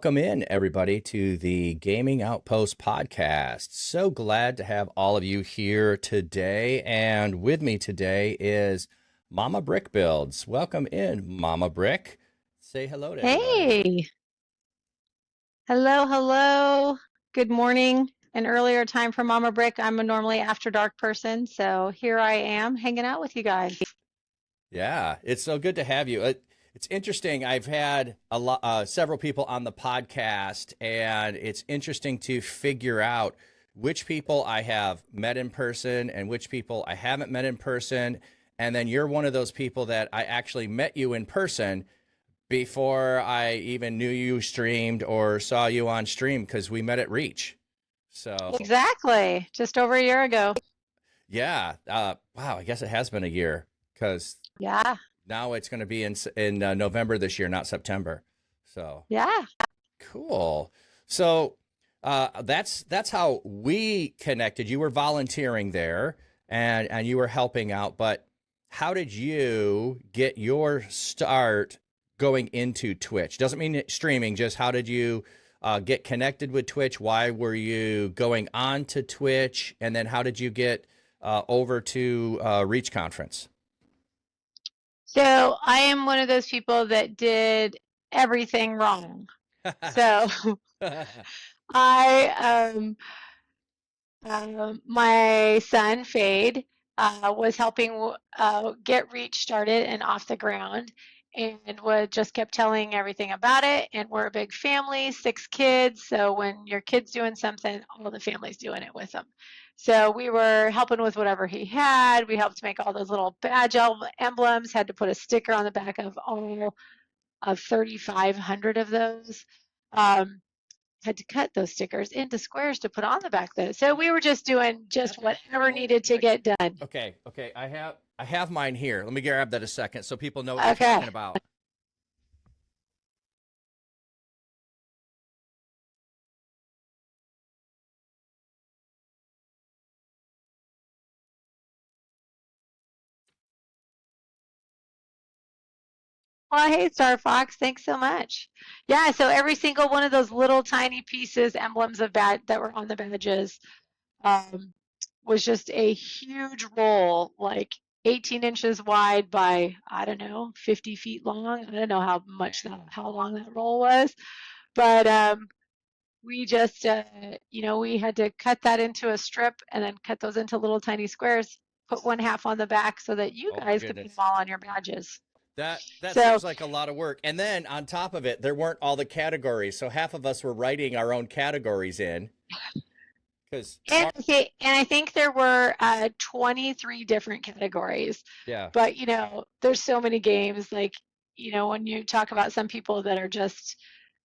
Welcome in, everybody, to the Gaming Outpost podcast. So glad to have all of you here today. And with me today is Mama Brick Builds. Welcome in, Mama Brick. Say hello to everybody. Hey, hello. Good morning. An earlier time for Mama Brick. I'm a normally after dark person, so here I am hanging out with you guys. Yeah, it's so good to have you. It's interesting. I've had several people on the podcast, and it's interesting to figure out which people I have met in person and which people I haven't met in person. And then you're one of those people that I actually met you in person before I even knew you streamed or saw you on stream because we met at Reach. So Exactly. Just over a year ago. yeah, wow, I guess it has been a year because Yeah. now it's going to be in November this year, not September. So Yeah. cool. So that's how we connected. You were volunteering there, and you were helping out. But how did you get your start going into Twitch? Doesn't mean streaming. Just how did you get connected with Twitch? Why were you going on to Twitch? And then how did you get over to Reach Conference? So I am one of those people that did everything wrong. So I my son Fade was helping get Reach started and off the ground, and would just kept telling everything about it. And we're a big family, 6 kids. So when your kid's doing something, all the family's doing it with them. So we were helping with whatever he had. We helped make all those little badge emblems. Had to put a sticker on the back of all of 3,500 of those. Um, had to cut those stickers into squares to put on the back though. So we were just doing just whatever needed to get done. Okay. I have mine here. Let me grab that a second so people know what you're Okay. talking about. Well, hey, Star Fox, thanks so much. Yeah, so every single one of those little tiny pieces, emblems of that were on the badges, um, was just a huge roll, like 18 inches wide by, I don't know, 50 feet long. I don't know how long that roll was, but we just, we had to cut that into a strip and then cut those into little tiny squares, put one half on the back so that you Oh my guys could put them goodness. all on your badges. That So, seems like a lot of work. And then on top of it, there weren't all the categories. So half of us were writing our own categories in because and I think there were 23 different categories. yeah. But, there's so many games. Like, when you talk about some people that are just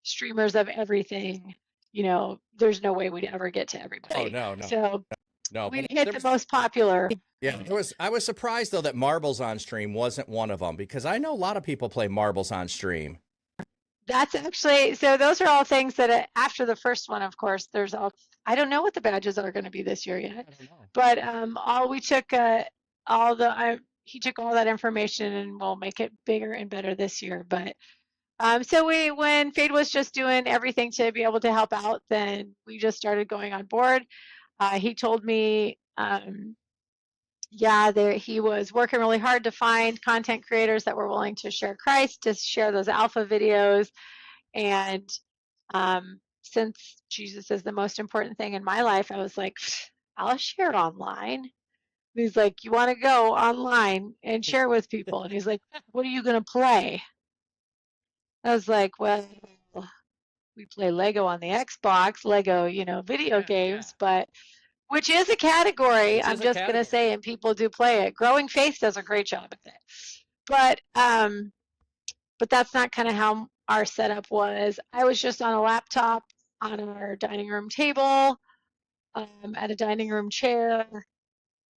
streamers of everything, there's no way we'd ever get to Oh everybody. no. So No, we but hit there the was most popular. yeah, I was surprised though that marbles on stream wasn't one of them because I know a lot of people play marbles on stream. That's actually, so those are all things that after the first one, of course, I don't know what the badges are going to be this year I yet, don't know. but all we took, he took all that information and we'll make it bigger and better this year. But so when Fade was just doing everything to be able to help out, then we just started going on board. He told me, he was working really hard to find content creators that were willing to share Christ, to share those alpha videos. And since Jesus is the most important thing in my life, I was like, I'll share online. He's like, you want to go online and share with people? And he's like, what are you going to play? I was like, well, we play Lego on the Xbox, Lego, video Yeah. games, but which is a category, Which I'm is a just going to category. say, and people do play it. Growing Faith does a great job at it. But that's not kind of how our setup was. I was just on a laptop on our dining room table, at a dining room chair,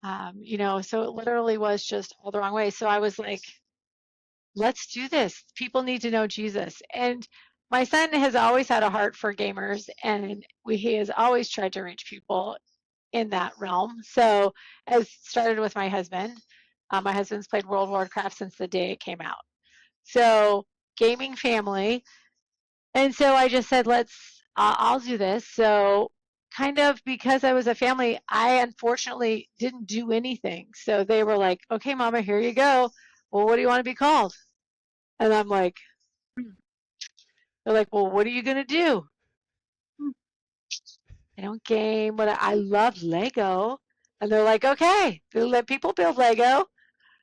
so it literally was just all the wrong way. So I was like, let's do this. People need to know Jesus. And my son has always had a heart for gamers, and he has always tried to reach people in that realm. So as started with my husband. My husband's played World of Warcraft since the day it came out. So gaming family. And so I just said, I'll do this. So kind of because I was a family, I unfortunately didn't do anything. So they were like, okay, Mama, here you go. Well, what do you want to be called? And I'm like, "Hmm." They're like, well, what are you going to do? "Hmm, I don't game, but I love Lego. And they're like, okay, they'll let people build Lego.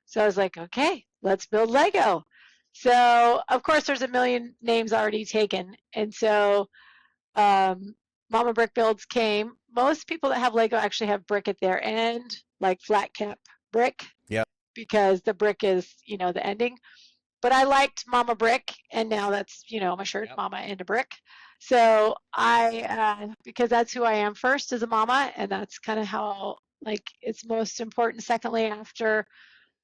So I was like, okay, let's build Lego. So of course there's a million names already taken. And so Mama Brick Builds came. Most people that have Lego actually have brick at their end, like flat cap brick, Yep. because the brick is, the ending. But I liked Mama Brick, and now that's, my shirt, Yep. Mama and a Brick. So because that's who I am first as a mama, and that's kind of how, like, it's most important. Secondly, after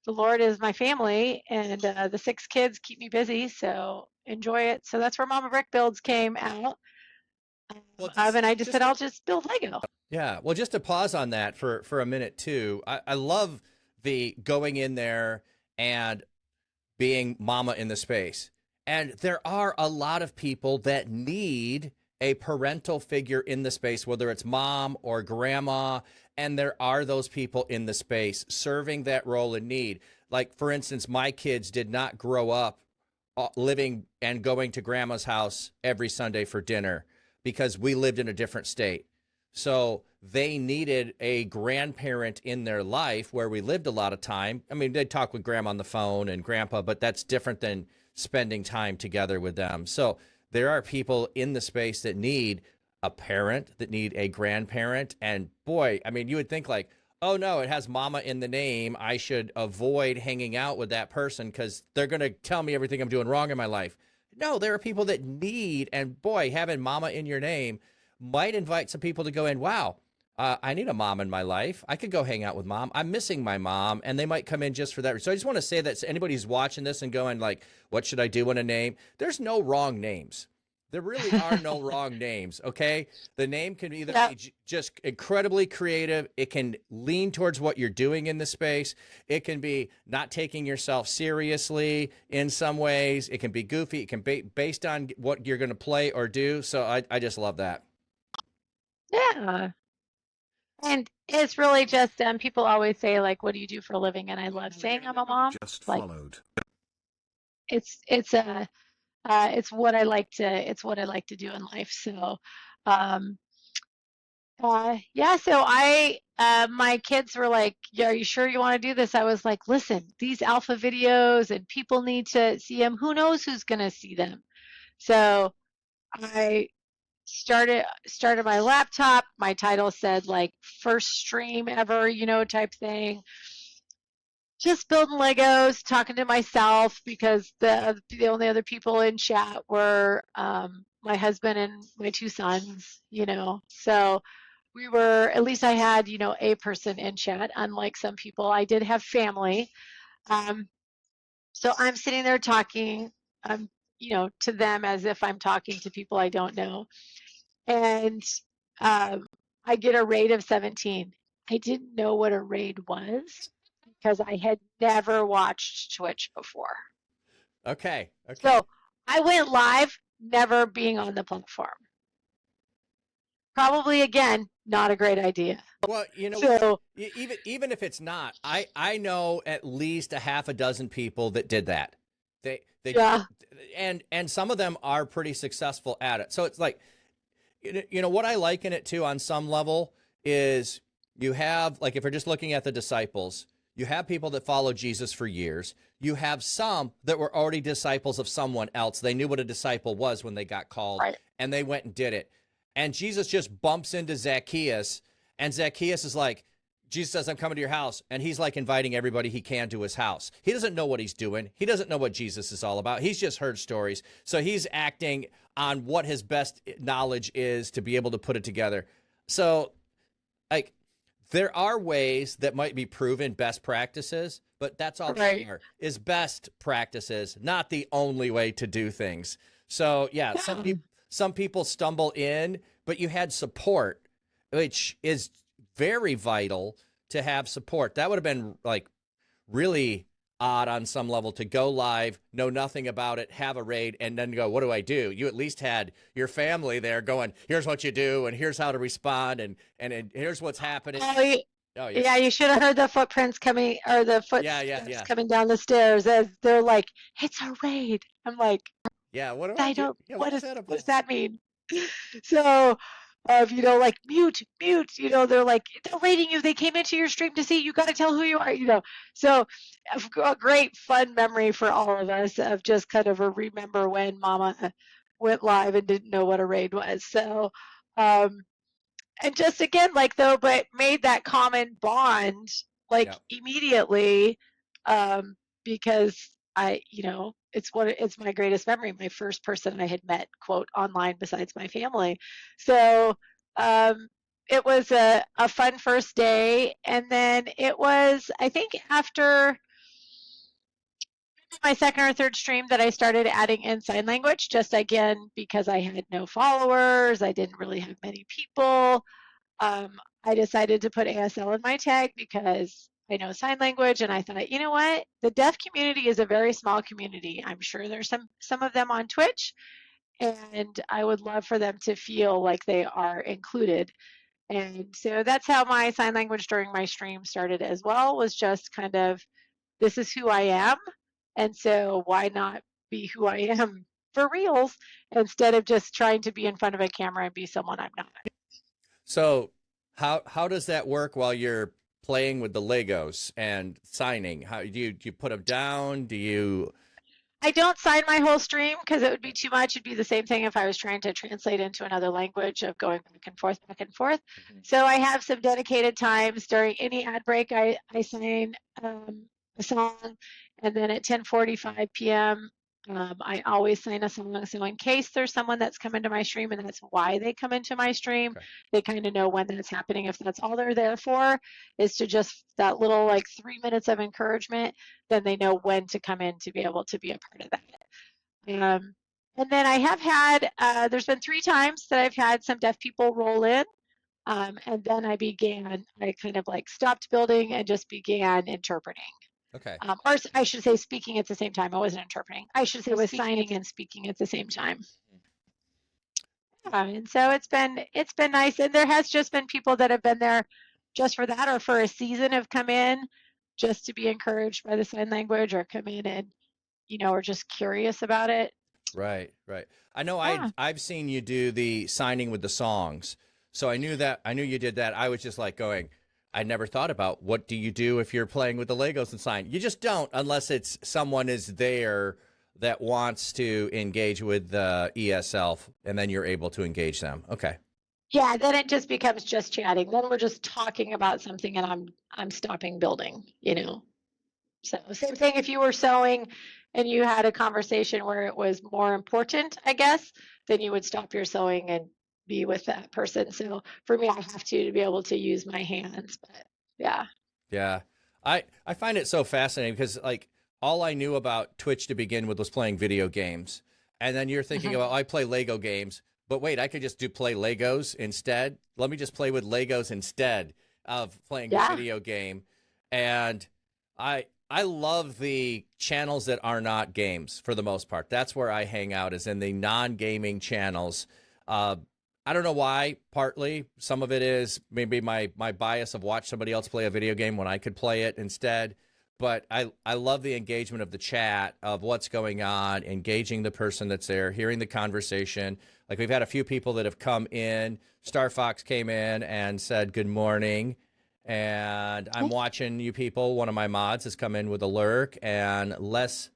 the Lord is my family, and the 6 kids keep me busy, so enjoy it. So that's where Mama Brick Builds came out Well, and I just said, just I'll just build Lego. yeah. Well, just to pause on that for a minute too. I love the going in there and being mama in the space. And there are a lot of people that need a parental figure in the space, whether it's mom or grandma. And there are those people in the space serving that role in need. Like, for instance, my kids did not grow up living and going to grandma's house every Sunday for dinner because we lived in a different state. So they needed a grandparent in their life where we lived a lot of time. I mean, they'd talk with grandma on the phone and grandpa, but that's different than spending time together with them. So there are people in the space that need a parent, that need a grandparent. And boy, I mean, you would think like, oh no, it has mama in the name. I should avoid hanging out with that person because they're going to tell me everything I'm doing wrong in my life. No, there are people that need, and boy, having mama in your name might invite some people to go in. Wow, I need a mom in my life. I could go hang out with mom. I'm missing my mom, and they might come in just for that. So I just want to say that to anybody who's watching this and going like, what should I do in a name? There's no wrong names. There really are no wrong names, okay? The name can either Yep. be just incredibly creative. It can lean towards what you're doing in the space. It can be not taking yourself seriously in some ways. It can be goofy. It can be based on what you're going to play or do. So I just love that. Yeah. And it's really just people always say like, what do you do for a living? And I love saying I'm a mom. Just Like followed. it's what I like to do in life. So um yeah, so my kids were like, yeah, are you sure you want to do this? I was like, listen, these alpha videos and people need to see them. Who knows who's gonna see them? So I started my laptop. My title said like first stream ever, type thing. Just building Legos, talking to myself because the only other people in chat were my husband and my 2 sons, So we were, at least I had, a person in chat, unlike some people. I did have family. Um, so I'm sitting there talking, to them as if I'm talking to people I don't know. And I get a raid of 17. I didn't know what a raid was because I had never watched Twitch before. Okay. Okay. So I went live, never being on the platform. Probably again, not a great idea. Well, So even if it's not, I know at least a half a dozen people that did that. They yeah, and some of them are pretty successful at it. So it's like, what I like in it too on some level is you have, like, if you're just looking at the disciples, you have people that follow Jesus for years. You have some that were already disciples of someone else. They knew what a disciple was when they got called, right. and they went and did it. And Jesus just bumps into Zacchaeus, and Zacchaeus is like, Jesus says, I'm coming to your house. And he's like inviting everybody he can to his house. He doesn't know what he's doing. He doesn't know what Jesus is all about. He's just heard stories. So he's acting on what his best knowledge is to be able to put it together. So, like, there are ways that might be proven best practices, but that's all Right. they are, is best practices, not the only way to do things. So, yeah, some people stumble in, but you had support, which is very vital to have support. That would have been like really odd on some level to go live, know nothing about it, have a raid, and then go, what do I do? You at least had your family there going, here's what you do, and here's how to respond, and here's what's happening. Oh, Oh, yeah. yeah, you should have heard the footprints coming or the Yeah, yeah, footsteps yeah. coming down the stairs as they're like, it's a raid. I'm like, Yeah, what do I I do? don't, Yeah, what is that what does about? that mean? So, like mute, mute, they're like, they're raiding you. They came into your stream to see, you got to tell who you are. So a great fun memory for all of us of just kind of a remember when mama went live and didn't know what a raid was. So, and just again, like though, but made that common bond like Yeah. immediately, because it's my greatest memory, my first person I had met, quote, online besides my family. So it was a fun first day. And then it was, I think, after my second or third stream that I started adding in sign language, just again, because I had no followers, I didn't really have many people. I decided to put ASL in my tag because I know sign language, and I thought, you know what? The deaf community is a very small community. I'm sure there's some of them on Twitch, and I would love for them to feel like they are included. And so that's how my sign language during my stream started as well, was just kind of, this is who I am, and so why not be who I am for reals instead of just trying to be in front of a camera and be someone I'm not. So how does that work while you're playing with the Legos and signing? How do you put them down? Do you? I don't sign my whole stream because it would be too much. It'd be the same thing if I was trying to translate into another language of going back and forth, back and forth. Mhm. So I have some dedicated times during any ad break. I sign a song, and then at 10:45 p.m. I always sign a song. So in case there's someone that's come into my stream and that's why they come into my stream, Okay. they kind of know when that's happening. If that's all they're there for, is to just that little like 3 minutes of encouragement, then they know when to come in to be able to be a part of that. And then I have had, there's been 3 times that I've had some deaf people roll in. And then I kind of like stopped building and just began interpreting. Okay. Or I should say speaking at the same time. I wasn't interpreting. I should say was signing and speaking at the same time. And so it's been nice. And there has just been people that have been there just for that, or for a season, have come in just to be encouraged by the sign language, or come in and, are just curious about it. Right, right. I know Yeah. I've seen you do the signing with the songs. So I knew you did that. I was just like going, I never thought about what do you do if you're playing with the Legos and sign. You just don't unless it's someone is there that wants to engage with the ESL and then you're able to engage them. Okay. Yeah, then it just becomes just chatting. Then we're just talking about something, and I'm stopping building. So same thing if you were sewing and you had a conversation where it was more important, I guess, then you would stop your sewing and be with that person. So for me, I have to be able to use my hands, but yeah. Yeah. I find it so fascinating because like all I knew about Twitch to begin with was playing video games. And then you're thinking Mhm. about I play Lego games, but wait, I could just do play Legos instead. Let me just play with Legos instead of playing a Yeah. video game. And I love the channels that are not games for the most part. That's where I hang out, is in the non-gaming channels. Uh, I don't know why. Partly, some of it is maybe my bias of watch somebody else play a video game when I could play it instead. But I love the engagement of the chat, of what's going on, engaging the person that's there, hearing the conversation. Like we've had a few people that have come in. Star Fox came in and said good morning, and I'm watching you people. One of my mods has come in with a lurk, and Les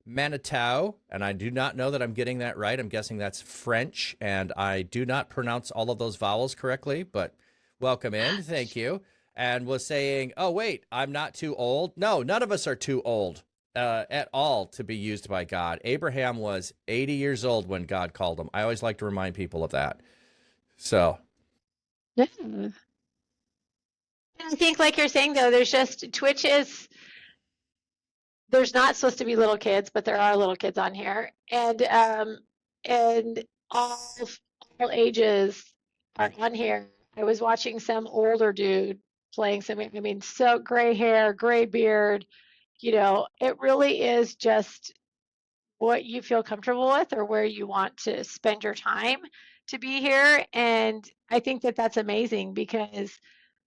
Manitou, and I do not know that I'm getting that right. I'm guessing that's French, and I do not pronounce all of those vowels correctly, but welcome in. Thank you. And was saying, oh, wait, I'm not too old. No, none of us are too old at all to be used by God. Abraham was 80 years old when God called him. I always like to remind people of that. So, Yeah. And I think, like you're saying, though, there's not supposed to be little kids, but there are little kids on here, and all ages are on here. I was watching some older dude playing some. I mean, so gray hair, gray beard, it really is just what you feel comfortable with or where you want to spend your time to be here. And I think that that's amazing because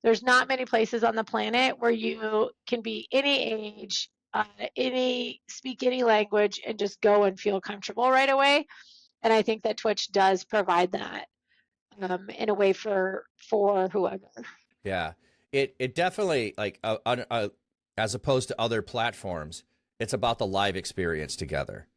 there's not many places on the planet where you can be any age, speak any language, and just go and feel comfortable right away. And I think that Twitch does provide that in a way for whoever. Yeah, it definitely like as opposed to other platforms, it's about the live experience together,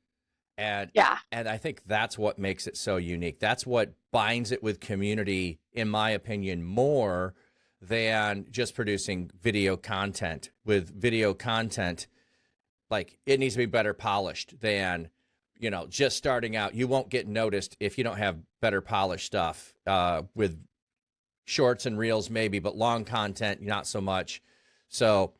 and Yeah. and I think that's what makes it so unique. That's what binds it with community, in my opinion, more than just producing video content. With video content, like it needs to be better polished than just starting out. You won't get noticed if you don't have better polished stuff. With shorts and reels maybe, but long content not so much. So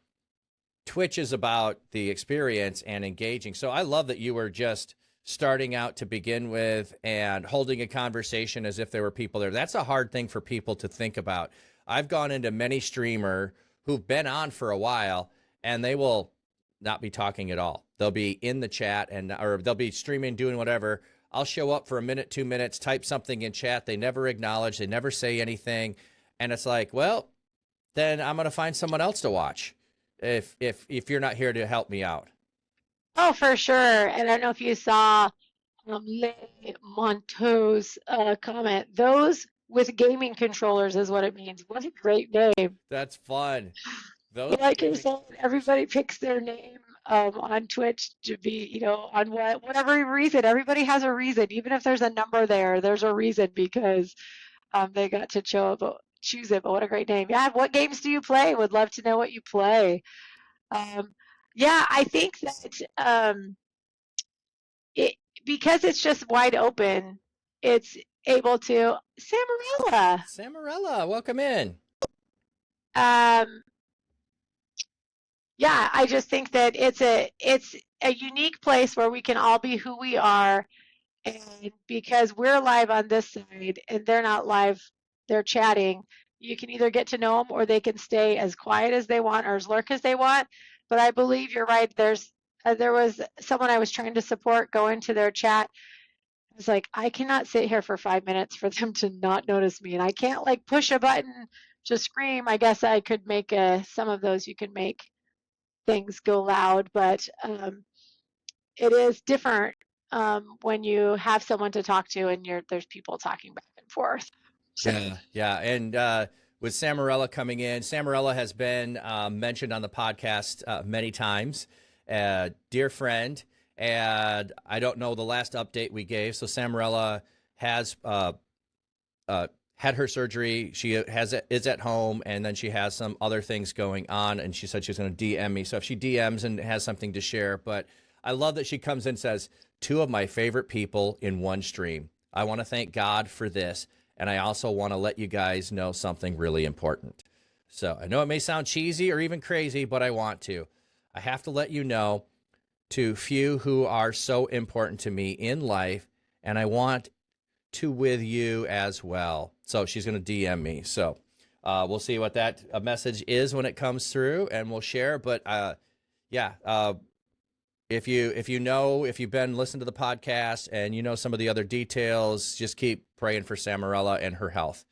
Twitch is about the experience and engaging. So I love that you were just starting out to begin with and holding a conversation as if there were people there. That's a hard thing for people to think about. I've gone into many streamer who've been on for a while and they will not be talking at all. They'll be in the chat or they'll be streaming, doing whatever. I'll show up for a minute, 2 minutes, type something in chat. They never acknowledge. They never say anything. And it's like, well, then I'm going to find someone else to watch if you're not here to help me out. Oh, for sure. And I don't know if you saw Le Monteau's comment. Those with gaming controllers is what it means. What a great name. That's fun. Those Like you're saying, everybody picks their name on Twitch to be, on whatever reason. Everybody has a reason. Even if there's a number there, there's a reason because they got to choose it. But what a great name. Yeah, what games do you play? Would love to know what you play. Yeah, I think that it because it's just wide open, it's able to Samarella, welcome in. Yeah, I just think that it's a unique place where we can all be who we are, and because we're live on this side and they're not live, they're chatting. You can either get to know them or they can stay as quiet as they want or as lurk as they want. But I believe you're right. There was someone I was trying to support go into their chat. I was like, I cannot sit here for 5 minutes for them to not notice me, and I can't like push a button to scream. I guess I could make some of those. You can make things go loud, but it is different when you have someone to talk to and there's people talking back and forth. So. Yeah. And with Samarella coming in, Samarella has been mentioned on the podcast many times. Dear friend, and I don't know the last update we gave. So Samarella has had her surgery. She is at home, and then she has some other things going on, and she said she's going to DM me. So if she DMs and has something to share, but I love that she comes in and says, 2 of my favorite people in one stream. I want to thank God for this, and I also want to let you guys know something really important. So I know it may sound cheesy or even crazy, but I want to. I have to let you know to few who are so important to me in life, and I want to with you as well. So she's going to DM me. So we'll see what that message is when it comes through, and we'll share. But if you've been listening to the podcast and you know some of the other details, just keep praying for Samarella and her health.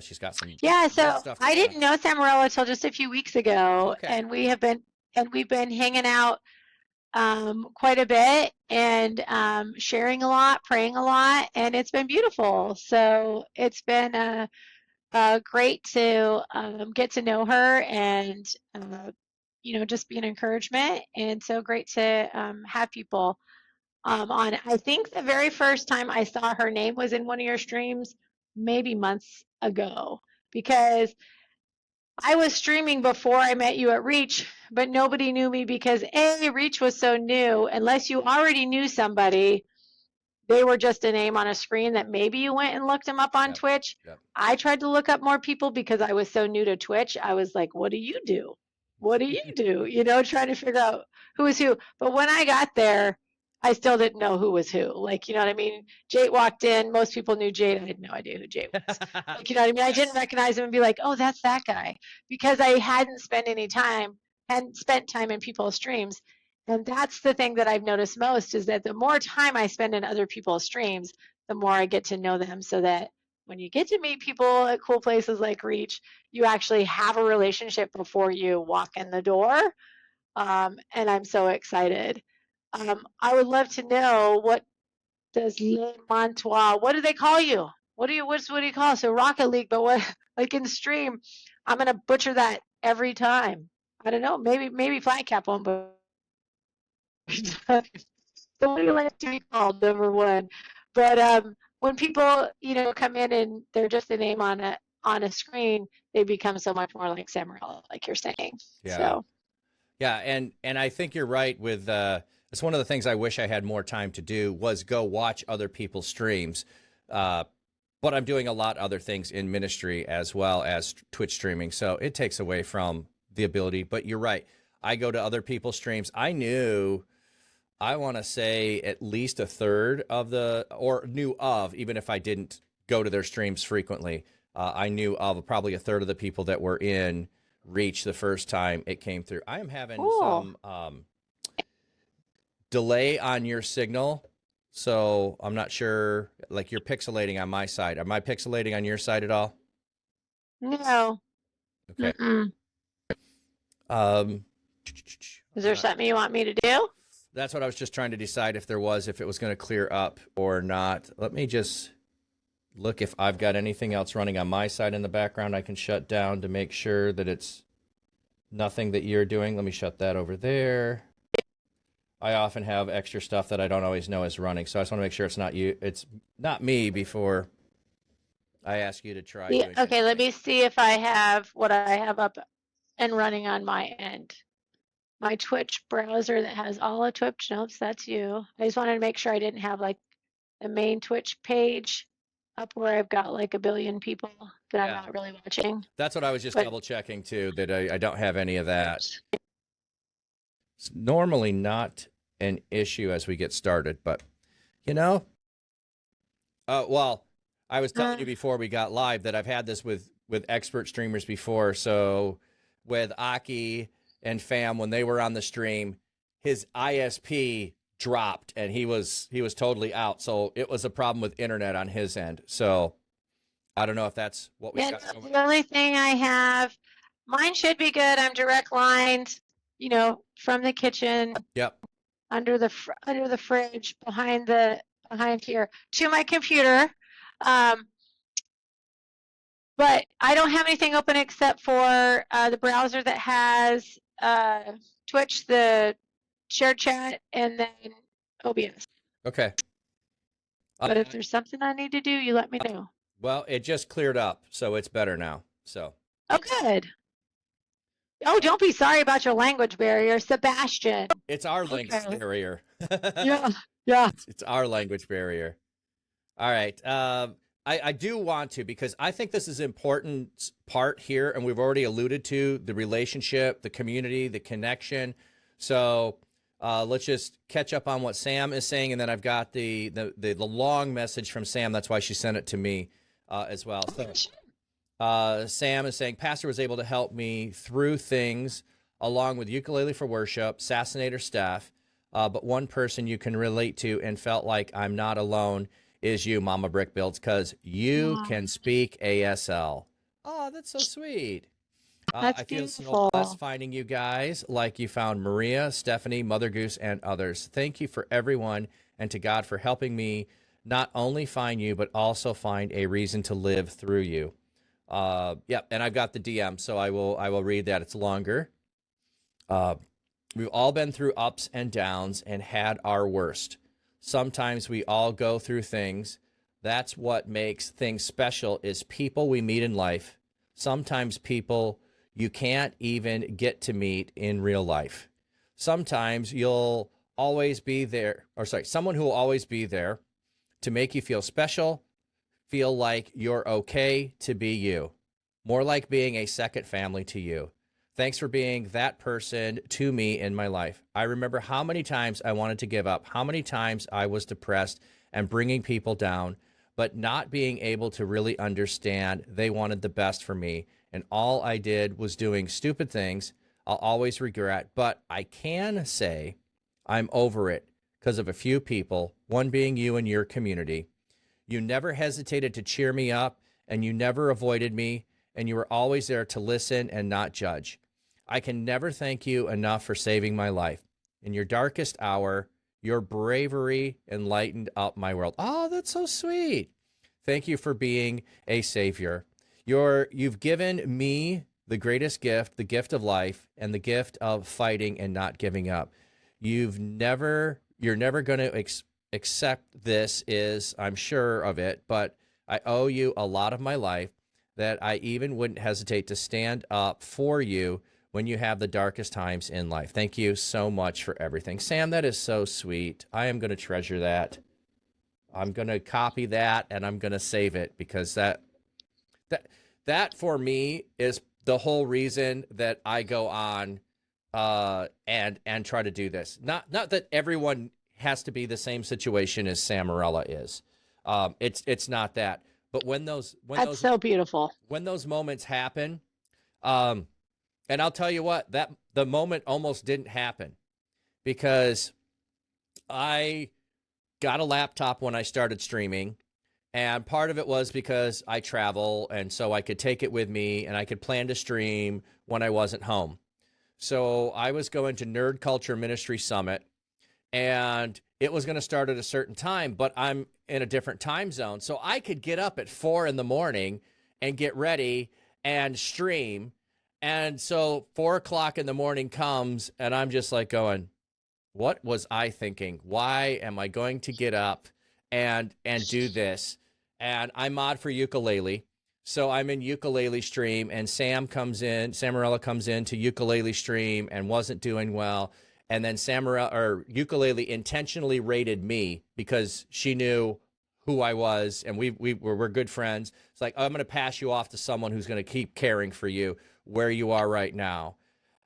She's got some So I didn't know Samarella until just a few weeks ago, okay. and we've been hanging out quite a bit and sharing a lot, praying a lot, and it's been beautiful. So it's been great to get to know her and just be an encouragement, and so great to have people on. I think the very first time I saw her name was in one of your streams, maybe months ago, because I was streaming before I met you at Reach, but nobody knew me because Reach was so new. Unless you already knew somebody, they were just a name on a screen that maybe you went and looked them up on Twitch. Yep. I tried to look up more people because I was so new to Twitch. I was like, what do you do? What do you do? Trying to figure out who is who. But when I got there, I still didn't know who was who. Like, you know what I mean? Jade walked in. Most people knew Jade. I had no idea who Jade was. Like, you know what I mean? I didn't recognize him and be like, oh, that's that guy. Because I hadn't spent any time hadn't spent time in people's streams. And that's the thing that I've noticed most, is that the more time I spend in other people's streams, the more I get to know them, so that when you get to meet people at cool places like Reach, you actually have a relationship before you walk in the door. And I'm so excited. I would love to know, what does Le Montois, what do they call you? What do you call it? So Rocket League, but what, like in stream, I'm gonna butcher that every time. I don't know, maybe Flat Cap won't butcher. So what do you like to be called, number one? But when people, come in and they're just a name on a screen, they become so much more like Samarella, like you're saying. Yeah. So Yeah, and I think you're right with it's one of the things I wish I had more time to do, was go watch other people's streams. But I'm doing a lot of other things in ministry as well as Twitch streaming, so it takes away from the ability. But you're right. I go to other people's streams. I want to say at least a third of knew of, even if I didn't go to their streams frequently, I knew of probably a third of the people that were in Reach the first time it came through. I am having cool. some delay on your signal, so I'm not sure, like, you're pixelating on my side. Am I pixelating on your side at all? No. Okay. Mm-mm. Is there something you want me to do? That's what I was just trying to decide, if it was going to clear up or not. Let me just look if I've got anything else running on my side in the background I can shut down to make sure that it's nothing that you're doing. Let me shut that over there. I often have extra stuff that I don't always know is running, so I just want to make sure it's not you. It's not me before I ask you to try doing Okay, anything. let me see if I have what I have up and running on my end. My Twitch browser that has all of Twitch. Nope, that's you. I just wanted to make sure I didn't have like the main Twitch page up where I've got like a billion people that I'm not really watching. That's what I was just But double checking too, that I don't have any of that. It's normally not an issue as we get started, but well, I was telling you before we got live that I've had this with expert streamers before. So with Aki and Fam, when they were on the stream, his ISP dropped and he was totally out. So it was a problem with internet on his end. So I don't know if that's what we got. The only thing I have, mine should be good. I'm direct lined, from the kitchen. Yep. Under the fridge, behind here to my computer. But I don't have anything open except for the browser that has Twitch, the share chat, and then OBS. Okay. But if there's something I need to do, you let me know. Well, it just cleared up, so it's better now. So. Oh, good. Oh, don't be sorry about your language barrier, Sebastian. It's our language barrier. Yeah. It's our language barrier. All right. I do want to, because I think this is an important part here, and we've already alluded to the relationship, the community, the connection. So let's just catch up on what Sam is saying, and then I've got the long message from Sam. That's why she sent it to me as well. So Sam is saying, Pastor was able to help me through things along with Ukulele for Worship, Assassinator staff, but one person you can relate to and felt like I'm not alone is you, Mama Brick Builds, because you can speak ASL. Oh, that's so sweet. That's I feel beautiful. so blessed finding you guys like you found Maria, Stephanie, Mother Goose, and others. Thank you for everyone, and to God for helping me not only find you, but also find a reason to live through you. Yep, and I've got the DM, so I will read that. It's longer. We've all been through ups and downs and had our worst. Sometimes we all go through things. That's what makes things special, is people we meet in life. Sometimes people you can't even get to meet in real life. Sometimes you'll always be there, someone who will always be there to make you feel special, feel like you're okay to be you. More like being a second family to you. Thanks for being that person to me in my life. I remember how many times I wanted to give up, how many times I was depressed and bringing people down, but not being able to really understand they wanted the best for me. And all I did was doing stupid things I'll always regret, but I can say I'm over it because of a few people, one being you and your community. You never hesitated to cheer me up, and you never avoided me, and you were always there to listen and not judge. I can never thank you enough for saving my life. In your darkest hour, your bravery enlightened up my world. Oh, that's so sweet. Thank you for being a savior. You've given me the greatest gift, the gift of life, and the gift of fighting and not giving up. You're never going to accept this, is I'm sure of it, but I owe you a lot of my life, that I even wouldn't hesitate to stand up for you when you have the darkest times in life. Thank you so much for everything. Sam, that is so sweet. I am going to treasure that. I'm going to copy that and I'm going to save it, because that for me is the whole reason that I go on and try to do this. Not that everyone has to be the same situation as Samarella is. It's not that. But That's so beautiful. When those moments happen, and I'll tell you what, that the moment almost didn't happen, because I got a laptop when I started streaming, and part of it was because I travel, and so I could take it with me and I could plan to stream when I wasn't home. So I was going to Nerd Culture Ministry Summit, and it was going to start at a certain time, but I'm in a different time zone. So I could get up at 4 a.m. and get ready and stream. And so 4 o'clock in the morning comes, and I'm just like going, what was I thinking? Why am I going to get up and do this? And I mod for ukulele. So I'm in ukulele stream, and Samarella comes in to ukulele stream and wasn't doing well. And then ukulele intentionally rated me because she knew who I was, and we're good friends. It's like, oh, I'm going to pass you off to someone who's going to keep caring for you where you are right now.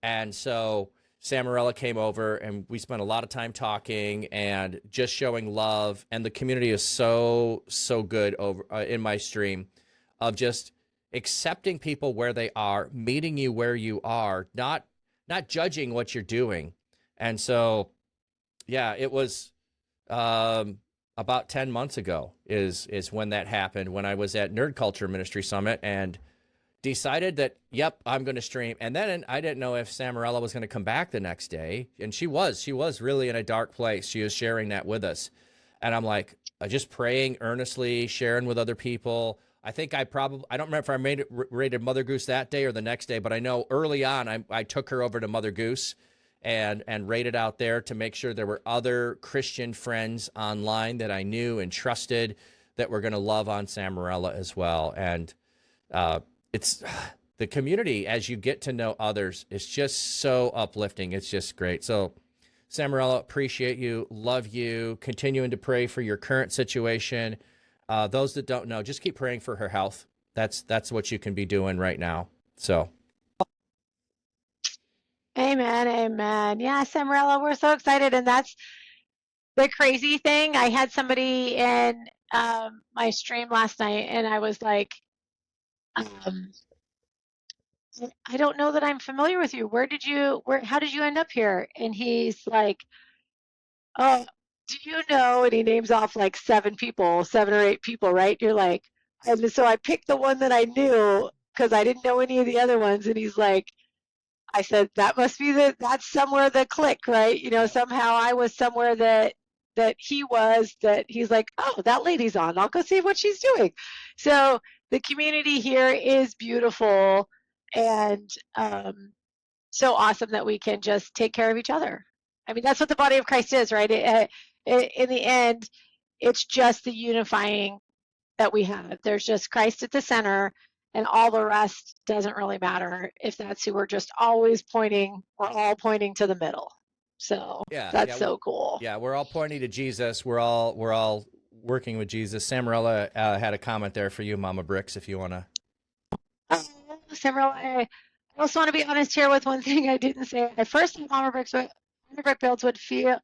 And so Samarella came over, and we spent a lot of time talking and just showing love. And the community is so good over in my stream, of just accepting people where they are, meeting you where you are, not judging what you're doing. And so, yeah, it was about 10 months ago is when that happened, when I was at Nerd Culture Ministry Summit and decided that, yep, I'm going to stream. And then I didn't know if Samarella was going to come back the next day. And she was really in a dark place. She was sharing that with us. And I'm like, just praying earnestly, sharing with other people. I think I don't remember if I rated Mother Goose that day or the next day, but I know early on I took her over to Mother Goose and rated out there to make sure there were other Christian friends online that I knew and trusted that were going to love on Samarella as well. And it's the community, as you get to know others, it's just so uplifting. It's just great. So Samarella, appreciate you, love you, continuing to pray for your current situation. Those that don't know, just keep praying for her health. That's what you can be doing right now. So. Amen, amen. Yeah, Samarella, we're so excited. And that's the crazy thing. I had somebody in my stream last night, and I was like, I don't know that I'm familiar with you. How did you end up here? And he's like, oh, do you know? And he names off like 7 or 8 people, right? You're like, and so I picked the one that I knew because I didn't know any of the other ones. And he's like, I said, that's somewhere the click, right? Somehow I was somewhere that he was, that he's like, oh, that lady's on. I'll go see what she's doing. So the community here is beautiful, and so awesome that we can just take care of each other. I mean, that's what the body of Christ is, right? In the end, it's just the unifying that we have. There's just Christ at the center, and all the rest doesn't really matter if that's who we're all pointing to the middle. So that's so cool. Yeah, we're all pointing to Jesus. We're all working with Jesus. Samarella had a comment there for you, Mama Bricks, if you want to. Samarella, I also want to be honest here with one thing I didn't say. I first thought Mama Brick Builds would feel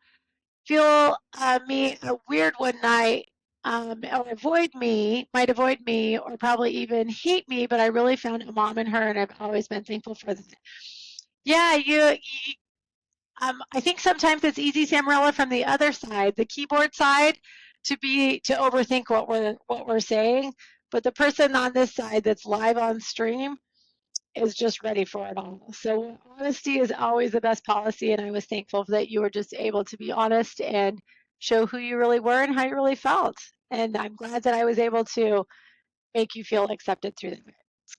me weird one night, or might avoid me, or probably even hate me, but I really found a mom in her, and I've always been thankful for that. Yeah, I think sometimes it's easy, Samarella, from the other side, the keyboard side, to overthink what we're saying. But the person on this side that's live on stream is just ready for it all. So honesty is always the best policy, and I was thankful that you were just able to be honest and show who you really were and how you really felt. And I'm glad that I was able to make you feel accepted through that,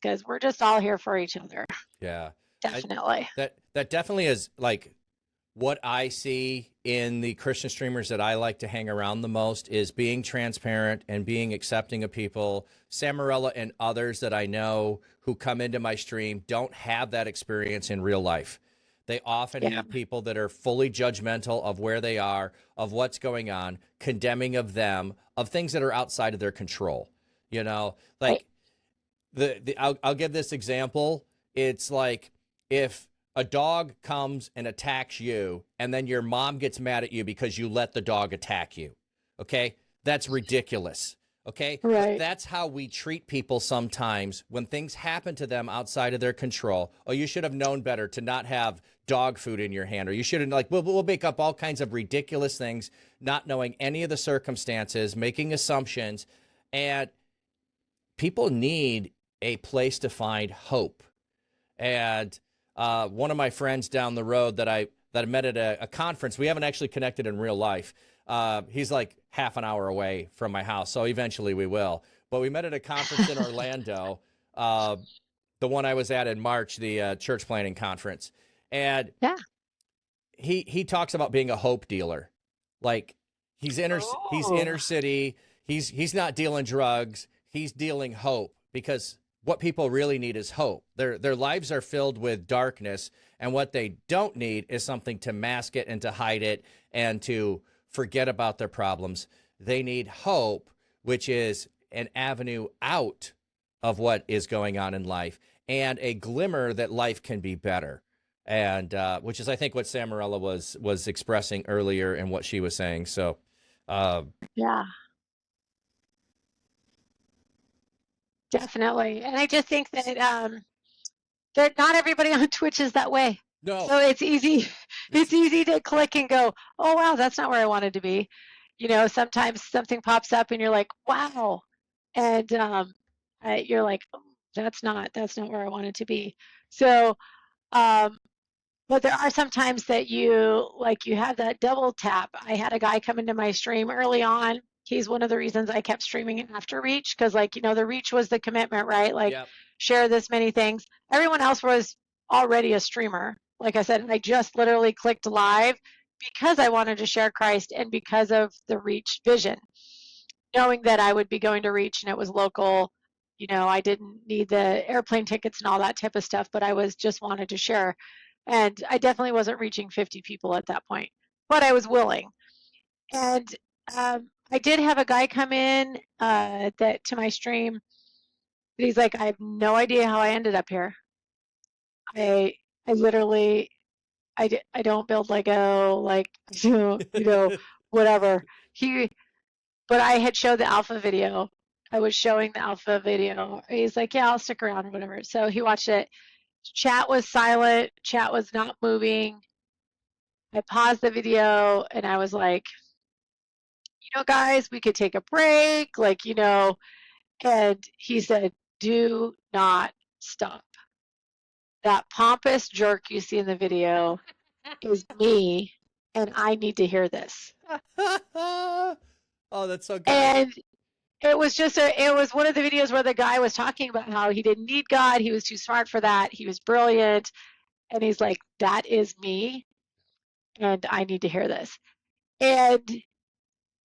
because we're just all here for each other. Yeah. I, Definitely. that definitely is like what I see in the Christian streamers that I like to hang around the most is being transparent and being accepting of people. Samarella and others that I know who come into my stream don't have that experience in real life. They often Yeah. have people that are fully judgmental of where they are, of what's going on, condemning of them, of things that are outside of their control. You know, Right. like I'll give this example. It's like if a dog comes and attacks you, and then your mom gets mad at you because you let the dog attack you. Okay, that's ridiculous. Okay, but Right. that's how we treat people sometimes when things happen to them outside of their control. Oh, you should have known better to not have dog food in your hand, or you should have, like, we'll make up all kinds of ridiculous things, not knowing any of the circumstances, making assumptions, and people need a place to find hope. And one of my friends down the road that I met at a conference, we haven't actually connected in real life. He's like half an hour away from my house, so eventually we will. But we met at a conference in Orlando, the one I was at in March, the church planting conference, and Yeah. he talks about being a hope dealer. Like he's Oh. inner city. He's not dealing drugs. He's dealing hope, because what people really need is hope. Their lives are filled with darkness, and what they don't need is something to mask it and to hide it and to forget about their problems. They need hope, which is an avenue out of what is going on in life and a glimmer that life can be better. And which is, I think, what Samarella was expressing earlier and what she was saying. So, uh, Yeah. Definitely. And I just think that not everybody on Twitch is that way. no, So it's easy it's easy to click and go, "Oh wow, that's not where I wanted to be." Sometimes something pops up and you're like, "Wow." And you're like, "Oh, that's not where I wanted to be." So, um but there are some times that you have that double tap. I had a guy come into my stream early on. He's one of the reasons I kept streaming after Reach, because, the Reach was the commitment, right? Like, yep, share this many things. Everyone else was already a streamer. Like I said, I just literally clicked live because I wanted to share Christ and because of the Reach vision, knowing that I would be going to Reach and it was local. I didn't need the airplane tickets and all that type of stuff, but I was just wanted to share. And I definitely wasn't reaching 50 people at that point, but I was willing. And I did have a guy come in that to my stream. He's like, I have no idea how I ended up here. I I literally I don't build Lego, like, whatever. He But I had showed the alpha video. I was showing the alpha video. He's like, yeah, I'll stick around or whatever. So he watched it. Chat was silent. Chat was not moving. I paused the video and I was like, guys, we could take a break. And he said, do not stop. That pompous jerk you see in the video is me, and I need to hear this. oh, that's so good. And it was one of the videos where the guy was talking about how he didn't need God. He was too smart for that. He was brilliant. And he's like, that is me. And I need to hear this. And,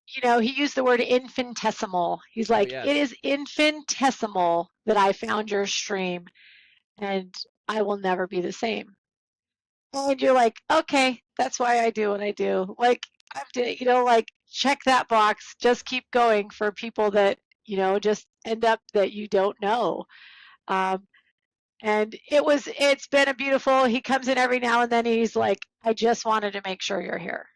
he used the word infinitesimal. He's Oh like, it yes. is infinitesimal that I found your stream and I will never be the same. And you're like, okay, that's why I do what I do. Like, check that box, just keep going for people that, just end up that you don't know. Um, and it's been a beautiful, he comes in every now and then. He's like, I just wanted to make sure you're here.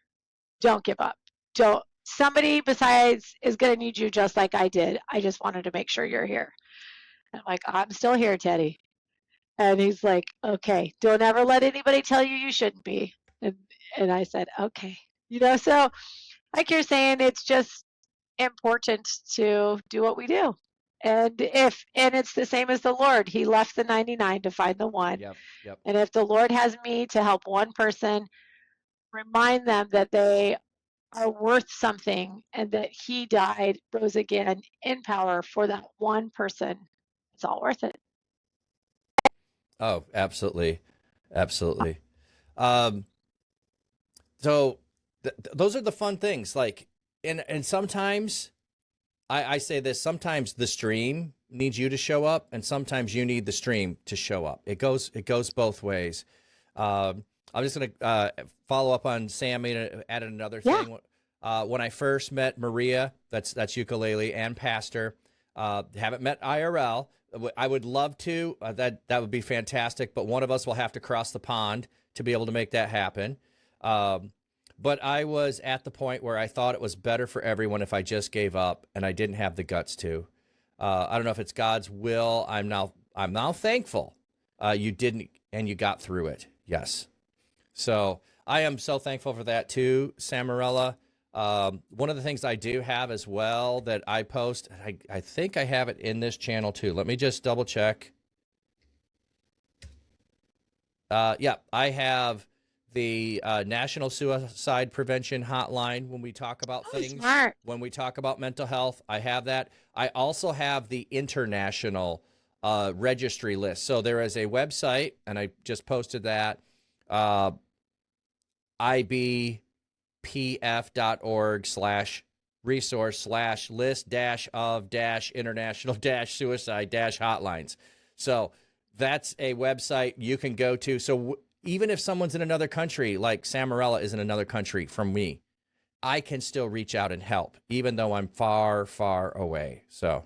Don't give up. Don't, somebody besides is going to need you just like I did. I just wanted to make sure you're here. I'm like, I'm still here, Teddy. And he's like, okay, don't ever let anybody tell you you shouldn't be. And I said, okay. So like you're saying, it's just important to do what we do. And it's the same as the Lord. He left the 99 to find the one. Yep. Yep. And if the Lord has me to help one person, remind them that they are worth something and that he died, rose again in power for that one person, it's all worth it. Oh, absolutely. Absolutely. Um, so those are the fun things. Like, and sometimes I say this, sometimes the stream needs you to show up and sometimes you need the stream to show up. It goes both ways. I'm just going to follow up on Sam added another thing. When I first met Maria, that's ukulele and pastor, haven't met IRL. I would love to. That would be fantastic. But one of us will have to cross the pond to be able to make that happen. But I was at the point where I thought it was better for everyone if I just gave up, and I didn't have the guts to. I don't know if it's God's will. I'm now thankful you didn't, and you got through it. Yes. So I am so thankful for that too, Samarella. One of the things I do have as well that I post, I think I have it in this channel too. Let me just double check. Yeah, I have the National Suicide Prevention Hotline when we talk about things. Smart. When we talk about mental health, I have that. I also have the international registry list. So there is a website, and I just posted that, ibpf.org/resource/list-of-international-suicide-hotlines. So that's a website you can go to. So even if someone's in another country, like Samarella is in another country from me, I can still reach out and help, even though I'm far, far away. So,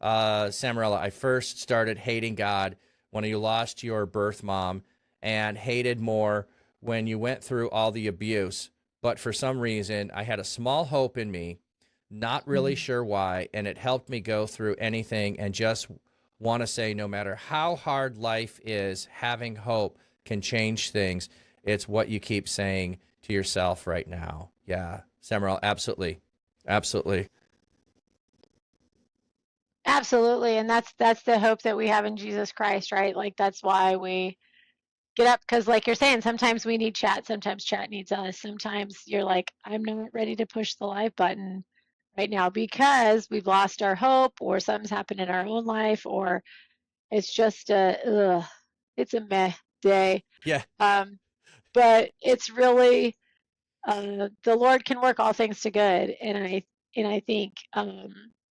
Samarella, I first started hating God when you lost your birth mom and hated more when you went through all the abuse. But for some reason, I had a small hope in me, not really sure why, and it helped me go through anything and just want to say no matter how hard life is, having hope can change things. It's what you keep saying to yourself right now. Yeah, Samarella, absolutely. Absolutely. Absolutely. And that's the hope that we have in Jesus Christ, right? Like that's why we get up, because like you're saying, sometimes we need chat, sometimes chat needs us. Sometimes you're like, I'm not ready to push the live button right now because we've lost our hope or something's happened in our own life, or it's just it's a meh day. Yeah. But it's really the Lord can work all things to good, and I think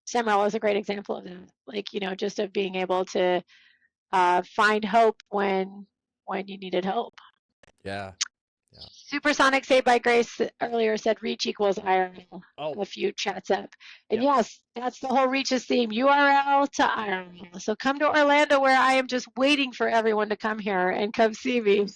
Samuel is a great example of that. Like just of being able to find hope when you needed hope. Yeah. Yeah. Supersonic Saved by Grace earlier said reach equals IRL Oh, a few chats up. And yep. yes, that's the whole reaches theme, URL to IRL. So come to Orlando, where I am just waiting for everyone to come here and come see me.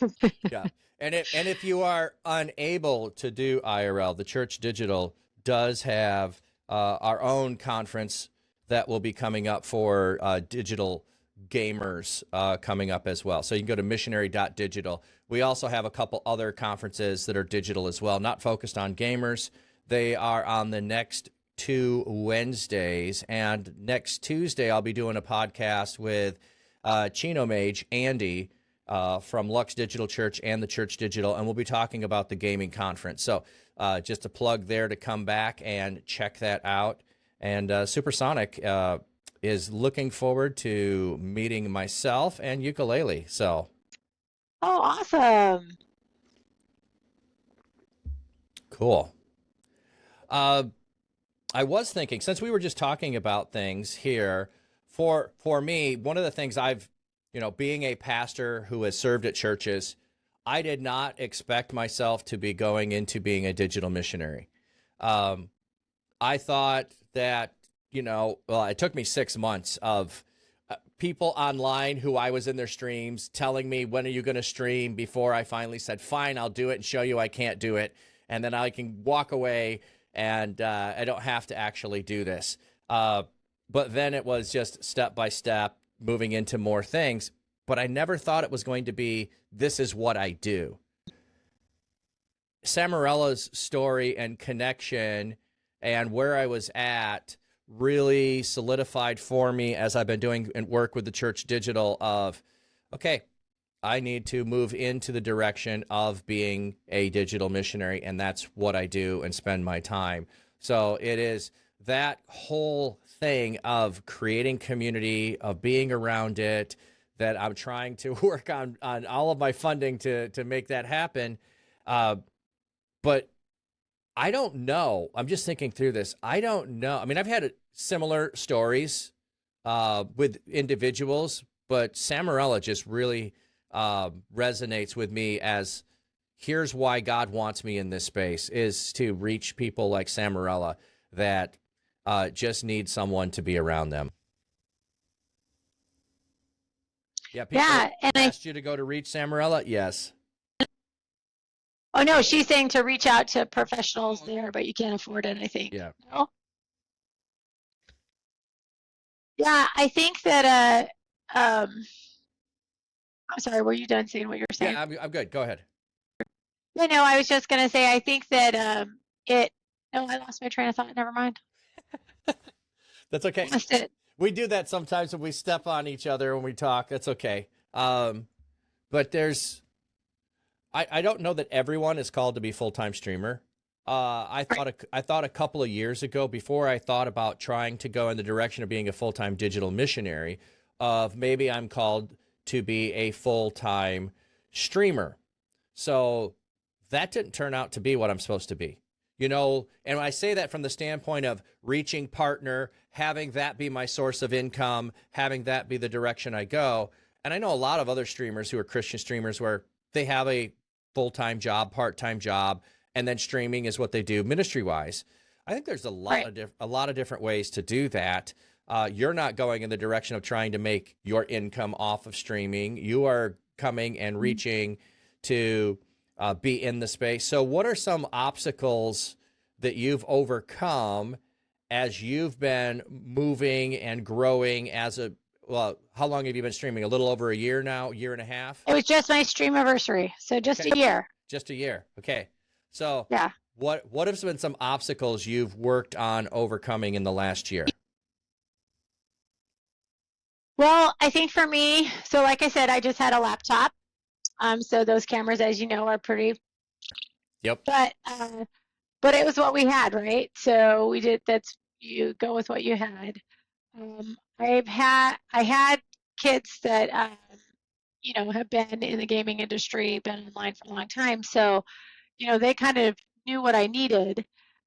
Yeah. And if you are unable to do IRL, the Church Digital does have our own conference that will be coming up for digital gamers coming up as well. So you can go to missionary.digital. We also have a couple other conferences that are digital as well, not focused on gamers. They are on the next 2 Wednesdays. And next Tuesday, I'll be doing a podcast with Chino Mage, Andy, from Lux Digital Church and the Church Digital, and we'll be talking about the gaming conference. So just a plug there to come back and check that out. And Supersonic is looking forward to meeting myself and ukulele. So, Oh, awesome. cool. I was thinking, since we were just talking about things here, for me, one of the things I've, being a pastor who has served at churches, I did not expect myself to be going into being a digital missionary. I thought that, well, it took me 6 months of people online who I was in their streams telling me, when are you going to stream, before I finally said, fine, I'll do it and show you I can't do it. And then I can walk away and I don't have to actually do this. But then it was just step by step moving into more things. but I never thought it was going to be, this is what I do. Samarella's story and connection and where I was at really solidified for me as I've been doing and work with the Church Digital of, okay, I need to move into the direction of being a digital missionary, and that's what I do and spend my time. So it is that whole thing of creating community, of being around it, that I'm trying to work on all of my funding to make that happen. But I don't know. I'm just thinking through this. I don't know. I mean, I've had similar stories with individuals, but Samarella just really resonates with me as, here's why God wants me in this space, is to reach people like Samarella that just need someone to be around them. Yeah, people and asked you to go to reach Samarella? Yes. Oh, no, she's saying to reach out to professionals there, but you can't afford it, I think. Yeah. No? Yeah, I think that, I'm sorry, were you done saying what you were saying? Yeah, I'm good. Go ahead. No, I was just going to say, I think that no, I lost my train of thought. Never mind. That's okay. Lost it. We do that sometimes when we step on each other when we talk. That's okay. But there's, I don't know that everyone is called to be full-time streamer. I thought a couple of years ago, before I thought about trying to go in the direction of being a full-time digital missionary, of maybe I'm called to be a full-time streamer. So that didn't turn out to be what I'm supposed to be. You know, and I say that from the standpoint of reaching partner, having that be my source of income, having that be the direction I go. And I know a lot of other streamers who are Christian streamers where they have a full-time job, part-time job, and then streaming is what they do ministry-wise. I think there's a lot of different ways to do that. You're not going in the direction of trying to make your income off of streaming. You are coming and reaching to be in the space. So what are some obstacles that you've overcome as you've been moving and growing as a, well, how long have you been streaming? A little over a year now, year and a half? It was just my stream anniversary, so just a year. Just a year. Okay. So yeah. What have been some obstacles you've worked on overcoming in the last year? Well, I think for me, so like I said, I just had a laptop. So those cameras, as you know, are pretty. Yep. But it was what we had, right? So we did. You go with what you had. I had kids that have been in the gaming industry, been online for a long time. So they kind of knew what I needed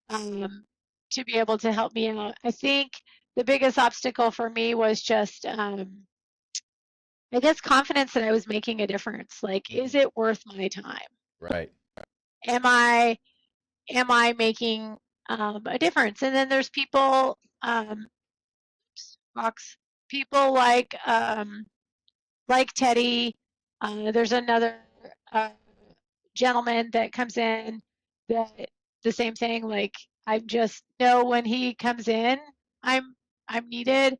to be able to help me out. I think the biggest obstacle for me was just I guess confidence that I was making a difference. Like, is it worth my time? Right. Am I making a difference? And then there's people, people like Teddy. There's another gentleman that comes in that the same thing. Like, I just know when he comes in, I'm needed.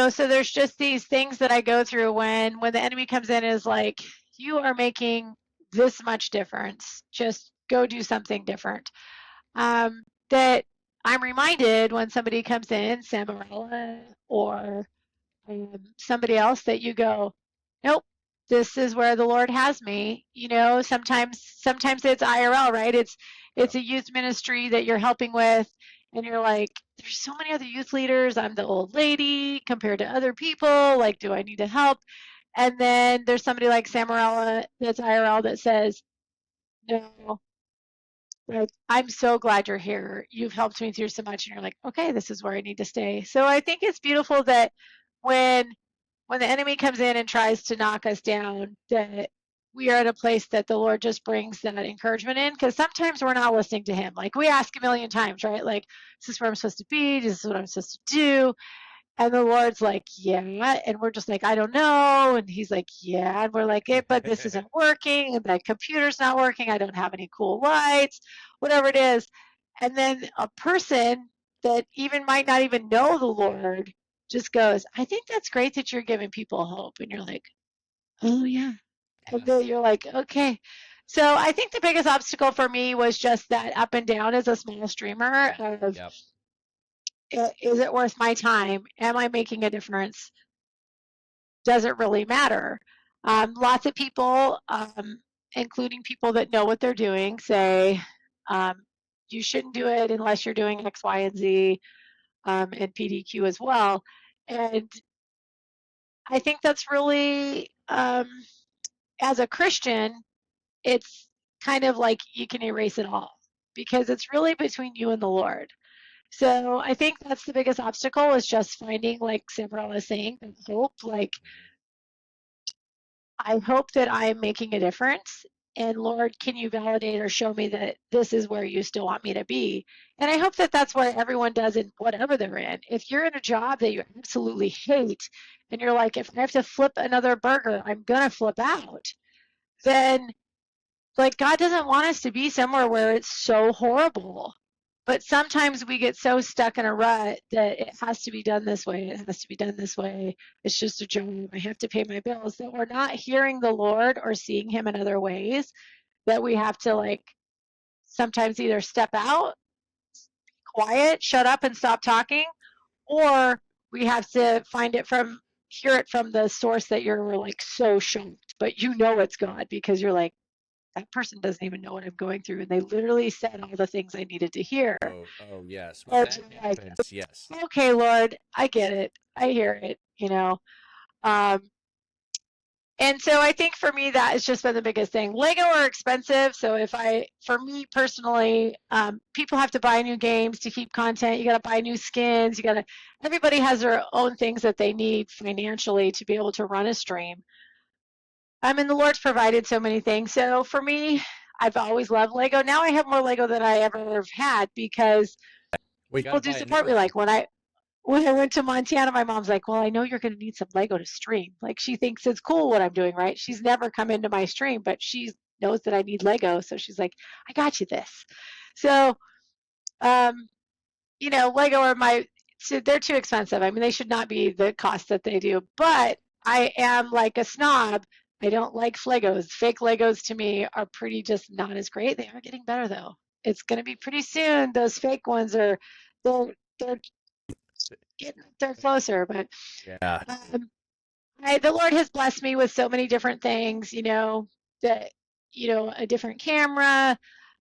So there's just these things that I go through when the enemy comes in and is like, you are making this much difference. Just go do something different. That I'm reminded when somebody comes in, Samarella or somebody else, that you go, nope, this is where the Lord has me. Sometimes it's IRL, right? It's a youth ministry that you're helping with, and you're like, there's so many other youth leaders. I'm the old lady compared to other people. Like, do I need to help? And then there's somebody like Samarella that's IRL that says, no, like, I'm so glad you're here. You've helped me through so much. And you're like, okay, this is where I need to stay. So I think it's beautiful that when the enemy comes in and tries to knock us down, that we are at a place that the Lord just brings that encouragement in, because sometimes we're not listening to him. Like, we ask a million times, right? Like, is this where I'm supposed to be? Is this what I'm supposed to do? And the Lord's like, yeah. And we're just like, I don't know. And he's like, yeah. And we're like, but this isn't working. And the computer's not working. I don't have any cool lights, whatever it is. And then a person that even might not even know the Lord just goes, I think that's great that you're giving people hope. And you're like, oh, yeah. And then you're like, okay. So I think the biggest obstacle for me was just that up and down as a small streamer of, Yep. is it worth my time? Am I making a difference? Does it really matter? Lots of people, including people that know what they're doing, say you shouldn't do it unless you're doing X, Y, and Z, and PDQ as well. And I think that's really, as a Christian, it's kind of like you can erase it all because it's really between you and the Lord. So I think that's the biggest obstacle is just finding, like Samarella is saying, hope. Like, I hope that I am making a difference. And Lord, can you validate or show me that this is where you still want me to be? And I hope that that's where everyone does in whatever they're in. If you're in a job that you absolutely hate and you're like, if I have to flip another burger, I'm going to flip out, then like God doesn't want us to be somewhere where it's so horrible. But sometimes we get so stuck in a rut that it has to be done this way. It has to be done this way. It's just a job. I have to pay my bills. That we're not hearing the Lord or seeing Him in other ways. That we have to like sometimes either step out, quiet, shut up and stop talking, or we have to hear it from the source that you're like so shocked, but you know it's God because you're like, that person doesn't even know what I'm going through. And they literally said all the things I needed to hear. Oh, yes. When And that you're like, happens, yes. okay, Lord, I get it. I hear it, you know. And so I think for me, that has just been the biggest thing. Lego are expensive. So for me personally, people have to buy new games to keep content. You got to buy new skins. Everybody has their own things that they need financially to be able to run a stream. I mean, the Lord's provided so many things. So for me, I've always loved Lego. Now I have more Lego than I ever have had because We got people to do buy a new support me. one. Like when I went to Montana, my mom's like, well, I know you're going to need some Lego to stream. Like she thinks it's cool what I'm doing, right? She's never come into my stream, but she knows that I need Lego. So she's like, I got you this. So, Lego so they're too expensive. I mean, they should not be the cost that they do, but I am like a snob. I don't like Legos. Fake Legos to me are pretty just not as great. They are getting better though. It's going to be pretty soon. Those fake ones they're they're closer, but Yeah. um, the Lord has blessed me with so many different things, that, a different camera,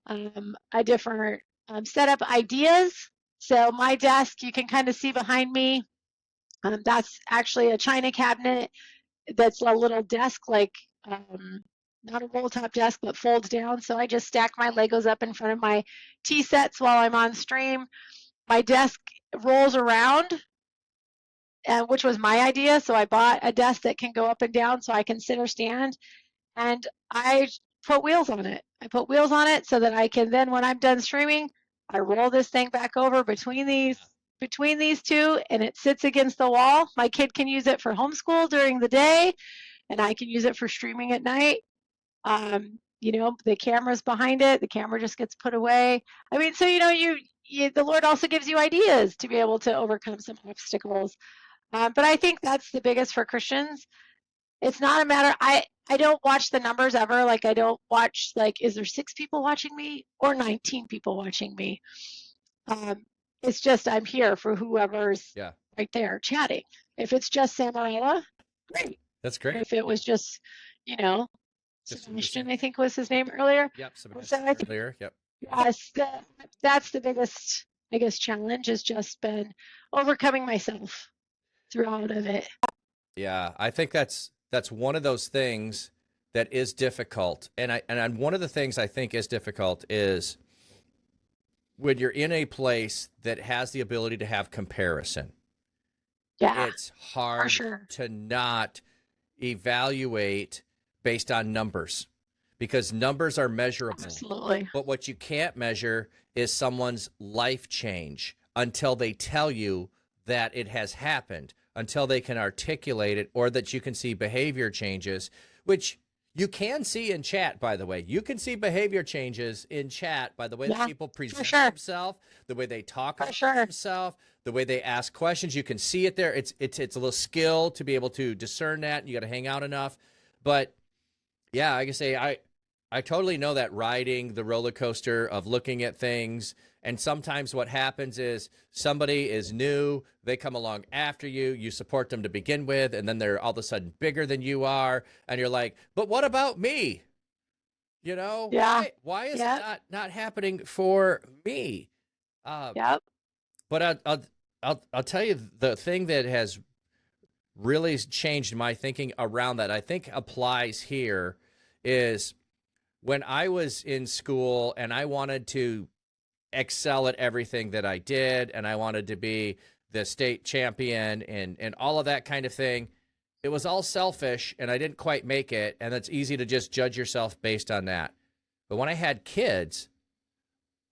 a different setup ideas. So my desk, you can kind of see behind me. That's actually a china cabinet that's a little desk, like not a roll top desk, but folds down. So I just stack my Legos up in front of my tea sets while I'm on stream. My desk rolls around, which was my idea. So I bought a desk that can go up and down so I can sit or stand. And I put wheels on it. I put wheels on it so that I can then, when I'm done streaming, I roll this thing back over between these two, and it sits against the wall. My kid can use it for homeschool during the day, and I can use it for streaming at night. The camera's behind it. The camera just gets put away. I mean, so the Lord also gives you ideas to be able to overcome some obstacles. But I think that's the biggest for Christians. It's not a matter. I don't watch the numbers ever. Like I don't watch is there 6 people watching me or 19 people watching me. It's just I'm here for whoever's Yeah. right there chatting. If it's just Samarella, great. That's great. If it was just, Sebastian, I think was his name earlier. Yep. So Sebastian I think earlier. Yep. yes, that's the biggest challenge has just been overcoming myself throughout of it. Yeah. I think that's one of those things that is difficult. And one of the things I think is difficult is when you're in a place that has the ability to have comparison. Yeah, It's hard sure. to not evaluate based on numbers because numbers are measurable. Absolutely. But what you can't measure is someone's life change until they tell you that it has happened, until they can articulate it or that you can see behavior changes, which You can see in chat, by the way, you can see behavior changes in chat by the way that Yeah, people for present sure. themselves, the way they talk For about sure. themselves, the way they ask questions. You can see it there. It's a little skill to be able to discern that. You got to hang out enough. But yeah, I can say I totally know that riding the roller coaster of looking at things. And sometimes what happens is somebody is new, they come along after you support them to begin with, and then they're all of a sudden bigger than you are, and you're like, but what about me? You know, Yeah. why is it Yep. not happening for me? Uh, Yep. but I'll tell you the thing that has really changed my thinking around that I think applies here is when I was in school and I wanted to excel at everything that I did and I wanted to be the state champion and all of that kind of thing. It was all selfish and I didn't quite make it. And it's easy to just judge yourself based on that. But when I had kids,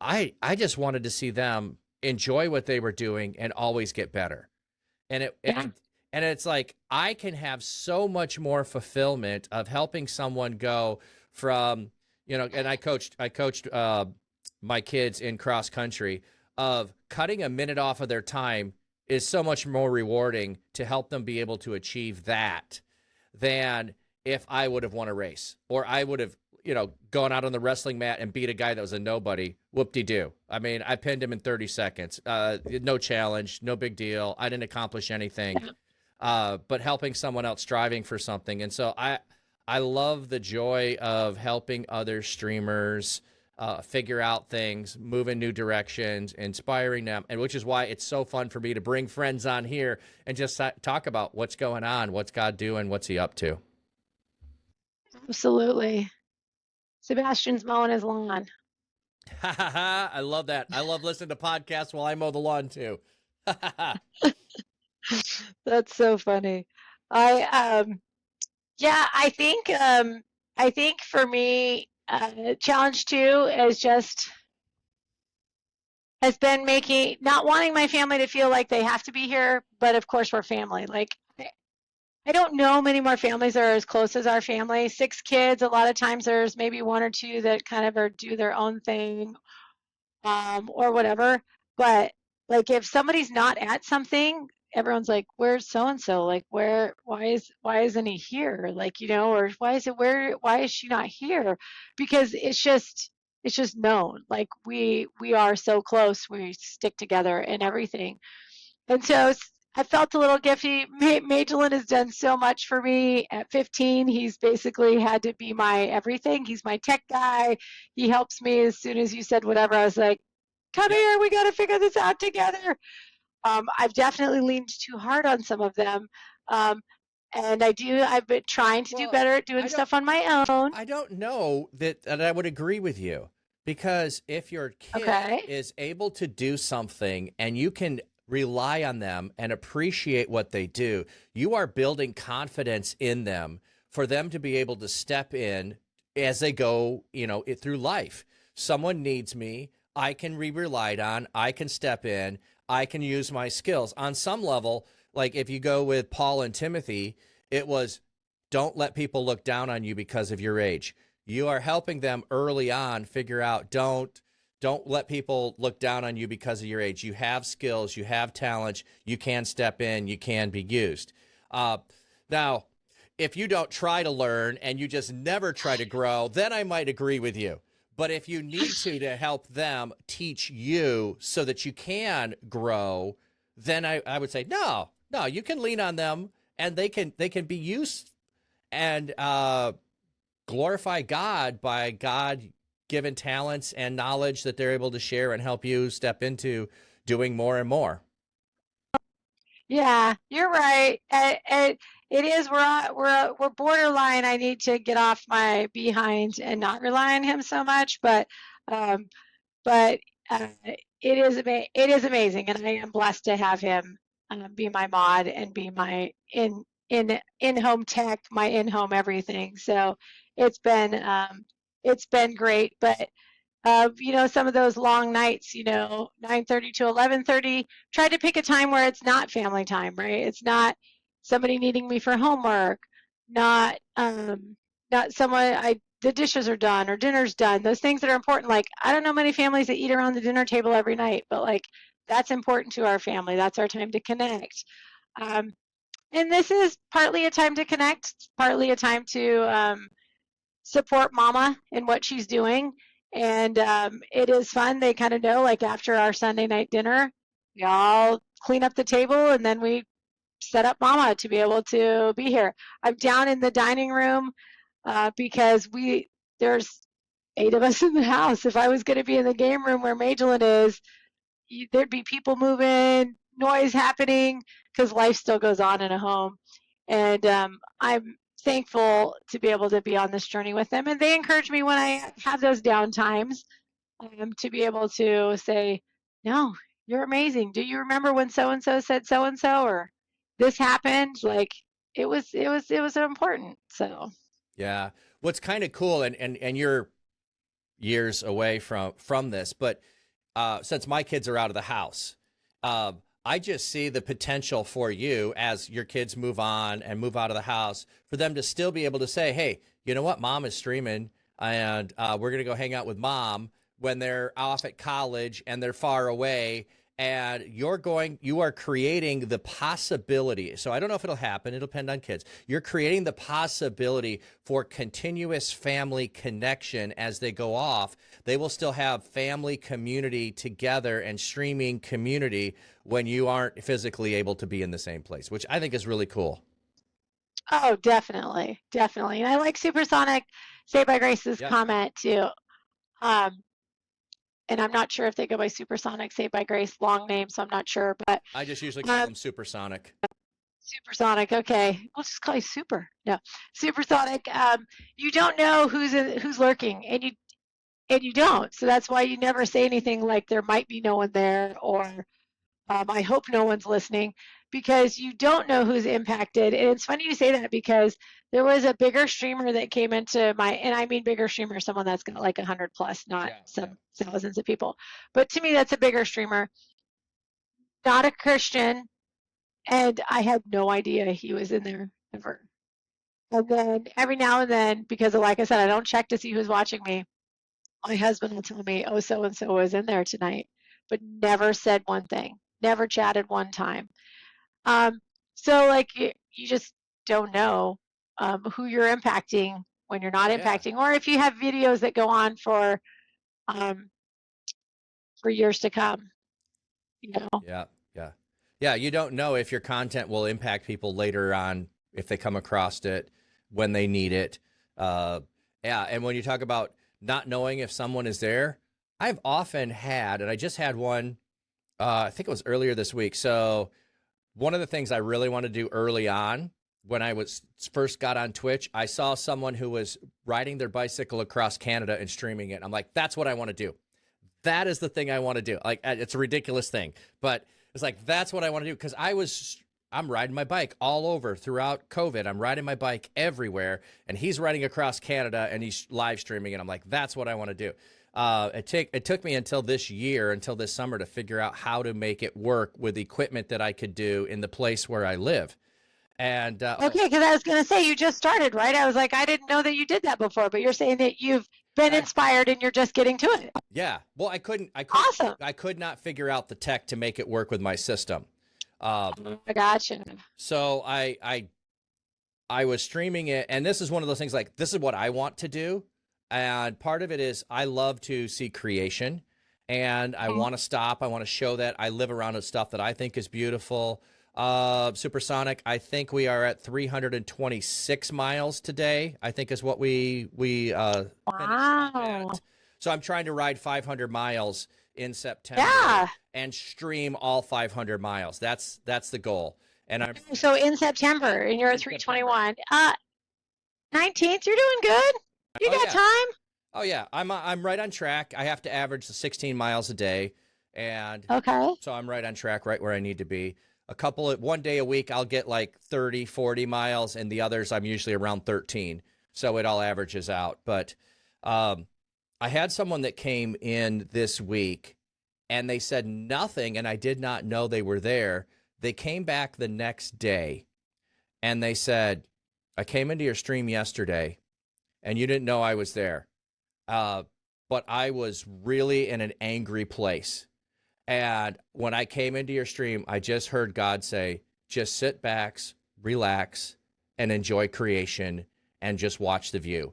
I just wanted to see them enjoy what they were doing and always get better. And Yeah. and it's like I can have so much more fulfillment of helping someone go from, and I coached my kids in cross country, of cutting a minute off of their time is so much more rewarding to help them be able to achieve that than if I would have won a race or I would have, gone out on the wrestling mat and beat a guy that was a nobody. Whoop-de-doo. I mean, I pinned him in 30 seconds. No challenge, no big deal. I didn't accomplish anything. But helping someone else, striving for something. And so I love the joy of helping other streamers figure out things, move in new directions, inspiring them, and which is why it's so fun for me to bring friends on here and just talk about what's going on, what's God doing, what's he up to. Absolutely. Sebastian's mowing his lawn. I love that. I love listening to podcasts while I mow the lawn too. That's so funny. I yeah, I think for me, challenge two is just has been making not wanting my family to feel like they have to be here, but of course we're family. Like I don't know many more families that are as close as our family. 6 kids. A lot of times there's maybe one or two that kind of are do their own thing, or whatever. But like if somebody's not at something, everyone's like, "Where's so and so? Like, why isn't he here? Like, or why is she not here?" Because it's just known. Like we are so close. We stick together and everything. And so I felt a little gifty. Magdalene has done so much for me. At 15, he's basically had to be my everything. He's my tech guy. He helps me as soon as you said whatever. I was like, come Yep. here, we got to figure this out together. I've definitely leaned too hard on some of them. Um, and I've been trying to do Well, better at doing stuff on my own. I don't know that I would agree with you, because if your kid Okay. is able to do something and you can rely on them and appreciate what they do, you are building confidence in them for them to be able to step in as they go, through life. Someone needs me. I can be relied on. I can step in. I can use my skills. On some level, like if you go with Paul and Timothy, it was don't let people look down on you because of your age. You are helping them early on figure out don't let people look down on you because of your age. You have skills, you have talent, you can step in, you can be used. Now, if you don't try to learn and you just never try to grow, then I might agree with you. But if you need to help them teach you so that you can grow, then I would say, no, you can lean on them and they can be used and glorify God by God given talents and knowledge that they're able to share and help you step into doing more and more. Yeah, you're right. And it is we're borderline. I need to get off my behind and not rely on him so much, um, but it is amazing, and I am blessed to have him be my mod and be my in home tech, my in home everything. So it's been it's been great, but some of those long nights, 9:30 to 11:30, try to pick a time where it's not family time, right? It's not somebody needing me for homework, not not someone, the dishes are done or dinner's done. Those things that are important. Like, I don't know many families that eat around the dinner table every night, but like, that's important to our family. That's our time to connect. Um, and this is partly a time to connect, partly a time to support mama in what she's doing. And it is fun. They kind of know, like, after our Sunday night dinner, we all clean up the table and then we set up mama to be able to be here. I'm down in the dining room because there's 8 of us in the house. If I was going to be in the game room where Magdalene is, there'd be people moving, noise happening, because life still goes on in a home. And I'm thankful to be able to be on this journey with them. And they encourage me when I have those down times to be able to say, no, you're amazing. Do you remember when so-and-so said so-and-so, or this happened? Like, it was important. So Yeah. What's kind of cool, and you're years away from this, but since my kids are out of the house, I just see the potential for you as your kids move on and move out of the house for them to still be able to say, hey, you know what? Mom is streaming and we're going to go hang out with mom when they're off at college and they're far away. And you are creating the possibility. So I don't know if it'll happen. It'll depend on kids. You're creating the possibility for continuous family connection as they go off. They will still have family community together and streaming community when you aren't physically able to be in the same place, which I think is really cool. oh, definitely, definitely. And I like Supersonic Saved by Grace's Yep. comment too. Um, and I'm not sure if they go by Supersonic Saved by Grace, long name, so I'm not sure. But I just usually call um, them supersonic. Supersonic, okay, we'll just call you Super. No, Supersonic. You don't know who's lurking, and you don't. So that's why you never say anything like there might be no one there, or I hope no one's listening, because you don't know who's impacted. And it's funny you say that, because there was a bigger streamer that came into and I mean bigger streamer, someone that's got like 100 plus, not some thousands of people. But to me, that's a bigger streamer, not a Christian. And I had no idea he was in there ever. And then every now and then, because of, like I said, I don't check to see who's watching me, my husband will tell me, oh, so and so was in there tonight, but never said one thing, never chatted one time. Um, so like you just don't know who you're impacting when you're not Yeah. impacting, or if you have videos that go on um, for years to come. You know. Yeah. Yeah. Yeah. You don't know if your content will impact people later on if they come across it when they need it. Uh, yeah. And when you talk about not knowing if someone is there, I've often had, and I just had one, I think it was earlier this week. So one of the things I really want to do early on when I was first got on Twitch, I saw someone who was riding their bicycle across Canada and streaming it. I'm like, that's what I want to do. That is the thing I want to do. Like, it's a ridiculous thing, but it's like, that's what I want to do. Cause I'm riding my bike all over throughout COVID. I'm riding my bike everywhere, and he's riding across Canada and he's live streaming. And I'm like, that's what I want to do. It took me until this summer to figure out how to make it work with equipment that I could do in the place where I live. And Okay, because I was going to say you just started, right? I was like, I didn't know that you did that before, but you're saying that you've been inspired and you're just getting to it. Yeah. Well, Awesome. I could not figure out the tech to make it work with my system. I gotcha. So I was streaming it, and this is one of those things, like, this is what I want to do. And part of it is I love to see creation, and I want to stop. I want to show that I live around stuff that I think is beautiful. Supersonic, I think we are at 326 miles today, I think is what we finished up at. So I'm trying to ride 500 miles in September and stream all 500 miles. That's the goal. And I'm so in September, and you're at 321. 19th, you're doing good. You got time. Oh yeah, I'm right on track. I have to average 16 miles a day, and so I'm right on track, right where I need to be. One day a week, I'll get like 30, 40 miles, and the others I'm usually around 13. So it all averages out. But I had someone that came in this week, and they said nothing, and I did not know they were there. They came back the next day, and they said, I came into your stream yesterday, and you didn't know I was there. But I was really in an angry place. And when I came into your stream, I just heard God say, just sit back, relax, and enjoy creation and just watch the view.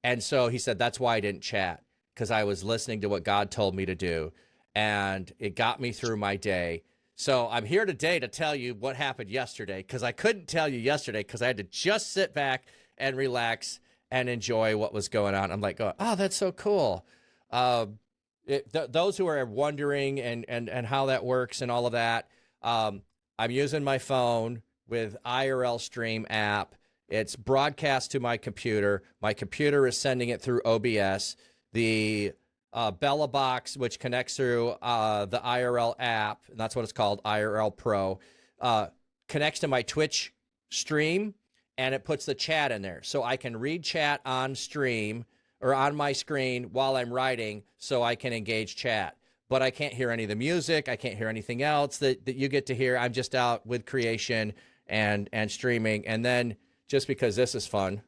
And so he said, that's why I didn't chat, because I was listening to what God told me to do. And it got me through my day. So I'm here today to tell you what happened yesterday, because I couldn't tell you yesterday because I had to just sit back and relax and enjoy what was going on. I'm like, oh, that's so cool. Those who are wondering and how that works and all of that, I'm using my phone with IRL Stream app. It's broadcast to my computer. My computer is sending it through OBS. The Bella box, which connects through the IRL app, and that's what it's called, IRL Pro, connects to my Twitch stream, and it puts the chat in there. So I can read chat on stream or on my screen while I'm writing, so I can engage chat. But I can't hear any of the music. I can't hear anything else that you get to hear. I'm just out with creation and streaming. And then, just because this is fun,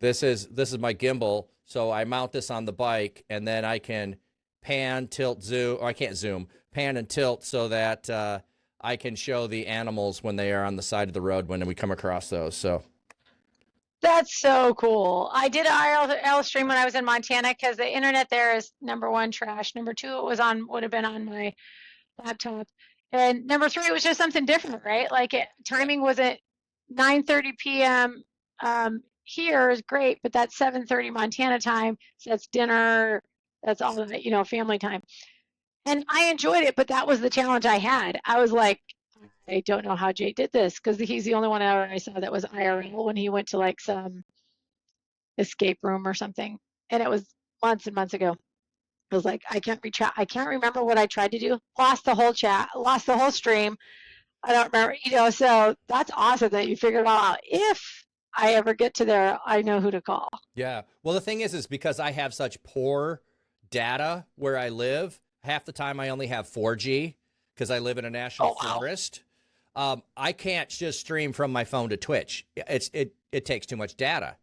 this is my gimbal. So I mount this on the bike, and then I can pan, tilt, zoom, or I can't zoom, pan and tilt, so that I can show the animals when they are on the side of the road when we come across those. So That's so cool. I did an IRL stream when I was in Montana because the internet there is number one, trash. Number two, it would have been on my laptop. And number three, it was just something different, right? Like timing was at 9:30 p.m. Here is great, but that's 7:30 Montana time. So that's dinner. That's all of it, family time. And I enjoyed it, but that was the challenge I had. I was like, I don't know how Jay did this, because he's the only one ever I saw that was IRL when he went to like some escape room or something. And it was months and months ago. I was like, I can't reach out. I can't remember what I tried to do. Lost the whole chat, lost the whole stream. I don't remember, so that's awesome that you figured it all out. If I ever get to there, I know who to call. yeah. Well, the thing is because I have such poor data where I live, half the time I only have 4G because I live in a national forest. I can't just stream from my phone to Twitch. It takes too much data.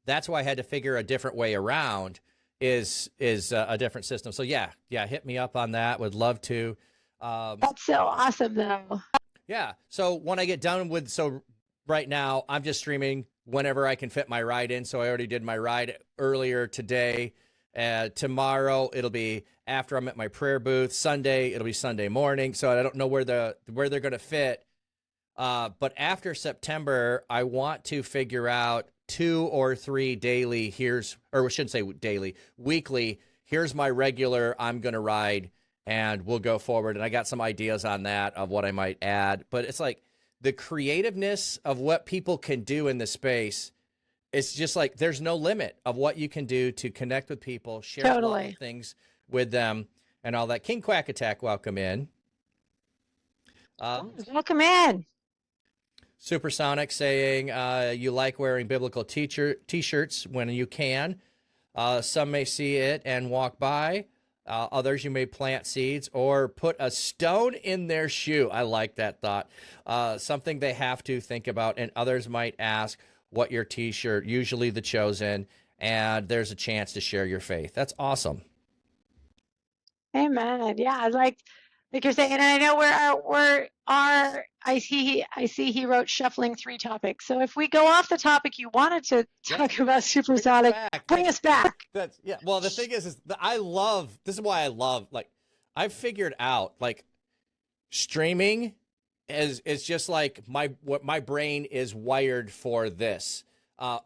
That's why I had to figure a different way around, is a different system. So yeah, hit me up on that. Would love to. That's so awesome, though. Yeah. So when I get done right now, I'm just streaming whenever I can fit my ride in. So I already did my ride earlier today. Tomorrow it'll be after I'm at my prayer booth. Sunday it'll be Sunday morning. So I don't know where they're going to fit. But after September, I want to figure out 2 or 3 daily. Or I shouldn't say daily, weekly. Here's my regular. I'm going to ride, and we'll go forward. And I got some ideas on that of what I might add. But it's like the creativeness of what people can do in the space. It's just like there's no limit of what you can do to connect with people, share a lot of things with them, and all that. King Quack Attack, welcome in. Welcome in. Supersonic saying you like wearing biblical t-shirts when you can. Some may see it and walk by. Others, you may plant seeds or put a stone in their shoe. I like that thought. Something they have to think about. And others might ask what your t-shirt, usually the chosen, and there's a chance to share your faith. That's awesome. Amen. Yeah, like you're saying, and I know I see he wrote shuffling 3 topics. So if we go off the topic you wanted to talk about, Supersonic, bring us back. Well, the thing is this is why I love, like, I've figured out, like, streaming is just like what my brain is wired for this.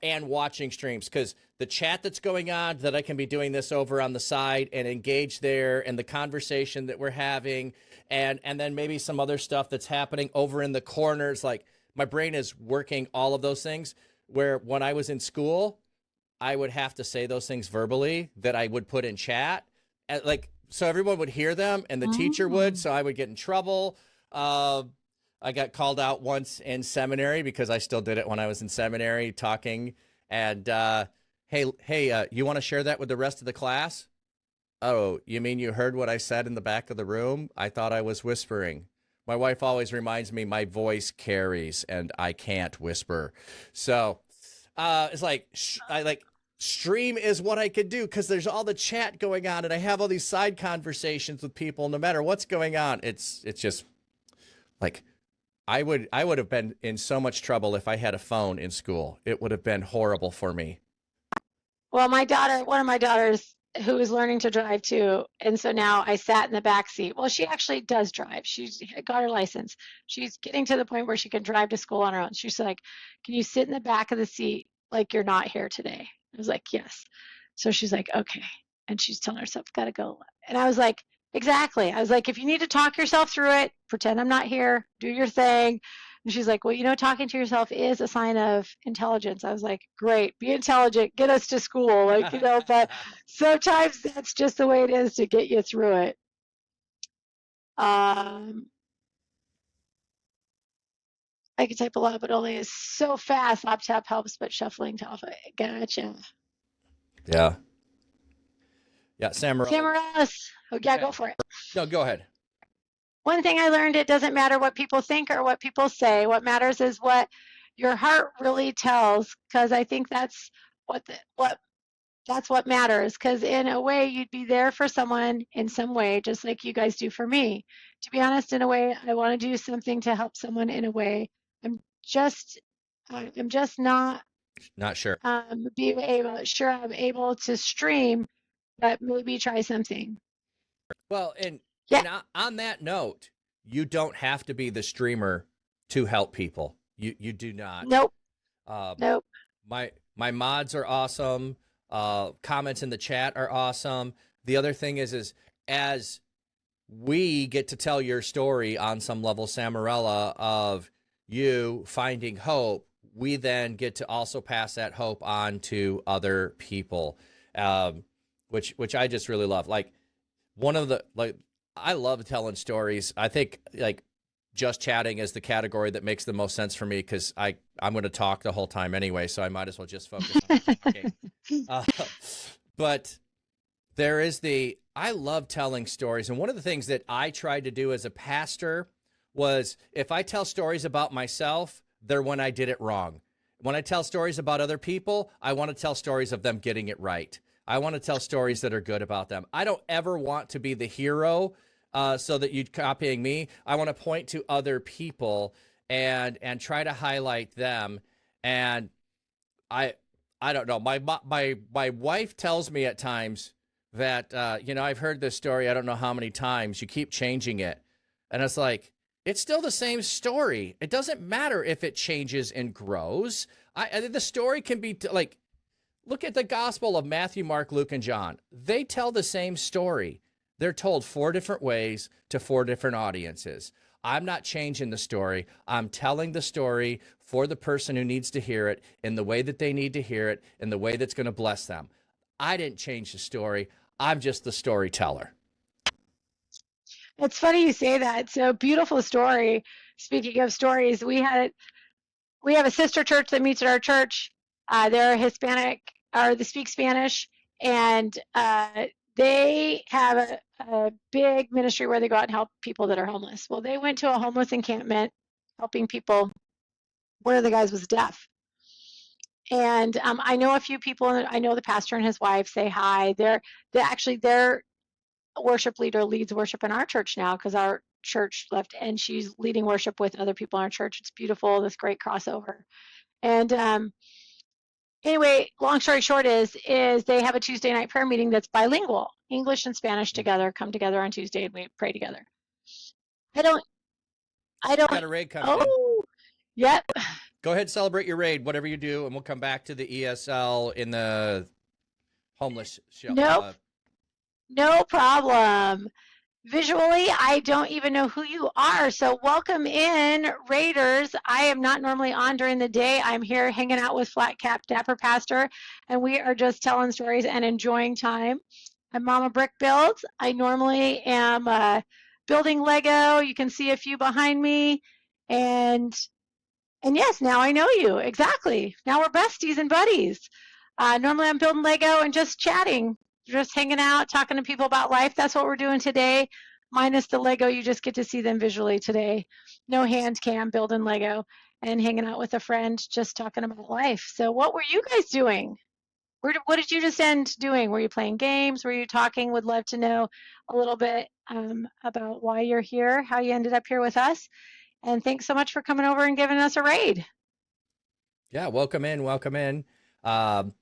And watching streams, because the chat that's going on, that I can be doing this over on the side and engage there, and the conversation that we're having, and then maybe some other stuff that's happening over in the corners. Like, my brain is working all of those things, where when I was in school, I would have to say those things verbally that I would put in chat, so everyone would hear them, and the teacher would, so I would get in trouble. I got called out once in seminary because I still did it when I was in seminary, talking. And, hey, you want to share that with the rest of the class? Oh, you mean you heard what I said in the back of the room? I thought I was whispering. My wife always reminds me my voice carries and I can't whisper. So it's like I like stream is what I could do because there's all the chat going on and I have all these side conversations with people. No matter what's going on, it's just like I would have been in so much trouble if I had a phone in school. It would have been horrible for me. Well, one of my daughters who is learning to drive too, and so now I sat in the back seat. Well, she actually does drive. She's got her license. She's getting to the point where she can drive to school on her own. She's like, "Can you sit in the back of the seat like you're not here today?" I was like, "Yes." So she's like, "Okay," and she's telling herself, "Gotta go." And I was like, "Exactly." I was like, "If you need to talk yourself through it, pretend I'm not here. Do your thing." And she's like, "Well, talking to yourself is a sign of intelligence." I was like, "Great, be intelligent, get us to school." But sometimes that's just the way it is to get you through it. I can type a lot, but only is so fast. Laptop helps, but shuffling to off. Gotcha. Yeah. Yeah, Samarella. Samarella. Oh, yeah, go for it. No, go ahead. One thing I learned, it doesn't matter what people think or what people say. What matters is what your heart really tells, because I think that's what matters. Because in a way, you'd be there for someone in some way, just like you guys do for me. To be honest, in a way, I want to do something to help someone in a way. I'm just not sure. I'm able to stream, but maybe try something. Well, and Yeah. and on that note, you don't have to be the streamer to help people. You do not. Nope. Nope. My mods are awesome. Comments in the chat are awesome. The other thing is as we get to tell your story on some level, Samarella, of you finding hope, we then get to also pass that hope on to other people, which I just really love. Like I love telling stories. I think like just chatting is the category that makes the most sense for me because I'm going to talk the whole time anyway, so I might as well just focus on talking. But there is I love telling stories. And one of the things that I tried to do as a pastor was if I tell stories about myself, they're when I did it wrong. When I tell stories about other people, I want to tell stories of them getting it right. I want to tell stories that are good about them. I don't ever want to be the hero so that you're copying me. I want to point to other people and try to highlight them. And I don't know. My wife tells me at times that, I've heard this story I don't know how many times. You keep changing it. And it's like, it's still the same story. It doesn't matter if it changes and grows. The story can be like, look at the gospel of Matthew, Mark, Luke, and John. They tell the same story. They're told 4 different ways to 4 different audiences. I'm not changing the story. I'm telling the story for the person who needs to hear it in the way that they need to hear it, in the way that's going to bless them. I didn't change the story. I'm just the storyteller. It's funny you say that. It's a beautiful story. Speaking of stories, we have a sister church that meets at our church. They're Hispanic, or they speak Spanish, and they have a big ministry where they go out and help people that are homeless. Well, they went to a homeless encampment helping people. One of the guys was deaf. And I know a few people. I know the pastor and his wife. Say hi. They're their worship leader leads worship in our church now because our church left, and she's leading worship with other people in our church. It's beautiful. This great crossover. And anyway, long story short is they have a Tuesday night prayer meeting that's bilingual, English and Spanish together. Come together on Tuesday and we pray together. I don't. Got a raid coming in. Yep. Go ahead, celebrate your raid, whatever you do, and we'll come back to the ESL in the homeless show. Nope. No problem. Visually, I don't even know who you are. So welcome in, Raiders. I am not normally on during the day. I'm here hanging out with Flat Cap Dapper Pastor, and we are just telling stories and enjoying time. I'm Mama Brick Builds. I normally am building Lego. You can see a few behind me. And yes, now I know you. Exactly. Now we're besties and buddies. Normally I'm building Lego and just chatting, just hanging out, talking to people about life. That's what we're doing today. minus the Lego. You just get to see them visually today. No hand cam, building Lego and hanging out with a friend, just talking about life. So what were you guys doing? What did you just end doing? Were you playing games? Were you talking? Would love to know a little bit about why you're here, how you ended up here with us. And thanks so much for coming over and giving us a raid. Yeah, welcome in, welcome in. Um,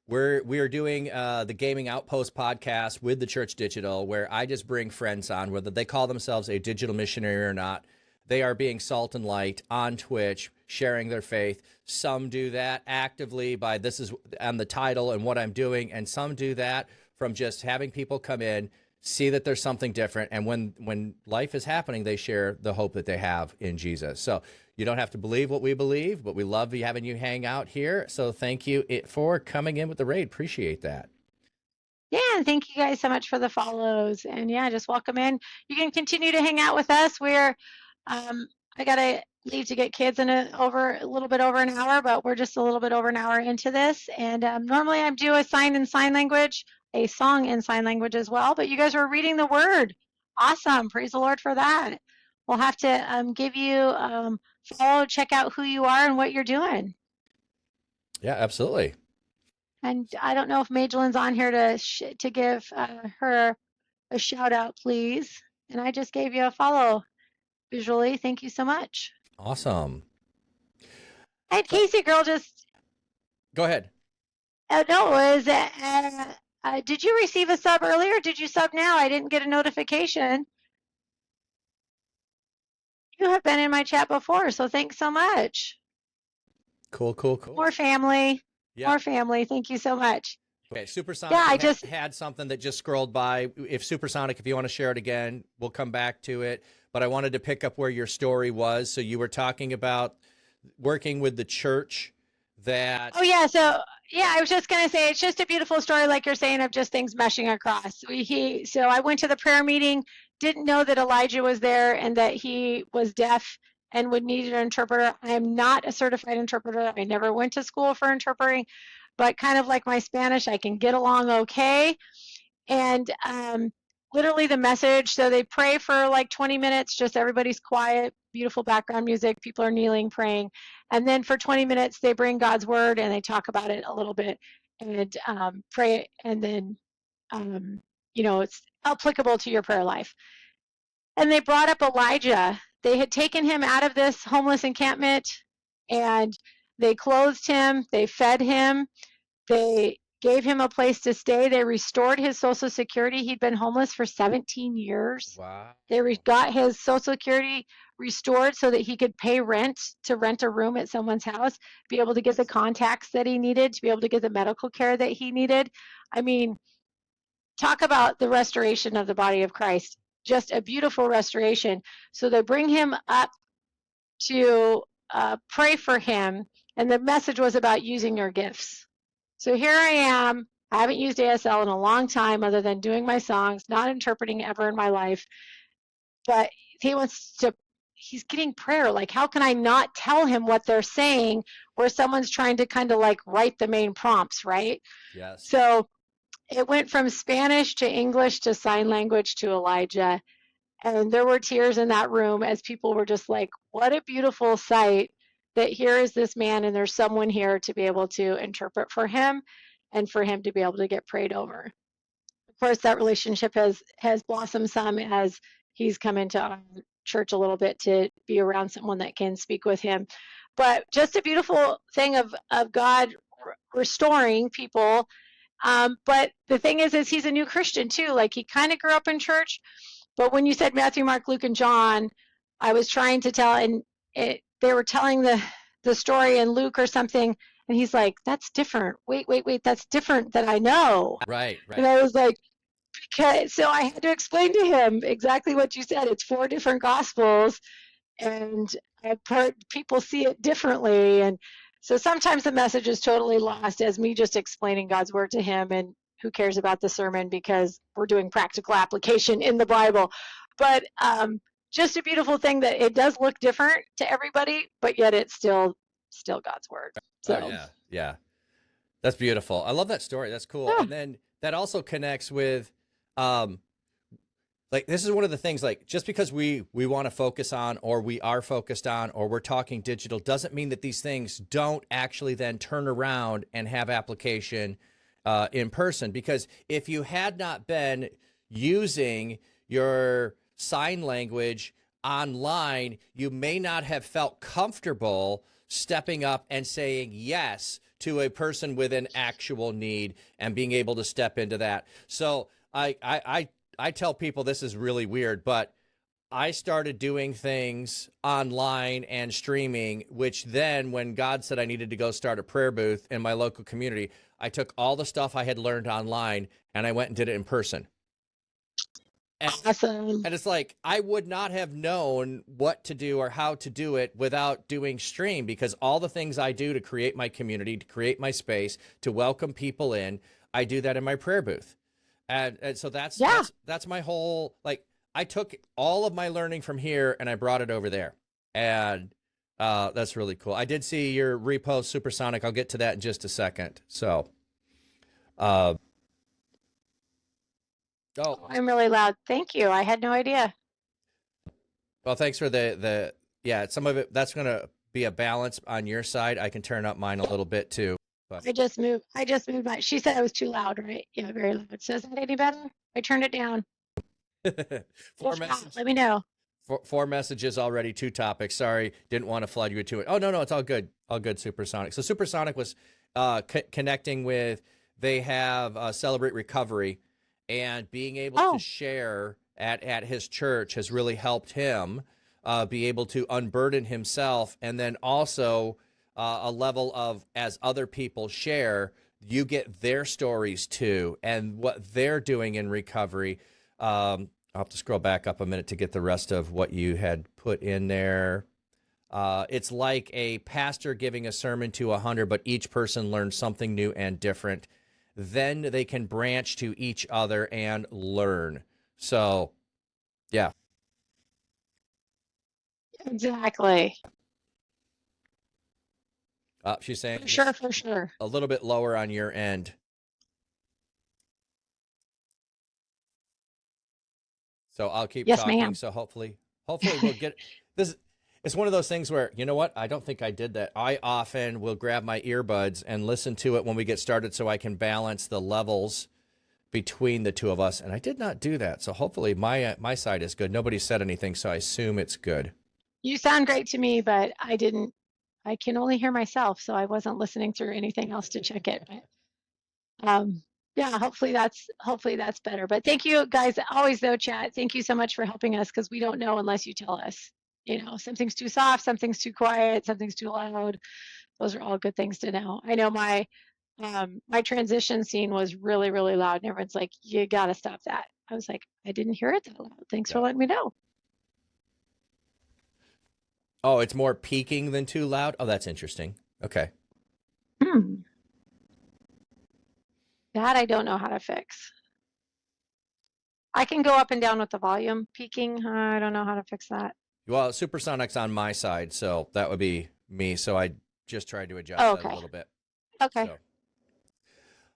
we are doing the Gaming Outpost podcast with the Church Digital, where I just bring friends on, whether they call themselves a digital missionary or not. They are being salt and light on Twitch, sharing their faith. Some do that actively by this is on the title and what I'm doing, and some do that from just having people come in, see that there's something different, and when life is happening, they share the hope that they have in Jesus. So you don't have to believe what we believe, but we love having you hang out here. So thank you for coming in with the raid. Appreciate that. Yeah, and thank you guys so much for the follows. And yeah, just welcome in. You can continue to hang out with us. I gotta leave to get kids in a little bit over an hour, but we're just a little bit over an hour into this. And normally I do a song in sign language as well. But you guys were reading the word. Awesome. Praise the Lord for that. We'll have to give you follow, check out who you are and what you're doing. Yeah, absolutely. And I don't know if Magelin's on here to give her a shout out, please. And I just gave you a follow visually. Thank you so much. Awesome. And Casey girl just Go ahead. did you receive a sub earlier? Did you sub now? I didn't get a notification. You have been in my chat before, so thanks so much. Cool. More family. Yeah. More family. Thank you so much. Okay, Supersonic had something that just scrolled by. If Supersonic, if you want to share it again, we'll come back to it. But I wanted to pick up where your story was. So you were talking about working with the church that... Oh, yeah. So, yeah, I was just going to say, it's just a beautiful story, like you're saying, of just things meshing across. So I went to the prayer meeting, didn't know that Elijah was there and that he was deaf and would need an interpreter. I am not a certified interpreter. I never went to school for interpreting, but kind of like my Spanish, I can get along okay. And literally the message, so they pray for like 20 minutes, just everybody's quiet, beautiful background music, people are kneeling, praying. And then for 20 minutes, they bring God's word and they talk about it a little bit and pray. And then, it's applicable to your prayer life. And they brought up Elijah. They had taken him out of this homeless encampment and they clothed him, they fed him, they gave him a place to stay. They restored his Social Security. He'd been homeless for 17 years. Wow. They got his Social Security restored so that he could pay rent to rent a room at someone's house, be able to get the contacts that he needed, to be able to get the medical care that he needed. I mean, talk about the restoration of the body of Christ. Just a beautiful restoration. So they bring him up to pray for him, and the message was about using your gifts. So here I am. I haven't used ASL in a long time other than doing my songs, not interpreting ever in my life. But he's getting prayer. Like, how can I not tell him what they're saying where someone's trying to kind of like write the main prompts, right? Yes. So it went from Spanish to English to sign language to Elijah. And there were tears in that room as people were just like, what a beautiful sight that here is this man and there's someone here to be able to interpret for him and for him to be able to get prayed over. Of course, that relationship has blossomed some as he's come into our church a little bit to be around someone that can speak with him. But just a beautiful thing of God restoring people. But the thing is he's a new Christian too. Like, he kind of grew up in church. But when you said Matthew, Mark, Luke, and John, I was trying to tell, and they were telling the story in Luke or something, and he's like, that's different. Wait, that's different than I know. Right. And I was like, so I had to explain to him exactly what you said. It's 4 different gospels, and I've heard people see it differently. And so sometimes the message is totally lost as me just explaining God's word to him, and who cares about the sermon because we're doing practical application in the Bible. But just a beautiful thing that it does look different to everybody, but yet it's still God's word. So yeah. That's beautiful. I love that story. That's cool. Yeah. And then that also connects with like this is one of the things, like just because we want to focus on, or we are focused on, or we're talking digital, doesn't mean that these things don't actually then turn around and have application in person. Because if you had not been using your sign language online, you may not have felt comfortable stepping up and saying yes to a person with an actual need and being able to step into that. So I tell people this is really weird, but I started doing things online and streaming, which then when God said I needed to go start a prayer booth in my local community, I took all the stuff I had learned online and I went and did it in person. Awesome. And it's like, I would not have known what to do or how to do it without doing stream, because all the things I do to create my community, to create my space, to welcome people in, I do that in my prayer booth. And so that's my whole, like, I took all of my learning from here and I brought it over there. And that's really cool. I did see your repost, Supersonic. I'll get to that in just a second. So, I'm really loud. Thank you. I had no idea. well, thanks for yeah, some of it, that's going to be a balance on your side. I can turn up mine a little bit too. But I just moved my, she said I was too loud, right? Yeah, very loud. So is that any better? I turned it down. Let me know. Four messages already, 2 topics. Sorry, didn't want to flood you into it. Oh, no, it's all good. All good, Supersonic. So Supersonic was connecting with, they have Celebrate Recovery, and being able to share at his church has really helped him be able to unburden himself. And then also a level of, as other people share, you get their stories too, and what they're doing in recovery. I'll have to scroll back up a minute to get the rest of what you had put in there. It's like a pastor giving a sermon to 100, but each person learns something new and different. Then they can branch to each other and learn. So, yeah. Exactly. She's saying For sure. A little bit lower on your end. So I'll keep talking. Ma'am. So hopefully we'll get this. It's one of those things where, you know what? I don't think I did that. I often will grab my earbuds and listen to it when we get started so I can balance the levels between the two of us. And I did not do that. So hopefully my side is good. Nobody said anything, so I assume it's good. You sound great to me, but I can only hear myself, so I wasn't listening through anything else to check it. But yeah, hopefully that's better. But thank you guys. Always though, chat. Thank you so much for helping us, because we don't know unless you tell us. You know, something's too soft, something's too quiet, something's too loud. Those are all good things to know. I know my transition scene was really, really loud, and everyone's like, "You got to stop that." I was like, "I didn't hear it that loud. Thanks for letting me know." Oh, it's more peaking than too loud? Oh, that's interesting. Okay. That I don't know how to fix. I can go up and down with the volume. Peaking, I don't know how to fix that. Well, Supersonic's on my side, so that would be me. So I just tried to adjust that a little bit. Okay. So.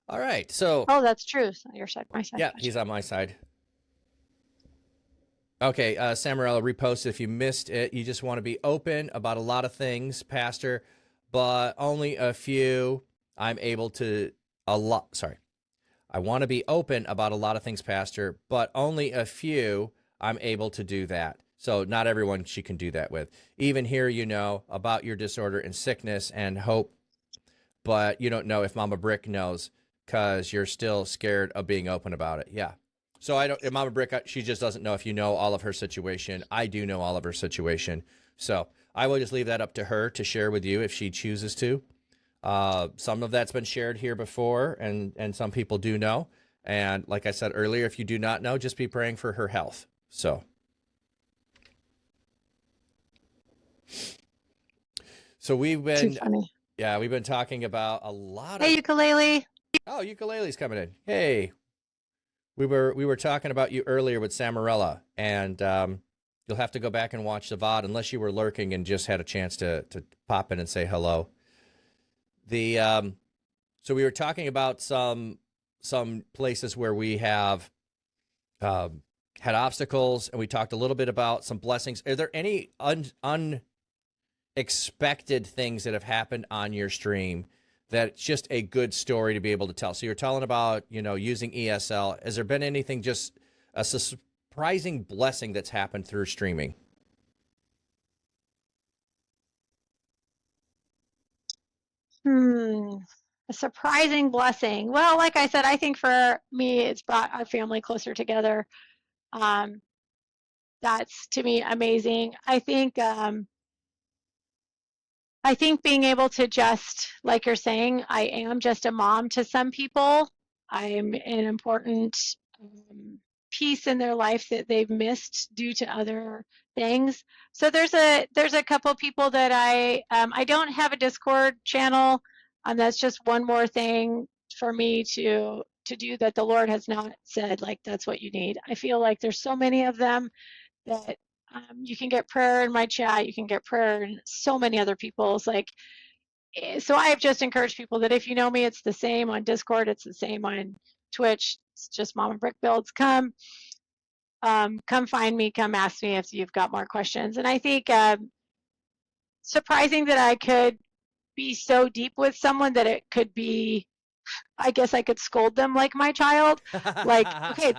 All right. So. Oh, that's true. So your side, my side. Yeah, he's on my side. Okay, Samarella reposted. If you missed it, you just want to be open about a lot of things, Pastor, but only a few. I want to be open about a lot of things, Pastor, but only a few I'm able to do that. So not everyone she can do that with. Even here, you know about your disorder and sickness and hope, but you don't know if Mama Brick knows because you're still scared of being open about it. Yeah. So Mama Brick, she just doesn't know if you know all of her situation. I do know all of her situation. So I will just leave that up to her to share with you if she chooses to. Some of that's been shared here before, and some people do know. And like I said earlier, if you do not know, just be praying for her health. So we've been, we've been talking about a lot of. Hey, ukulele. Oh, ukulele's coming in. Hey. We were talking about you earlier with Samarella, and you'll have to go back and watch the VOD unless you were lurking and just had a chance to pop in and say hello. So we were talking about some places where we have had obstacles, and we talked a little bit about some blessings. Are there any unexpected things that have happened on your stream that's just a good story to be able to tell? So you're telling about, using ESL. Has there been anything, just a surprising blessing that's happened through streaming? A surprising blessing. Well, like I said, I think for me, it's brought our family closer together. Um, that's to me amazing. I think being able to just, like you're saying, I am just a mom to some people. I'm an important piece in their life that they've missed due to other things. So there's a couple people that I don't have a Discord channel. That's just one more thing for me to do that the Lord has not said like that's what you need. I feel like there's so many of them that you can get prayer in my chat, you can get prayer in so many other people's. So I have just encouraged people that if you know me, it's the same on Discord, it's the same on Twitch. It's just Mama Brick Builds. Come find me, come ask me if you've got more questions. And I think surprising that I could be so deep with someone that it could be, I guess I could scold them like my child. Like, okay,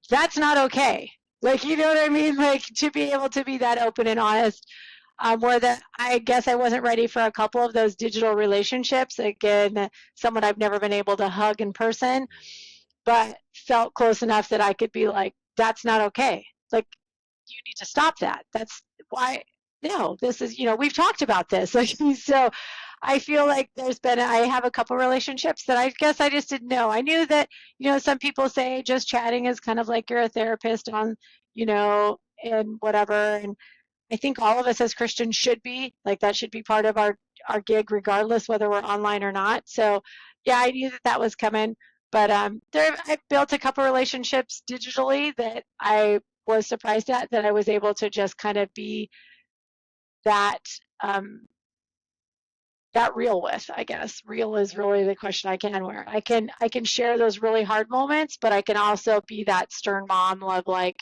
that's not okay. Like, you know what I mean? Like, to be able to be that open and honest. Where I guess I wasn't ready for a couple of those digital relationships. Again, someone I've never been able to hug in person, but felt close enough that I could be like, that's not okay. Like, you need to stop that. That's why, no, this is, we've talked about this. Like, so I feel like I have a couple relationships that I guess I just didn't know. I knew that, some people say just chatting is kind of like you're a therapist on, and whatever. And I think all of us as Christians should be like, that should be part of our gig, regardless whether we're online or not. So yeah, I knew that was coming, but I built a couple relationships digitally that I was surprised at, that I was able to just kind of be that that real with. I guess real is really the question where I can share those really hard moments, but I can also be that stern mom of like,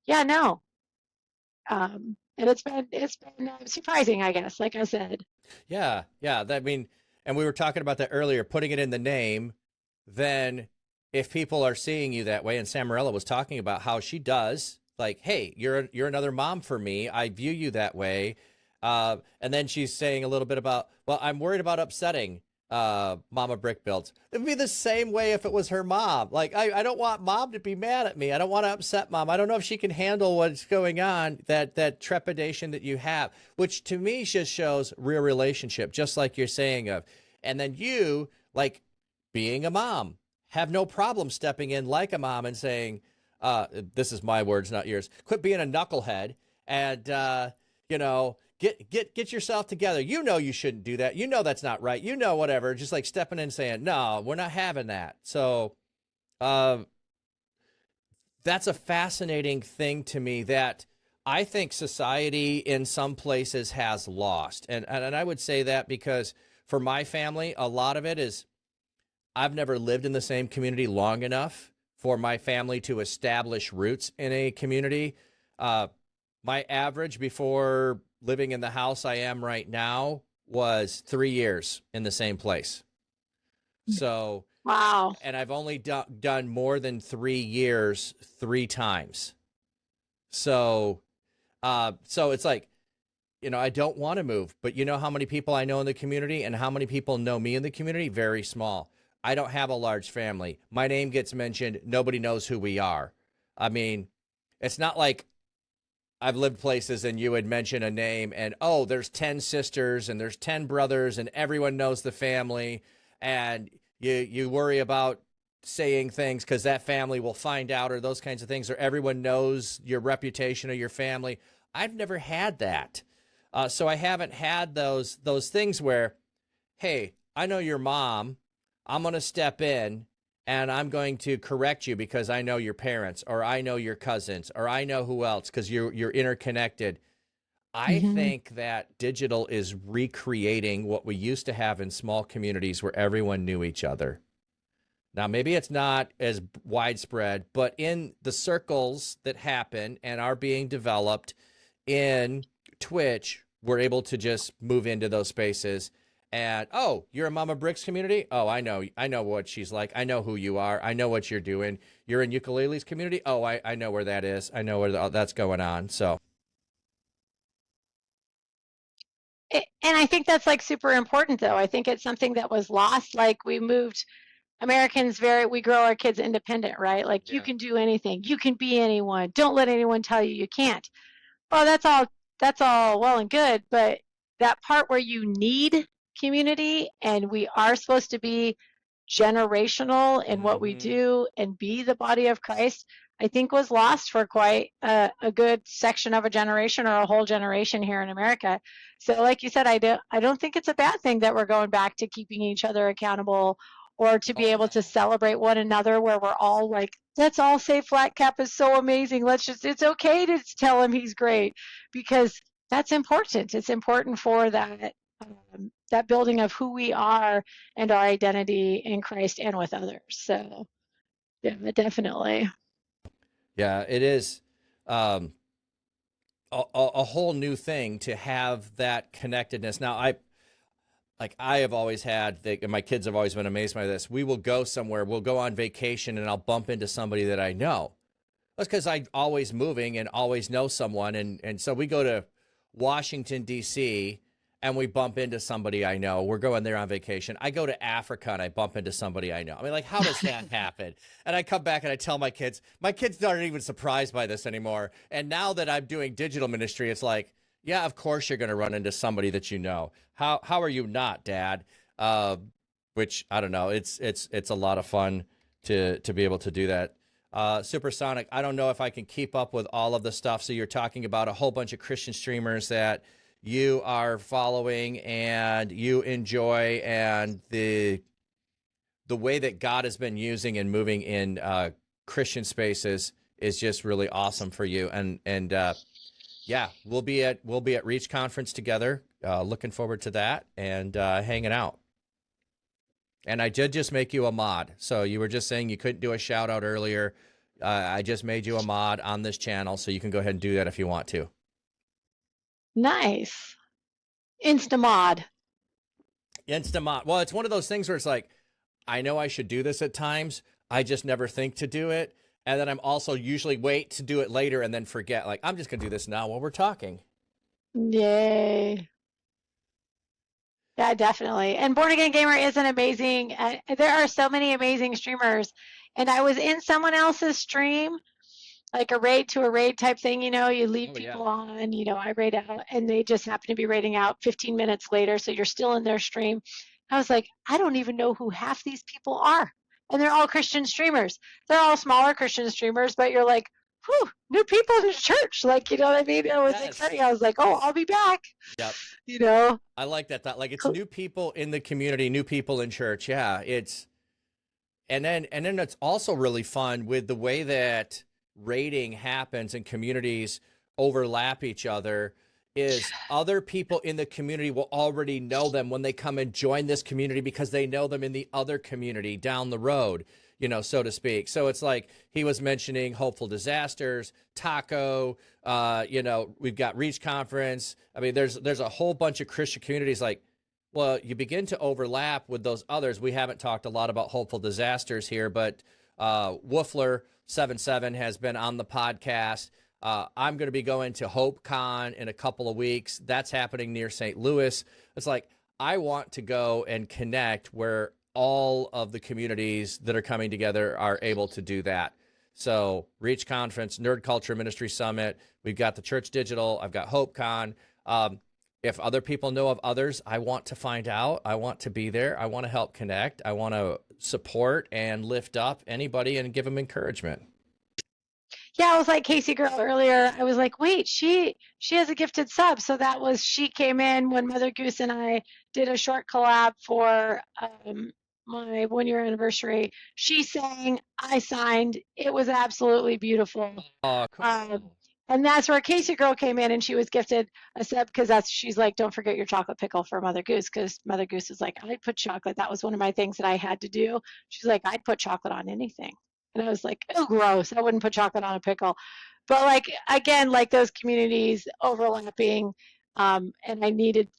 yeah, no. And it's been surprising, I guess, like I said. Yeah. And we were talking about that earlier, putting it in the name. Then if people are seeing you that way, and Samarella was talking about how she does, like, hey, you're another mom for me. I view you that way. And then she's saying a little bit about, well, I'm worried about upsetting Mama Brick Builds. It'd be the same way if it was her mom. Like, I don't want mom to be mad at me. I don't want to upset mom. I don't know if she can handle what's going on, that trepidation that you have, which to me just shows real relationship, just like you're saying of. And then you, like, being a mom, have no problem stepping in like a mom and saying, this is my words, not yours, quit being a knucklehead and, get yourself together. You shouldn't do that. That's not right. Whatever. Just like stepping in and saying, no, we're not having that. So that's a fascinating thing to me that I think society in some places has lost. And I would say that because for my family, a lot of it is I've never lived in the same community long enough for my family to establish roots in a community. My average before living in the house I am right now was 3 years in the same place. So, wow. And I've only done more than 3 years 3 times. So it's like, I don't want to move, but you know how many people I know in the community and how many people know me in the community? Very small. I don't have a large family. My name gets mentioned. Nobody knows who we are. I mean, it's not like I've lived places and you would mention a name and, oh, there's 10 sisters and there's 10 brothers and everyone knows the family. And you worry about saying things because that family will find out or those kinds of things, or everyone knows your reputation or your family. I've never had that. So I haven't had those things where, hey, I know your mom. I'm going to step in and I'm going to correct you because I know your parents or I know your cousins or I know who else because you're interconnected. I think that digital is recreating what we used to have in small communities where everyone knew each other. Now, maybe it's not as widespread, but in the circles that happen and are being developed in Twitch, we're able to just move into those spaces. And oh, you're a Mama Bricks community? Oh, I know what she's like. I know who you are. I know what you're doing. You're in Ukulele's community? Oh, I know where that is. I know where that's going on. So, And I think that's like super important though. I think it's something that was lost. Like we moved Americans we grow our kids independent, right? Like you yeah. can do anything, you can be anyone. Don't let anyone tell you you can't. Well, that's all well and good, but that part where you need community and we are supposed to be generational in what we Mm-hmm. do and be the body of Christ, I think was lost for quite a good section of a generation or a whole generation here in America. So like you said, I don't think it's a bad thing that we're going back to keeping each other accountable or to be Oh, able to no. celebrate one another where we're all like, let's all say Flat Cap is so amazing. It's okay to tell him he's great because that's important. It's important for that building of who we are and our identity in Christ and with others. So, yeah, definitely. Yeah, it is. Um, a whole new thing to have that connectedness. Now, I have always had, and my kids have always been amazed by this. We will go somewhere, we'll go on vacation, and I'll bump into somebody that I know. That's because I'm always moving and always know someone. And so we go to Washington, D.C., and we bump into somebody I know. We're going there on vacation. I go to Africa and I bump into somebody I know. I mean, like, how does that happen? And I come back and I tell my kids aren't even surprised by this anymore. And now that I'm doing digital ministry, it's like, yeah, of course you're going to run into somebody that you know. How are you not, Dad? Which I don't know. It's a lot of fun to be able to do that. Supersonic, I don't know if I can keep up with all of the stuff. So you're talking about a whole bunch of Christian streamers that you are following and you enjoy, and the way that God has been using and moving in Christian spaces is just really awesome for you. And yeah, we'll be at Reach Conference together. Looking forward to that and hanging out. And I did just make you a mod. So you were just saying you couldn't do a shout out earlier. I just made you a mod on this channel, so you can go ahead and do that if you want to. Nice. Instamod. Instant mod. Well, it's one of those things where it's like, I know I should do this at times. I just never think to do it. And then I'm also usually wait to do it later and then forget. Like, I'm just going to do this now while we're talking. Yay. Yeah, definitely. And Born Again Gamer is an amazing, there are so many amazing streamers. And I was in someone else's stream like a raid to a raid type thing, you leave Oh, yeah. people on, I raid out and they just happen to be raiding out 15 minutes later. So you're still in their stream. I was like, I don't even know who half these people are. And they're all Christian streamers. They're all smaller Christian streamers, but you're like, whew, new people in the church. Like, you know what I mean? It was Yes. exciting. I was like, oh, I'll be back, Yep. you know? I like that thought. Like, it's new people in the community, new people in church. Yeah. And then it's also really fun with the way that rating happens and communities overlap each other, is other people in the community will already know them when they come and join this community because they know them in the other community down the road, so to speak. So it's like he was mentioning Hopeful Disasters, Taco, we've got Reach Conference. I mean, there's a whole bunch of Christian communities. Like, well, you begin to overlap with those others. We haven't talked a lot about Hopeful Disasters here, but Woofler77 has been on the podcast. I'm going to be going to HopeCon in a couple of weeks. That's happening near St. Louis. It's like, I want to go and connect where all of the communities that are coming together are able to do that. So Reach Conference, Nerd Culture Ministry Summit, we've got the Church Digital, I've got HopeCon. If other people know of others, I want to find out. I want to be there. I want to help connect. I want to support and lift up anybody and give them encouragement. Yeah, I was like Casey Girl earlier. I was like, wait, she has a gifted sub. So she came in when Mother Goose and I did a short collab for my 1 year anniversary. She sang, I signed. It was absolutely beautiful. Oh, Um, cool. And that's where Casey girl came in, and she was gifted a set because she's like, don't forget your chocolate pickle for Mother Goose, because Mother Goose is like, I'd put chocolate. That was one of my things that I had to do. She's like, I'd put chocolate on anything. And I was like, oh, gross. I wouldn't put chocolate on a pickle. But like, again, like those communities overlapping. And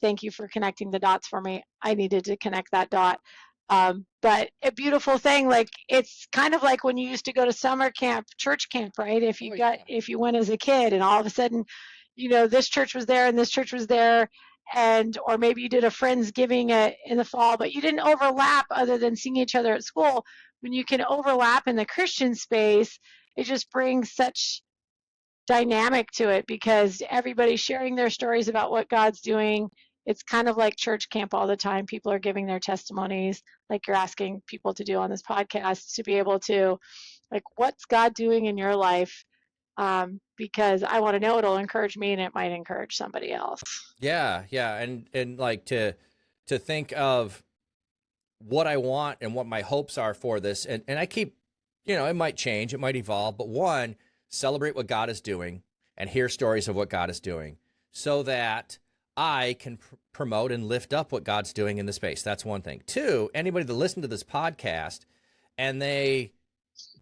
thank you for connecting the dots for me. I needed to connect that dot. But a beautiful thing, like it's kind of like when you used to go to summer camp, church camp, right? If you went as a kid and all of a sudden, this church was there and this church was there, or maybe you did a Friendsgiving in the fall, but you didn't overlap other than seeing each other at school. When you can overlap in the Christian space, it just brings such dynamic to it because everybody's sharing their stories about what God's doing. It's kind of like church camp all the time. People are giving their testimonies, like you're asking people to do on this podcast, to be able to, like, what's God doing in your life? Because I want to know, it'll encourage me and it might encourage somebody else. Yeah, yeah, and like to think of what I want and what my hopes are for this, and I keep, it might change, it might evolve, but one, celebrate what God is doing and hear stories of what God is doing so that I can promote and lift up what God's doing in the space. That's one thing. Two, anybody that listens to this podcast and they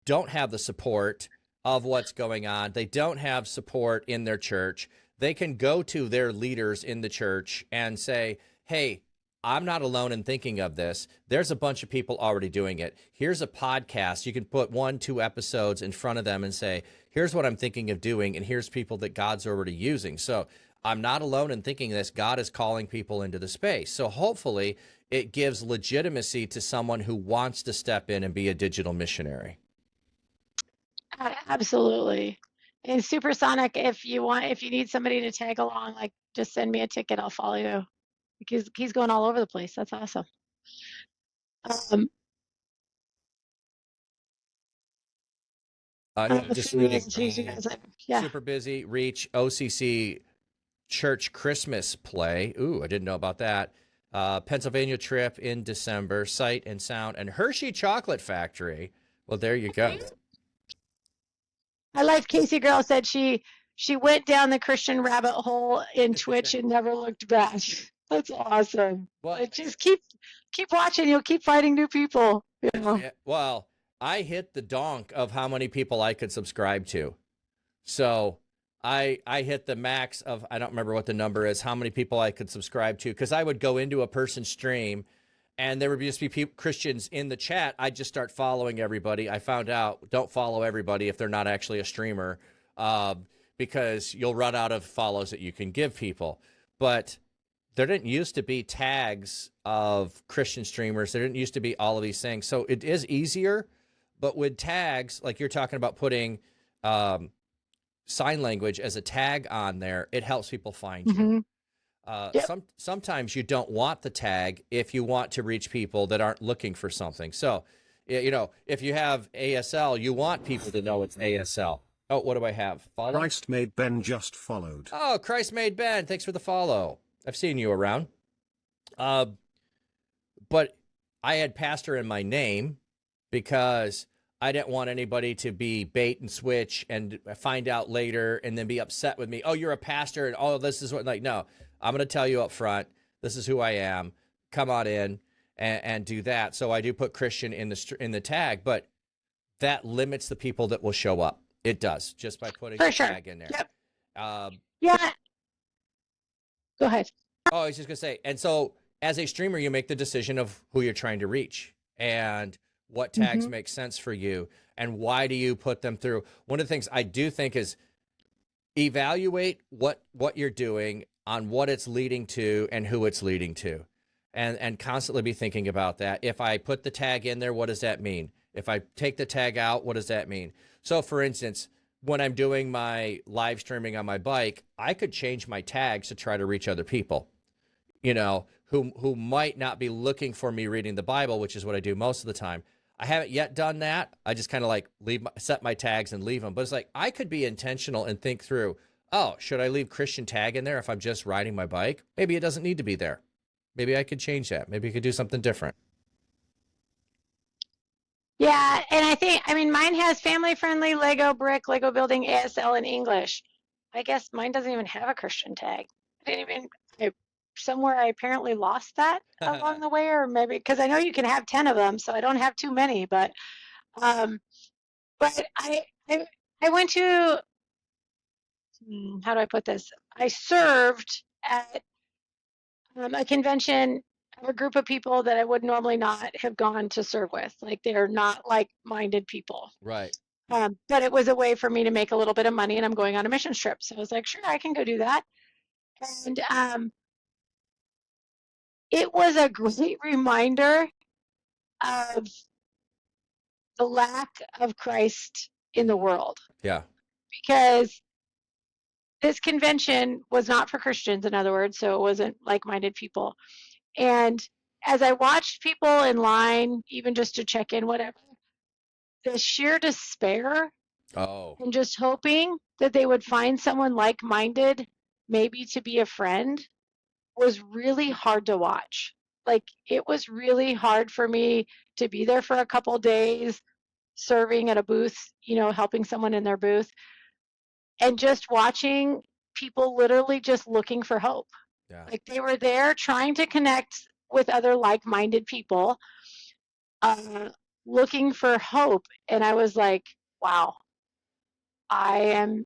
don't have the support of what's going on, they don't have support in their church, they can go to their leaders in the church and say, hey, I'm not alone in thinking of this. There's a bunch of people already doing it. Here's a podcast. You can put 1-2 episodes in front of them and say, here's what I'm thinking of doing, and here's people that God's already using. So I'm not alone in thinking this. God is calling people into the space. So hopefully it gives legitimacy to someone who wants to step in and be a digital missionary. Absolutely. And Supersonic, if you need somebody to tag along, like just send me a ticket. I'll follow you. Because he's going all over the place. That's awesome. Just reading. Yeah. Super busy. Reach OCC Church Christmas play. Ooh, I didn't know about that. Pennsylvania trip in December. Sight and Sound and Hershey Chocolate Factory. Well, there you go. I like Casey Girl said she went down the Christian rabbit hole in Twitch and never looked back. That's awesome. Well, just keep watching. You'll keep finding new people. Yeah, well, I hit the donk of how many people I could subscribe to. So I hit the max of, I don't remember what the number is, how many people I could subscribe to, because I would go into a person's stream and there would just be Christians in the chat. I'd just start following everybody. I found out, don't follow everybody if they're not actually a streamer, because you'll run out of follows that you can give people. But there didn't used to be tags of Christian streamers. There didn't used to be all of these things. So it is easier, but with tags, like you're talking about putting sign language as a tag on there, it helps people find you. Yep. Sometimes you don't want the tag if you want to reach people that aren't looking for something. So, if you have ASL, you want people to know it's ASL. Oh, what do I have? Follow? Christ Made Ben just followed. Oh, Christ Made Ben. Thanks for the follow. I've seen you around. But I had pastor in my name because I didn't want anybody to be bait and switch and find out later and then be upset with me. Oh, you're a pastor and oh, this is what, like, no, I'm going to tell you up front. This is who I am. Come on in and do that. So I do put Christian in the tag, but that limits the people that will show up. It does, just by putting the tag in there. Yep. Yeah. Go ahead. Oh, I was just going to say, and so as a streamer, you make the decision of who you're trying to reach and what tags make sense for you and why do you put them through. One of the things I do think is evaluate what you're doing on what it's leading to and who it's leading to, and constantly be thinking about that. If I put the tag in there, what does that mean? If I take the tag out, what does that mean? So for instance, when I'm doing my live streaming on my bike, I could change my tags to try to reach other people, who might not be looking for me reading the Bible, which is what I do most of the time. I haven't yet done that. I just kind of set my tags and leave them. But it's like, I could be intentional and think through, oh, should I leave Christian tag in there if I'm just riding my bike? Maybe it doesn't need to be there. Maybe I could change that. Maybe I could do something different. Yeah, and I mean, mine has family-friendly, Lego brick, Lego building, ASL, and English. I guess mine doesn't even have a Christian tag. I didn't even, somewhere I apparently lost that along the way, or maybe because I know you can have 10 of them, so I don't have too many. Um, but I went to, how do I put this? I served at a convention of a group of people that I would normally not have gone to serve with. Like they're not like-minded people. Right. But it was a way for me to make a little bit of money, and I'm going on a mission trip. So I was like, sure, I can go do that. And it was a great reminder of the lack of Christ in the world, Yeah. because this convention was not for Christians, in other words, so it wasn't like-minded people. And as I watched people in line, even just to check in, whatever, the sheer despair Oh, and just hoping that they would find someone like-minded, maybe to be a friend, was really hard to watch. Like it was really hard for me to be there for a couple days, serving at a booth, helping someone in their booth, and just watching people literally just looking for hope. yeah. Like they were there trying to connect with other like-minded people, uh, looking for hope. And I was like, wow, I am.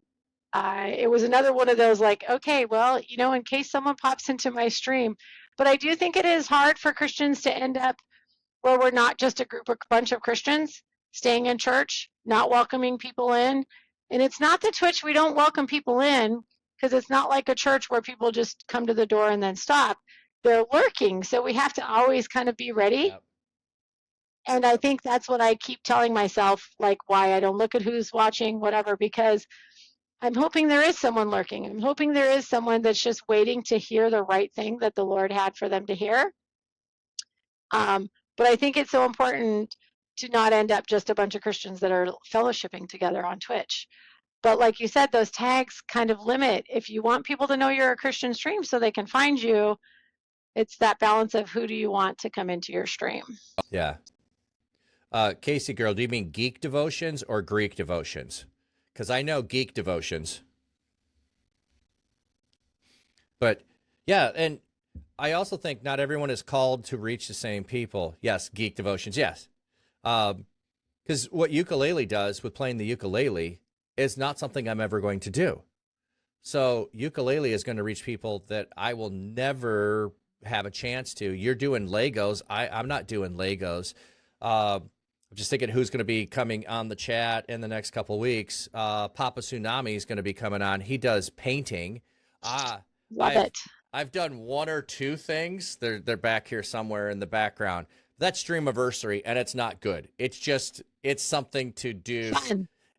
It was another one of those like, okay, well, in case someone pops into my stream. But I do think it is hard for Christians to end up where we're not just a bunch of Christians staying in church, not welcoming people in. And it's not that Twitch, we don't welcome people in, because it's not like a church where people just come to the door and then stop. They're lurking. So we have to always kind of be ready. Yep. And I think that's what I keep telling myself, like why I don't look at who's watching, whatever, because I'm hoping there is someone lurking. I'm hoping there is someone that's just waiting to hear the right thing that the Lord had for them to hear. But I think it's so important to not end up just a bunch of Christians that are fellowshipping together on Twitch. But like you said, those tags kind of limit. If you want people to know you're a Christian stream so they can find you, it's that balance of who do you want to come into your stream. Yeah. Casey girl, do you mean geek devotions or Greek devotions? Because I know geek devotions. But yeah, and I also think not everyone is called to reach the same people. Yes, geek devotions, yes. Because what ukulele does with playing the ukulele is not something I'm ever going to do. So ukulele is going to reach people that I will never have a chance to. You're doing Legos. I'm not doing Legos. I'm just thinking who's going to be coming on the chat in the next couple of weeks. Papa Tsunami is going to be coming on. He does painting. Love it. I've done one or two things. They're back here somewhere in the background. That's Streamiversary, and it's not good. It's something to do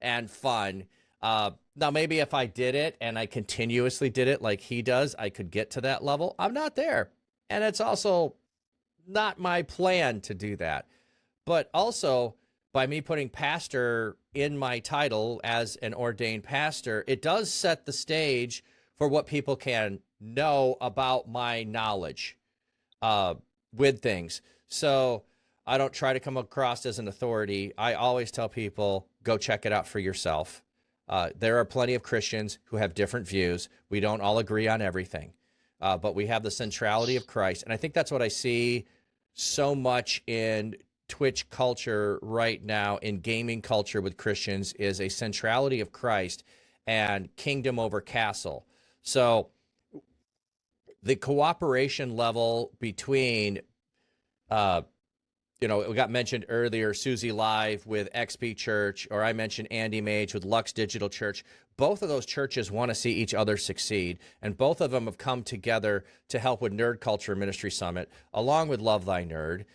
and fun. Now, maybe if I did it and I continuously did it like he does, I could get to that level. I'm not there. And it's also not my plan to do that. But also, by me putting pastor in my title as an ordained pastor, it does set the stage for what people can know about my knowledge with things. So I don't try to come across as an authority. I always tell people, go check it out for yourself. There are plenty of Christians who have different views. We don't all agree on everything, but we have the centrality of Christ. And I think that's what I see so much in Twitch culture right now, in gaming culture with Christians, is a centrality of Christ and kingdom over castle. So the cooperation level between, we got mentioned earlier, Susie Live with XP Church, or I mentioned Andy Mage with Lux Digital Church. Both of those churches want to see each other succeed, and both of them have come together to help with Nerd Culture Ministry Summit, along with Love Thy Nerd.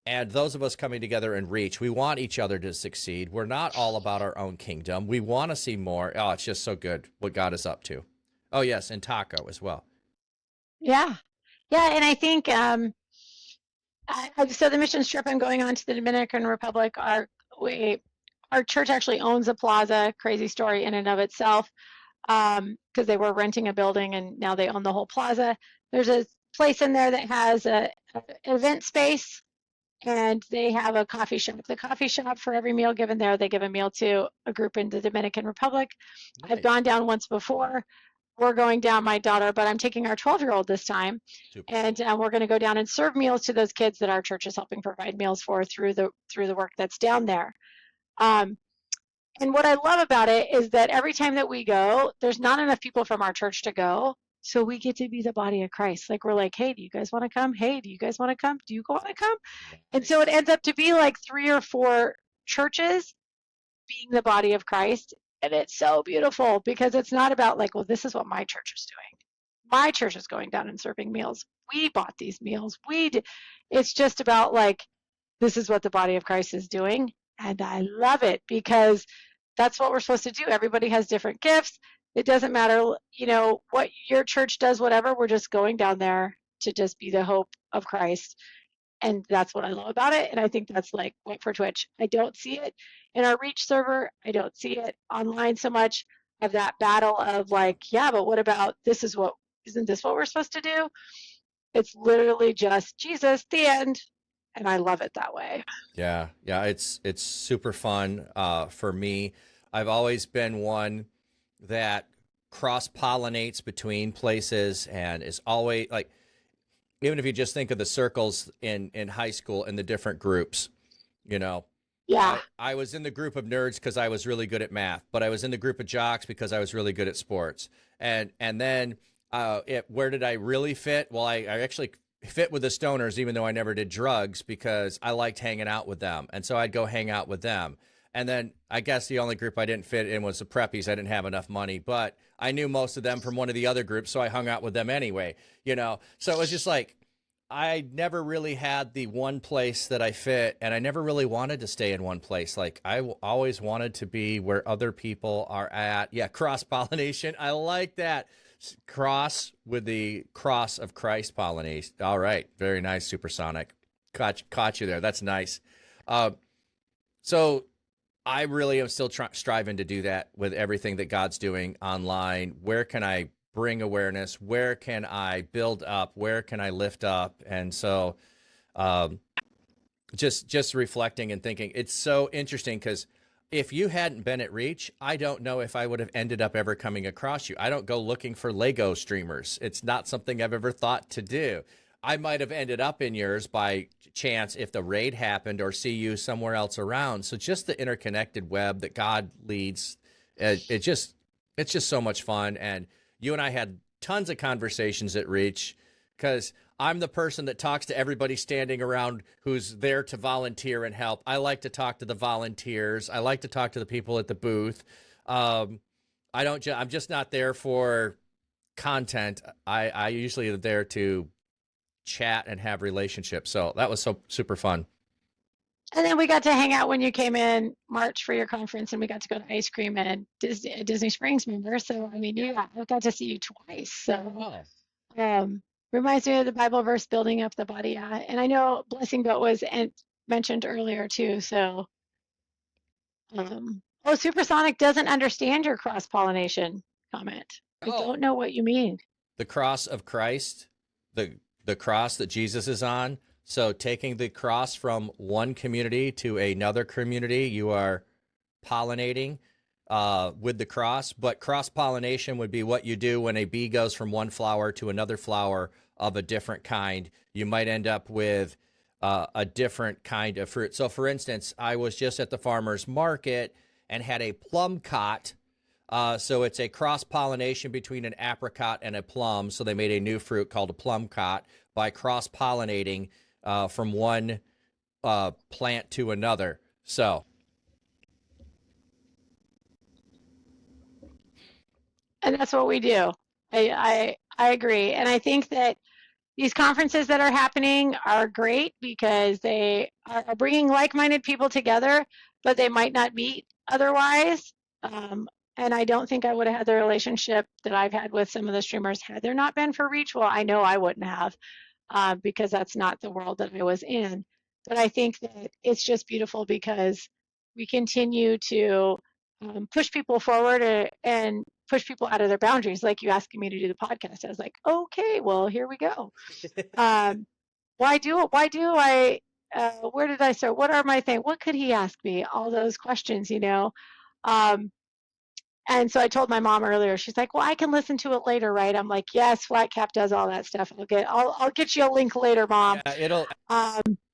And those of us coming together in Reach, we want each other to succeed. We're not all about our own kingdom. We want to see more. Oh, it's just so good what God is up to. Oh, yes, and Taco as well. Yeah. Yeah, and I think so the mission trip I'm going on to the Dominican Republic, our church actually owns a plaza, crazy story in and of itself, because they were renting a building and now they own the whole plaza. There's a place in there that has an event space, and they have a coffee shop. The coffee shop, for every meal given there, they give a meal to a group in the Dominican Republic. I've gone down once before. We're going down, my daughter, but I'm taking our 12-year-old this time. Super. And we're going to go down and serve meals to those kids that our church is helping provide meals for through the work that's down there. And what I love about it is that every time that we go, there's not enough people from our church to go. So we get to be the body of Christ. Like, we're like, hey, do you guys want to come? Hey, do you guys want to come? Do you want to come? And so it ends up to be like 3 or 4 churches being the body of Christ. And it's so beautiful because it's not about like, well, this is what my church is doing. My church is going down and serving meals. We bought these meals. We did. It's just about like, this is what the body of Christ is doing. And I love it because that's what we're supposed to do. Everybody has different gifts. It doesn't matter, what your church does, whatever. We're just going down there to just be the hope of Christ. And that's what I love about it. And I think that's like what for Twitch. I don't see it in our Reach server. I don't see it online so much of that battle of like, yeah, but what about isn't this what we're supposed to do? It's literally just Jesus, the end. And I love it that way. Yeah. It's super fun for me. I've always been one that cross-pollinates between places and is always like, even if you just think of the circles in high school and the different groups, Yeah. I was in the group of nerds because I was really good at math, but I was in the group of jocks because I was really good at sports. And then where did I really fit? Well, I actually fit with the stoners, even though I never did drugs, because I liked hanging out with them. And so I'd go hang out with them. And then I guess the only group I didn't fit in was the preppies. I didn't have enough money, but I knew most of them from one of the other groups, so I hung out with them anyway, So it was just like, I never really had the one place that I fit, and I never really wanted to stay in one place. Like, I always wanted to be where other people are at. Yeah, cross-pollination. I like that. Cross with the cross of Christ pollination. All right. Very nice, Supersonic. Caught you there. That's nice. So I really am still striving to do that with everything that God's doing online. Where can I bring awareness? Where can I build up? Where can I lift up? And so just reflecting and thinking, it's so interesting because if you hadn't been at Reach, I don't know if I would have ended up ever coming across you. I don't go looking for Lego streamers. It's not something I've ever thought to do. I might have ended up in yours by chance if the raid happened or see you somewhere else around. So just the interconnected web that God leads, it's just so much fun. And you and I had tons of conversations at Reach because I'm the person that talks to everybody standing around who's there to volunteer and help. I like to talk to the volunteers. I like to talk to the people at the booth. I'm just not there for content. I usually am there to chat and have relationships. So that was so super fun. And then we got to hang out when you came in March for your conference, and we got to go to ice cream and Disney Springs, remember? So, I mean, I got to see you twice. So, reminds me of the Bible verse, building up the body. And I know Blessing Boat was mentioned earlier too. So, Supersonic doesn't understand your cross-pollination comment. I don't know what you mean. The cross of Christ, the cross that Jesus is on. So taking the cross from one community to another community, you are pollinating with the cross. But cross-pollination would be what you do when a bee goes from one flower to another flower of a different kind. You might end up with a different kind of fruit. So, for instance, I was just at the farmer's market and had a plum cot. So it's a cross-pollination between an apricot and a plum. So they made a new fruit called a plum cot by cross-pollinating from one plant to another. So. And that's what we do. I agree. And I think that these conferences that are happening are great because they are bringing like-minded people together, but they might not meet otherwise. And I don't think I would have had the relationship that I've had with some of the streamers had there not been for Reach. Well, I know I wouldn't have because that's not the world that I was in. But I think that it's just beautiful because we continue to push people forward and push people out of their boundaries. Like you asking me to do the podcast, I was like, okay, well, here we go. Why do I where did I start? What are my things? What could he ask me? All those questions, you know. Um, and so I told my mom earlier. She's like, "Well, I can listen to it later, right?" I'm like, "Yes, Flat Cap does all that stuff. I'll get you a link later, Mom." Yeah,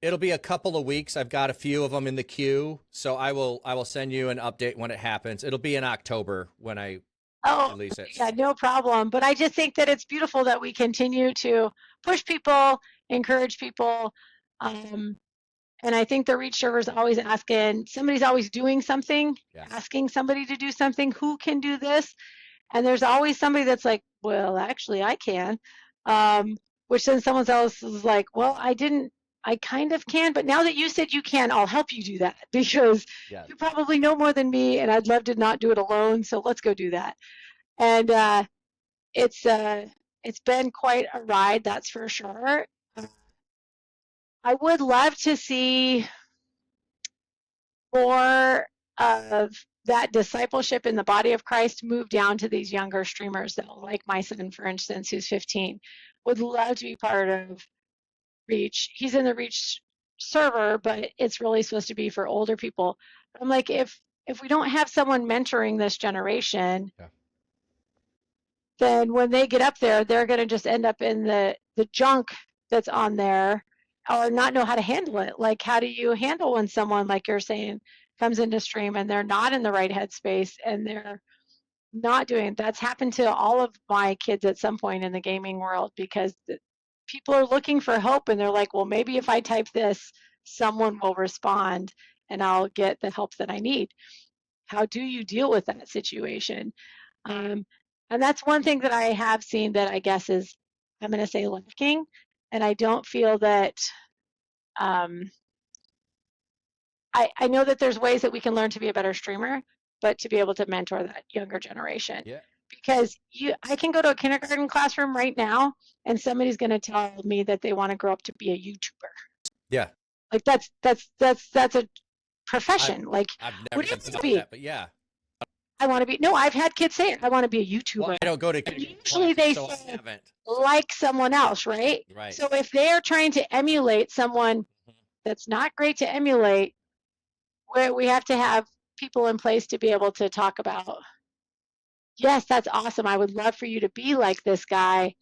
it'll be a couple of weeks. I've got a few of them in the queue, so I will send you an update when it happens. It'll be in October when I Oh, release it. yeah, no problem. But I just think that it's beautiful that we continue to push people, encourage people. Um, and I think the reach server is always asking, somebody's always doing something, Yeah. asking somebody to do something. Who can do this? And there's always somebody that's like, well, actually, I can. Which then someone else is like, well, I kind of can, but now that you said you can, I'll help you do that because Yeah. you probably know more than me, and I'd love to not do it alone. So let's go do that. And it's it's been quite a ride, that's for sure. I would love to see more of that discipleship in the body of Christ move down to these younger streamers, though, like my son, for instance, who's 15, would love to be part of Reach. He's in the Reach server, but it's really supposed to be for older people. I'm like, if we don't have someone mentoring this generation, Yeah. then when they get up there, they're going to just end up in the junk that's on there or not know how to handle it. Like, how do you handle when someone, like you're saying, comes into stream and they're not in the right headspace and they're not doing it? That's happened to all of my kids at some point in the gaming world because people are looking for hope and they're like, well, maybe if I type this, someone will respond and I'll get the help that I need. How do you deal with that situation? Um, and that's one thing that I have seen that I guess is, I'm going to say, lacking. And I don't feel that, um, I know that there's ways that we can learn to be a better streamer, but to be able to mentor that younger generation. Yeah. Because I can go to a kindergarten classroom right now and somebody's going to tell me that they want to grow up to be a YouTuber. Yeah. Like that's a I've profession. Like, I've what never do you even want to thought of be? that, but yeah. I want to be. No, I've had kids say it. I want to be a YouTuber. Well, I don't go to And kindergarten usually classes, they so I say haven't. like someone else, right? Right. So if they are trying to emulate someone that's not great to emulate, where we have to have people in place to be able to talk about, yes, that's awesome. I would love for you to be like this guy.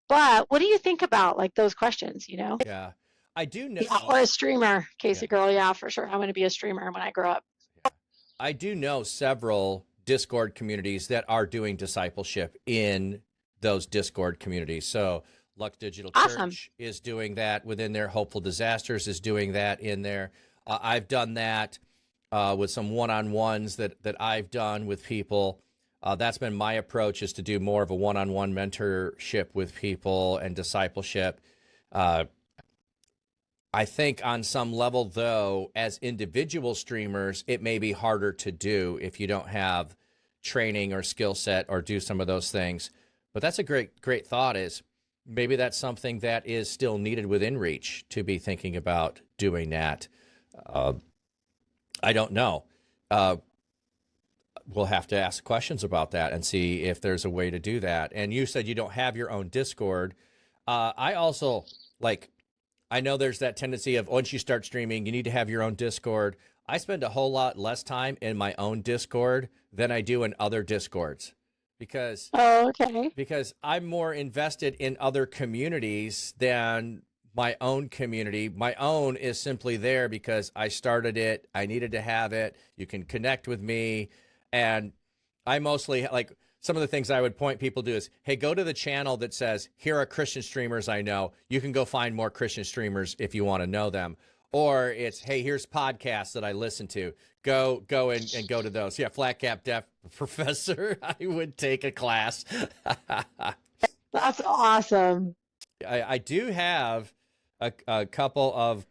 But what do you think about like those questions, you know? Yeah. I do know. Yeah, or a streamer, Yeah. Casey girl. Yeah, for sure. I'm going to be a streamer when I grow up. Yeah. I do know several Discord communities that are doing discipleship in those Discord communities. So Lux Digital Awesome. Church is doing that within their Hopeful Disasters is doing that in there. I've done that with some one-on-ones that I've done with people. That's been my approach, is to do more of a one-on-one mentorship with people and discipleship. I think on some level, though, as individual streamers, it may be harder to do if you don't have training or skill set or do some of those things. But that's a great thought, is maybe that's something that is still needed within Reach, to be thinking about doing that. I don't know. We'll have to ask questions about that and see if there's a way to do that. And you said you don't have your own Discord. I also, like, I know there's that tendency of once you start streaming, you need to have your own Discord. I spend a whole lot less time in my own Discord than I do in other Discords because okay. I'm more invested in other communities than my own community. My own is simply there because I started it. I needed to have it. You can connect with me. And I mostly, like, some of the things I would point people to is, hey, go to the channel that says, here are Christian streamers I know. You can go find more Christian streamers if you want to know them. Or it's, hey, here's podcasts that I listen to. Go and go to those. Yeah, Flat Cap Deaf Professor. I would take a class. That's awesome. I do have a couple of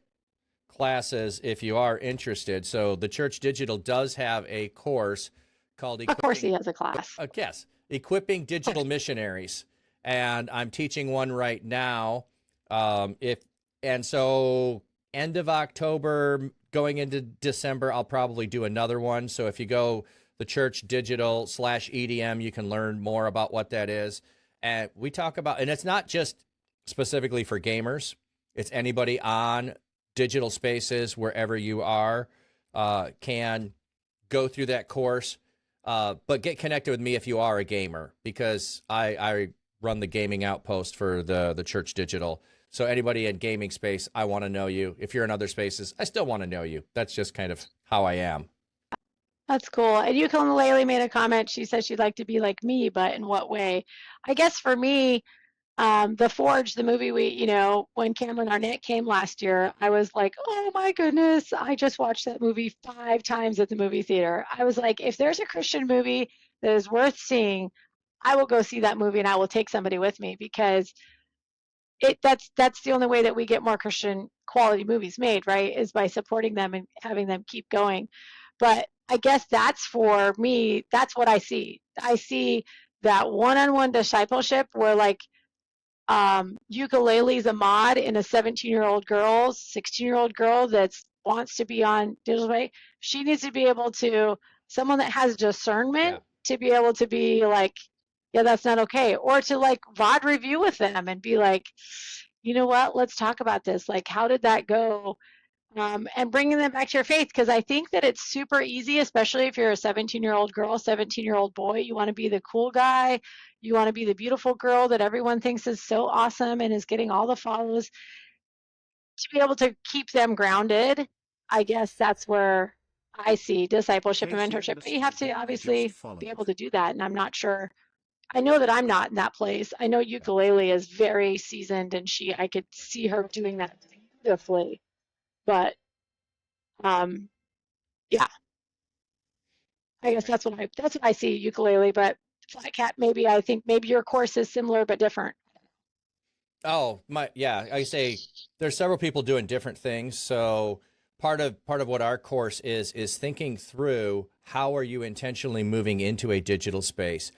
classes if you are interested. So the Church Digital does have a course called Of course he has a class. yes, Equipping Digital Missionaries, and I'm teaching one right now. So end of October, going into December, I'll probably do another one. So if you go the Church Digital /EDM, you can learn more about what that is. And we talk about, and it's not just specifically for gamers. It's anybody on digital spaces wherever you are can go through that course. But get connected with me if you are a gamer, because I run the gaming outpost for the Church Digital. So anybody in gaming space, I want to know you. If you're in other spaces, I still want to know you. That's just kind of how I am. That's cool. And Ukulele made a comment. She said she'd like to be like me, but in what way? I guess for me, The Forge, the movie when Cameron Arnett came last year, I was like, oh my goodness, I just watched that movie 5 times at the movie theater. I was like, if there's a Christian movie that is worth seeing, I will go see that movie and I will take somebody with me, because that's the only way that we get more Christian quality movies made, right? Is by supporting them and having them keep going. But I guess that's for me, that's what I see. I see that one-on-one discipleship where Ukulele's a mod in a 17-year-old girl, 16-year-old girl that wants to be on digital way. She needs to be able to, someone that has discernment to be able to be like, yeah, that's not okay. Or to VOD review with them and be like, you know what, let's talk about this. Like, how did that go? And bringing them back to your faith, because I think that it's super easy, especially if you're a 17-year-old girl, 17-year-old boy. You want to be the cool guy. You want to be the beautiful girl that everyone thinks is so awesome and is getting all the follows. To be able to keep them grounded, I guess that's where I see discipleship and mentorship. But you have to obviously be able to do that. And I'm not sure. I know that I'm not in that place. I know Ukulele is very seasoned, and I could see her doing that beautifully. But yeah, I guess that's what I see Ukulele. But Flat Cat, maybe I think maybe your course is similar but different. Oh, I say there's several people doing different things. So part of what our course is thinking through, how are you intentionally moving into a digital space?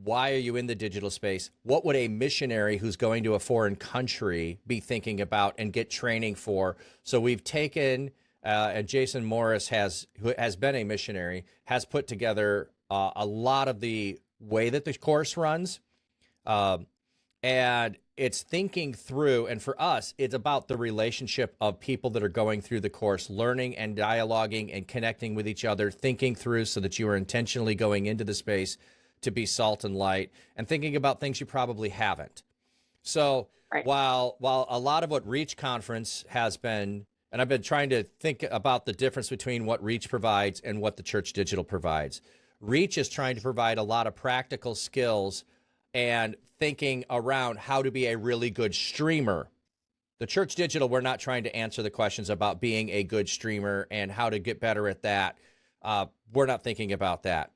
Why are you in the digital space? What would a missionary who's going to a foreign country be thinking about and get training for? So we've taken, and Jason Morris who has been a missionary, has put together a lot of the way that the course runs. And it's thinking through, and for us, it's about the relationship of people that are going through the course, learning and dialoguing and connecting with each other, thinking through so that you are intentionally going into the space to be salt and light, and thinking about things you probably haven't. So Right. while a lot of what Reach Conference has been, and I've been trying to think about the difference between what Reach provides and what the Church Digital provides. Reach is trying to provide a lot of practical skills and thinking around how to be a really good streamer. The Church Digital, we're not trying to answer the questions about being a good streamer and how to get better at that. We're not thinking about that.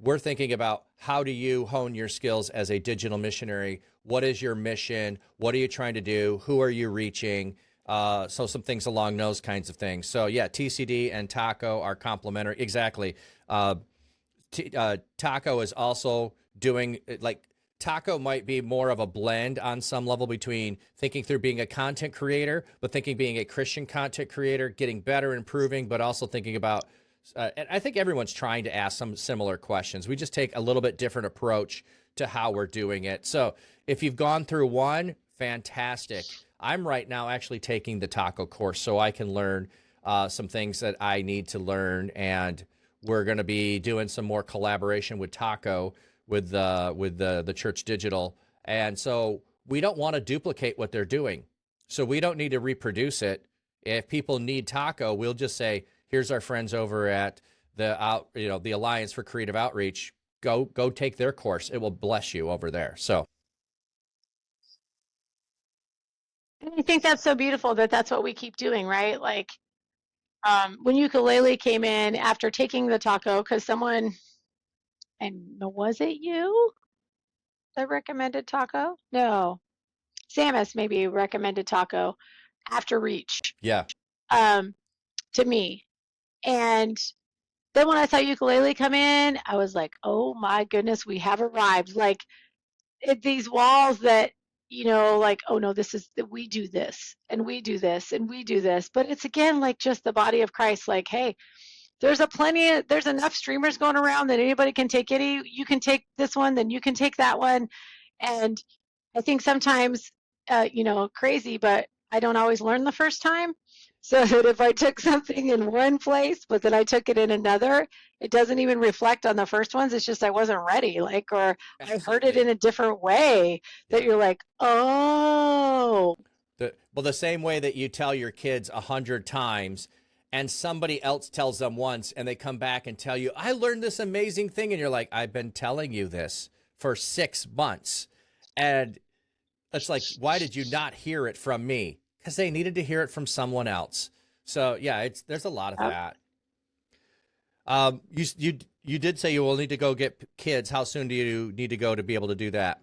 We're thinking about, how do you hone your skills as a digital missionary? What is your mission? What are you trying to do? Who are you reaching? So some things along those kinds of things. So yeah, TCD and Taco are complementary. Exactly. Taco is also doing, Taco might be more of a blend on some level between thinking through being a content creator, but thinking being a Christian content creator, getting better, improving, but also thinking about, and I think everyone's trying to ask some similar questions. We just take a little bit different approach to how we're doing it. So if you've gone through one, fantastic. I'm right now actually taking the Taco course so I can learn some things that I need to learn, and we're going to be doing some more collaboration with Taco with the Church Digital. And so we don't want to duplicate what they're doing. So we don't need to reproduce it. If people need Taco, we'll just say, here's our friends over at the Alliance for Creative Outreach. Go take their course. It will bless you over there. So And I think that's so beautiful that that's what we keep doing, right? Like when Ukulele came in after taking the Taco, because someone, and was it you that recommended Taco? No, Samus maybe recommended Taco after Reach yeah, to me. And then when I saw Ukulele come in, I was like, oh my goodness, we have arrived. Like these walls that, oh no, we do this and we do this and we do this. But it's again, like just the body of Christ, like, hey, there's enough streamers going around that anybody can take you can take this one, then you can take that one. And I think sometimes, crazy, but I don't always learn the first time. so that if I took something in one place, but then I took it in another, it doesn't even reflect on the first ones. It's just I wasn't ready, like, or I heard it Absolutely. in a different way that Yeah. you're like, oh. The same way that you tell your kids 100 times and somebody else tells them once and they come back and tell you, I learned this amazing thing. And you're like, I've been telling you this for 6 months. And it's like, why did you not hear it from me? Because they needed to hear it from someone else. So yeah, there's a lot of that. You did say you will need to go get kids. How soon do you need to go to be able to do that?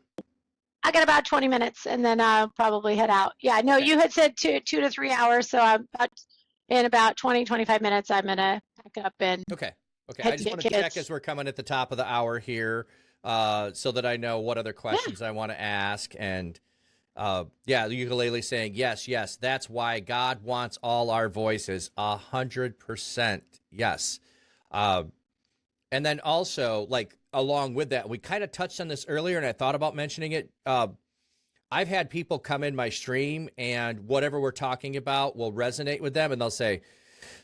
I got about 20 minutes and then I'll probably head out. Yeah, no, Okay. you had said 2 to 3 hours. So in about 20, 25 minutes, I'm going to pack up and Okay. I head to just get want to kids. check as we're coming at the top of the hour here, so that I know what other questions I want to ask. And yeah, the ukulele saying, yes, that's why God wants all our voices. 100%. Yes. And then also, like, along with that, we kind of touched on this earlier, and I thought about mentioning it. I've had people come in my stream, and whatever we're talking about will resonate with them, and they'll say,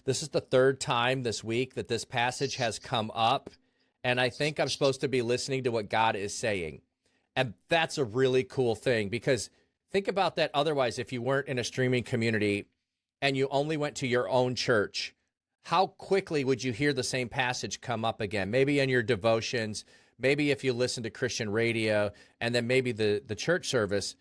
this is the third time this week that this passage has come up, and I think I'm supposed to be listening to what God is saying. And that's a really cool thing, because think about that otherwise if you weren't in a streaming community and you only went to your own church. How quickly would you hear the same passage come up again? Maybe in your devotions, maybe if you listen to Christian radio, and then maybe the church service.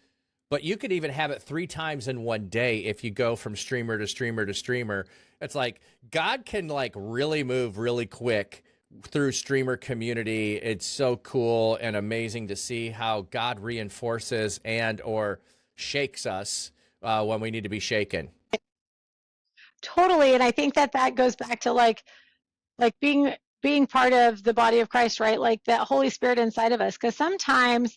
But you could even have it 3 times in one day if you go from streamer to streamer to streamer. It's like God can like really move really quick through streamer community. It's so cool and amazing to see how God reinforces and or shakes us when we need to be shaken. Totally. And I think that goes back to like being part of the body of Christ, right? Like that Holy Spirit inside of us. Because sometimes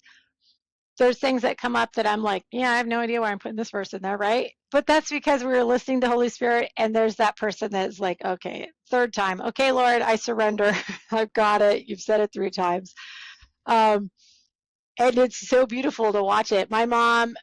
there's things that come up that I'm like, yeah, I have no idea why I'm putting this verse in there, right? But that's because we were listening to Holy Spirit, and there's that person that's like, okay, third time, okay, Lord, I surrender. I've got it. You've said it 3 times. And it's so beautiful to watch it. My mom,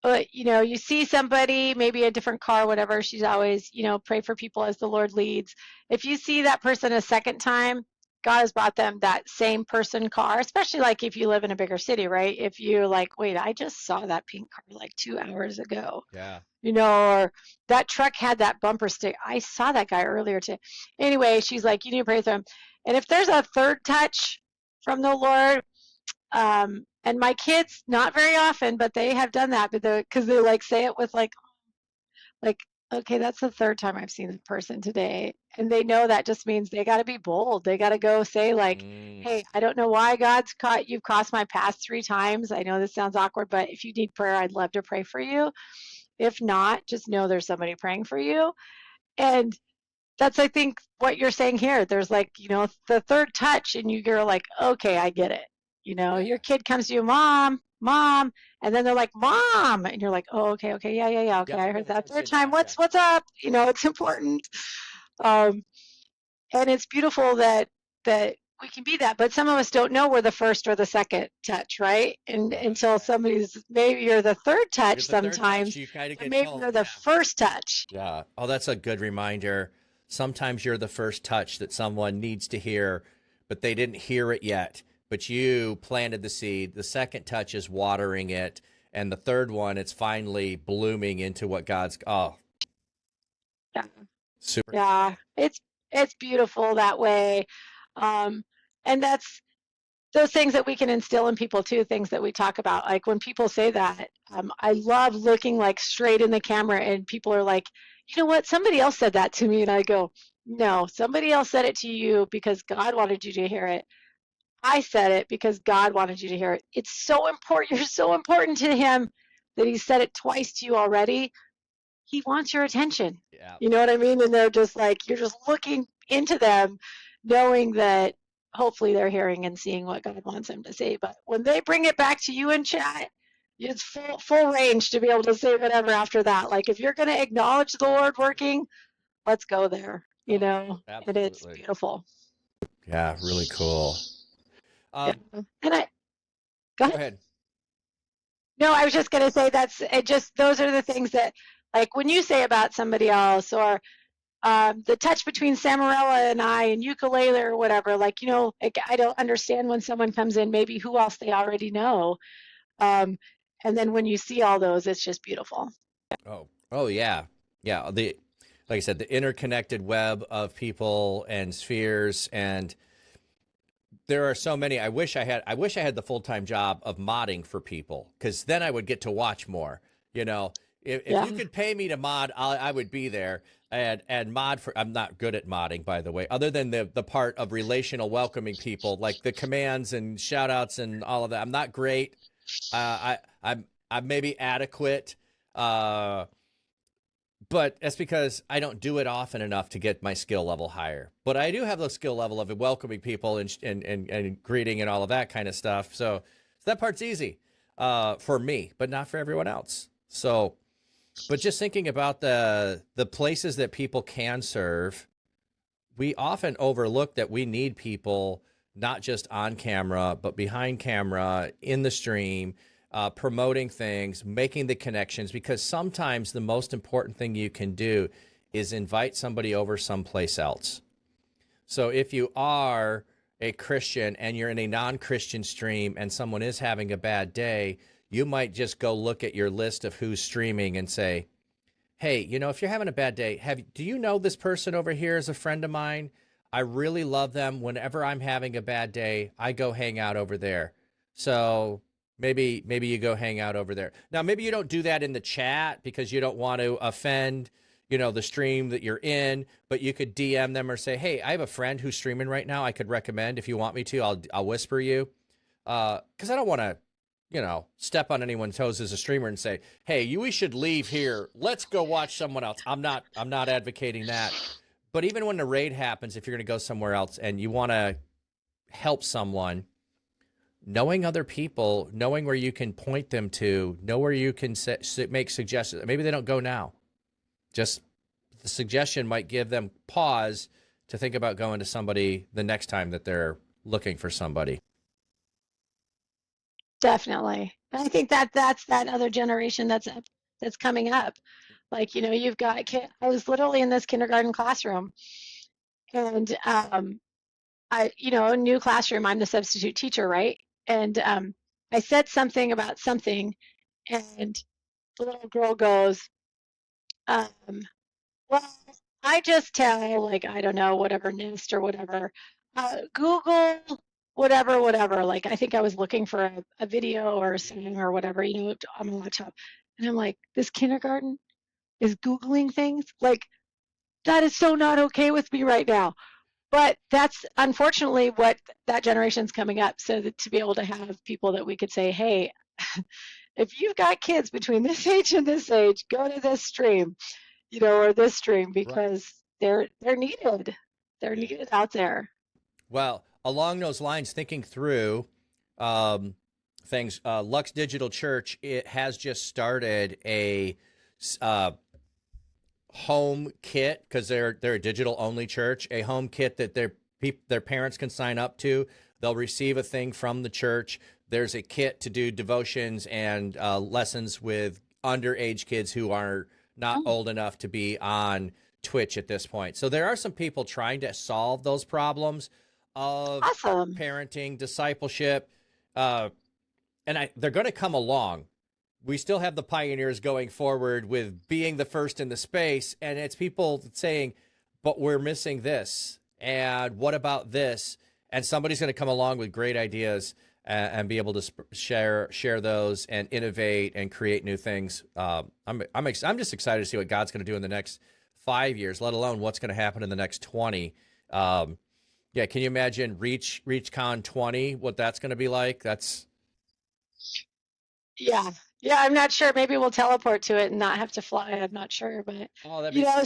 you see somebody, maybe a different car, whatever, she's always, pray for people as the Lord leads. If you see that person a second time, God has brought them that same person car, especially like if you live in a bigger city, right? If you're like, wait, I just saw that pink car like 2 hours ago, Yeah. or that truck had that bumper stick. I saw that guy earlier today. Anyway, she's like, you need to pray for him. And if there's a third touch from the Lord, and my kids, not very often, but they have done that, but because they like say it with like, okay, that's the third time I've seen the person today. And they know that just means they got to be bold. They got to go say like, hey, I don't know why you've crossed my path 3 times. I know this sounds awkward, but if you need prayer, I'd love to pray for you. If not, just know there's somebody praying for you. And that's, I think, what you're saying here. There's like, the third touch, and you're like, okay, I get it. Your kid comes to you, mom, and then they're like, mom, and you're like, oh, okay, yeah, okay, I heard that third time. What's up? It's important. And it's beautiful that we can be that, but some of us don't know we're the first or the second touch, right? And until maybe you're the third touch sometimes, you kind of get maybe told, you're the first touch. Yeah. Oh, that's a good reminder. Sometimes you're the first touch that someone needs to hear, but they didn't hear it yet. But you planted the seed. The second touch is watering it. And the third one, it's finally blooming into what God's, Yeah. super. Yeah. It's beautiful that way. And that's those things that we can instill in people too, things that we talk about. Like when people say that, I love looking like straight in the camera and people are like, you know what, somebody else said that to me. And I go, no, somebody else said it to you because God wanted you to hear it. I said it because God wanted you to hear it. It's so important. You're so important to him that he said it twice to you already. He wants your attention. Yeah. You know what I mean? And they're just like, you're just looking into them, knowing that hopefully they're hearing and seeing what God wants them to say. But when they bring it back to you in chat, it's full range to be able to say whatever after that. Like if you're going to acknowledge the Lord working, let's go there, Absolutely. and it's beautiful. Yeah, really cool. Yeah. And Go ahead. No, I was just going to say those are the things that Like when you say about somebody else, or the touch between Samarella and I and ukulele or whatever, like, like I don't understand when someone comes in, maybe who else they already know. And then when you see all those, it's just beautiful. Oh yeah. Yeah. Like I said, the interconnected web of people and spheres, and there are so many. I wish I had the full-time job of modding for people, because then I would get to watch more. If you could pay me to mod, I would be there and mod for. I'm not good at modding, by the way, other than the part of relational welcoming people, like the commands and shout outs and all of that. I'm not great. I'm maybe adequate. But that's because I don't do it often enough to get my skill level higher. But I do have the skill level of welcoming people and greeting and all of that kind of stuff. So that part's easy for me, but not for everyone else. So, but just thinking about the places that people can serve, we often overlook that we need people not just on camera, but behind camera, in the stream, promoting things, making the connections, because sometimes the most important thing you can do is invite somebody over someplace else. So if you are a Christian and you're in a non-Christian stream and someone is having a bad day, you might just go look at your list of who's streaming and say, hey, if you're having a bad day, do you know this person over here is a friend of mine? I really love them. Whenever I'm having a bad day, I go hang out over there. So maybe you go hang out over there. Now, maybe you don't do that in the chat because you don't want to offend, the stream that you're in, but you could DM them or say, hey, I have a friend who's streaming right now. I could recommend, if you want me to, I'll whisper you. Because I don't want to, step on anyone's toes as a streamer and say, hey, we should leave here. Let's go watch someone else. I'm not advocating that. But even when the raid happens, if you're going to go somewhere else and you want to help someone, knowing other people, knowing where you can point them to, know where you can make suggestions. Maybe they don't go now. Just the suggestion might give them pause to think about going to somebody the next time that they're looking for somebody. Definitely. And I think that's that other generation that's coming up. Like, you've got I was literally in this kindergarten classroom, and a new classroom, I'm the substitute teacher, right? And I said something about something, and the little girl goes, well, I just tell, like, I don't know, whatever, NIST or whatever, Google, whatever. Like, I think I was looking for a video or a song or whatever, on my laptop. And I'm like, this kindergarten is Googling things? Like, that is so not okay with me right now. But that's unfortunately what that generation's coming up. So that to be able to have people that we could say, hey, if you've got kids between this age and this age, go to this stream, or this stream, because they're needed. They're needed out there. Well, along those lines, thinking through things, Lux Digital Church, it has just started a home kit, because they're a digital only church, a home kit that their parents can sign up to. They'll receive a thing from the church. There's a kit to do devotions and lessons with underage kids who are not old enough to be on Twitch at this point. So there are some people trying to solve those problems of parenting, discipleship, and they're going to come along. We still have the pioneers going forward with being the first in the space, and it's people saying, but we're missing this, and what about this? And somebody's going to come along with great ideas and be able to share those and innovate and create new things. I'm just excited to see what God's going to do in the next 5 years, let alone what's going to happen in the next 20. Can you imagine ReachCon 20? What that's going to be like? Yeah, I'm not sure. Maybe we'll teleport to it and not have to fly. I'm not sure, but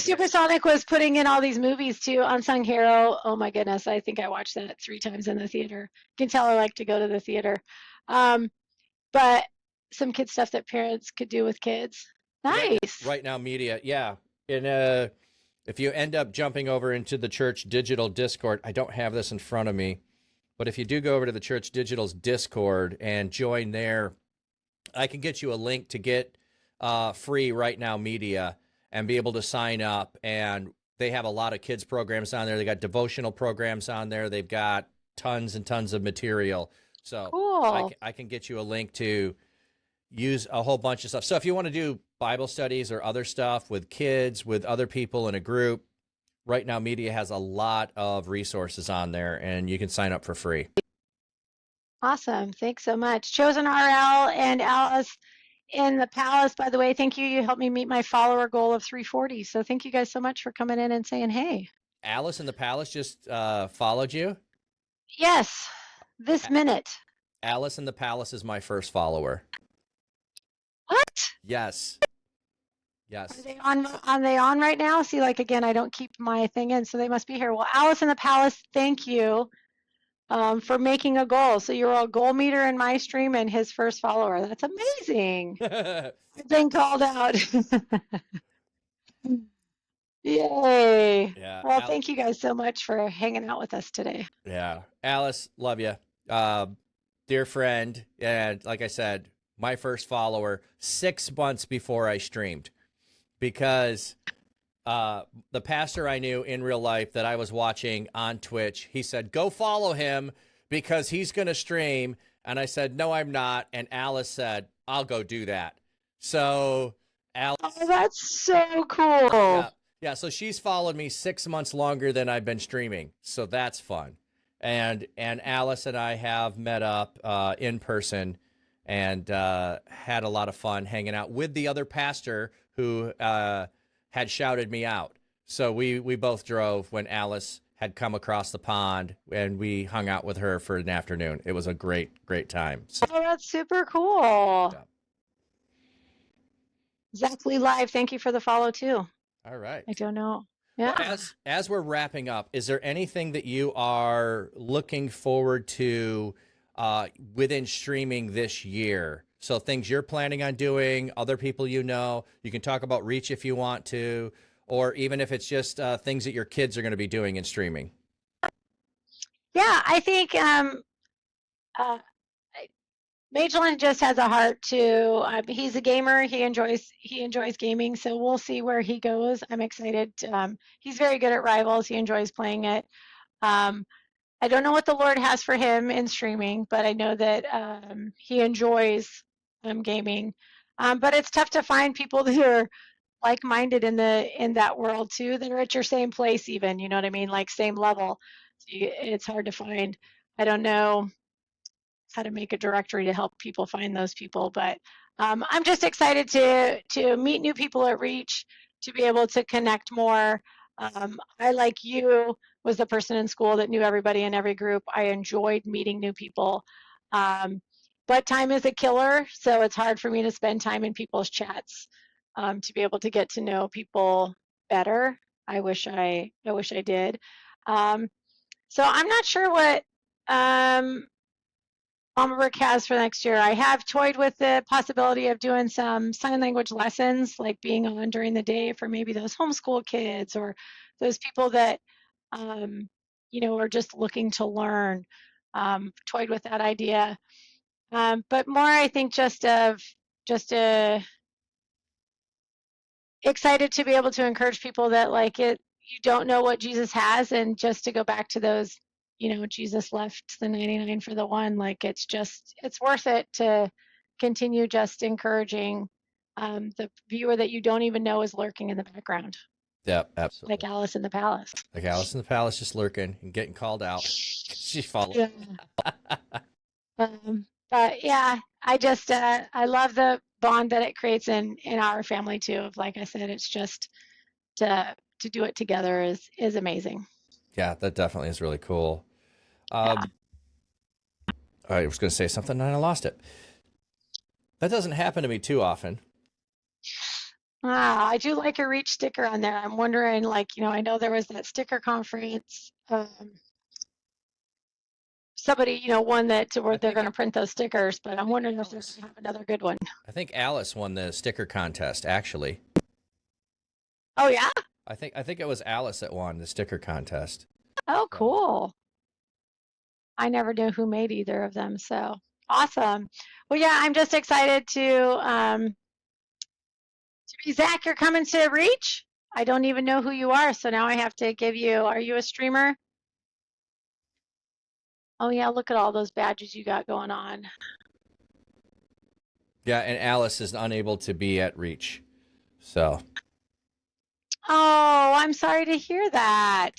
Supersonic was putting in all these movies too. Unsung Hero. Oh my goodness, I think I watched that 3 times in the theater. You can tell I like to go to the theater. But some kid stuff that parents could do with kids. Nice. Right now, media. Yeah. And if you end up jumping over into the Church Digital Discord, I don't have this in front of me, but if you do go over to the Church Digital's Discord and join there, I can get you a link to get free right now media and be able to sign up. And they have a lot of kids programs on there. They got devotional programs on there. They've got tons and tons of material. So Cool. I can get you a link to use a whole bunch of stuff. So if you want to do Bible studies or other stuff with kids, with other people in a group, Right Now Media has a lot of resources on there, and you can sign up for free. Awesome. Thanks so much. Chosen RL and Alice in the Palace, by the way, thank you. You helped me meet my follower goal of 340. So thank you guys so much for coming in and saying, hey. Alice in the Palace just followed you? Yes, this minute. Alice in the Palace is my first follower. What? Yes. Yes. Are they on right now? See, like, again, I don't keep my thing in, so they must be here. Well, Alice in the Palace, thank you for making a goal. So you're a goal meter in my stream and his first follower. That's amazing. I've been called out. Yay. Yeah. Well, thank you guys so much for hanging out with us today. Yeah. Alice, love you. Dear friend. And like I said, my first follower 6 months before I streamed, because the pastor I knew in real life that I was watching on Twitch, he said, go follow him because he's going to stream. And I said, no, I'm not. And Alice said, I'll go do that. So Alice. Oh, that's so cool. Yeah. So she's followed me 6 months longer than I've been streaming. So that's fun. And Alice and I have met up in person and had a lot of fun hanging out with the other pastor who had shouted me out. So we both drove when Alice had come across the pond, and we hung out with her for an afternoon. It was a great time. So, oh, that's super cool. yeah. Exactly Live, thank you for the follow too. All right. I don't know. Yeah. As we're wrapping up, is there anything that you are looking forward to within streaming this year? So things you're planning on doing, other people you know. You can talk about reach if you want to, or even if it's just things that your kids are going to be doing in streaming. Yeah, I think Magellan just has a heart to. He's a gamer. He enjoys gaming. So we'll see where he goes. I'm excited. He's very good at Rivals. He enjoys playing it. I don't know what the Lord has for him in streaming, but I know that he enjoys gaming. But it's tough to find people that are like-minded in that world too, that are at your same place, even. You know what I mean? Like same level. It's hard to find. I don't know how to make a directory to help people find those people, but I'm just excited to meet new people at Reach, to be able to connect more. I, like you, was the person in school that knew everybody in every group. I enjoyed meeting new people, but time is a killer, so it's hard for me to spend time in people's chats to be able to get to know people better. I wish I did. So I'm not sure what Mama Rick has for next year. I have toyed with the possibility of doing some sign language lessons, like being on during the day for maybe those homeschool kids or those people that, are just looking to learn. Toyed with that idea. But more, I think, just excited to be able to encourage people that, like, you don't know what Jesus has, and just to go back to those, Jesus left the 99 for the one. Like, it's worth it to continue just encouraging the viewer that you don't even know is lurking in the background. Yeah, absolutely. Like Alice in the Palace. Like Alice in the Palace, just lurking and getting called out. She followed. Yeah. But yeah, I just I love the bond that it creates in our family too. Of, like I said, it's just to do it together is amazing. Yeah, that definitely is really cool. Yeah. I was going to say something and I lost it. That doesn't happen to me too often. I do like a Reach sticker on there. I'm wondering, like, I know there was that sticker conference. Somebody, won that to where they're going to print those stickers, but I'm wondering if they're going to have another good one. I think Alice won the sticker contest, actually. Oh, yeah? I think it was Alice that won the sticker contest. Oh, cool. I never knew who made either of them, so awesome. Well, yeah, I'm just excited to Zach, you're coming to Reach? I don't even know who you are, so now I have to give you, are you a streamer? Oh yeah, look at all those badges you got going on. Yeah, and Alice is unable to be at Reach. So. Oh, I'm sorry to hear that.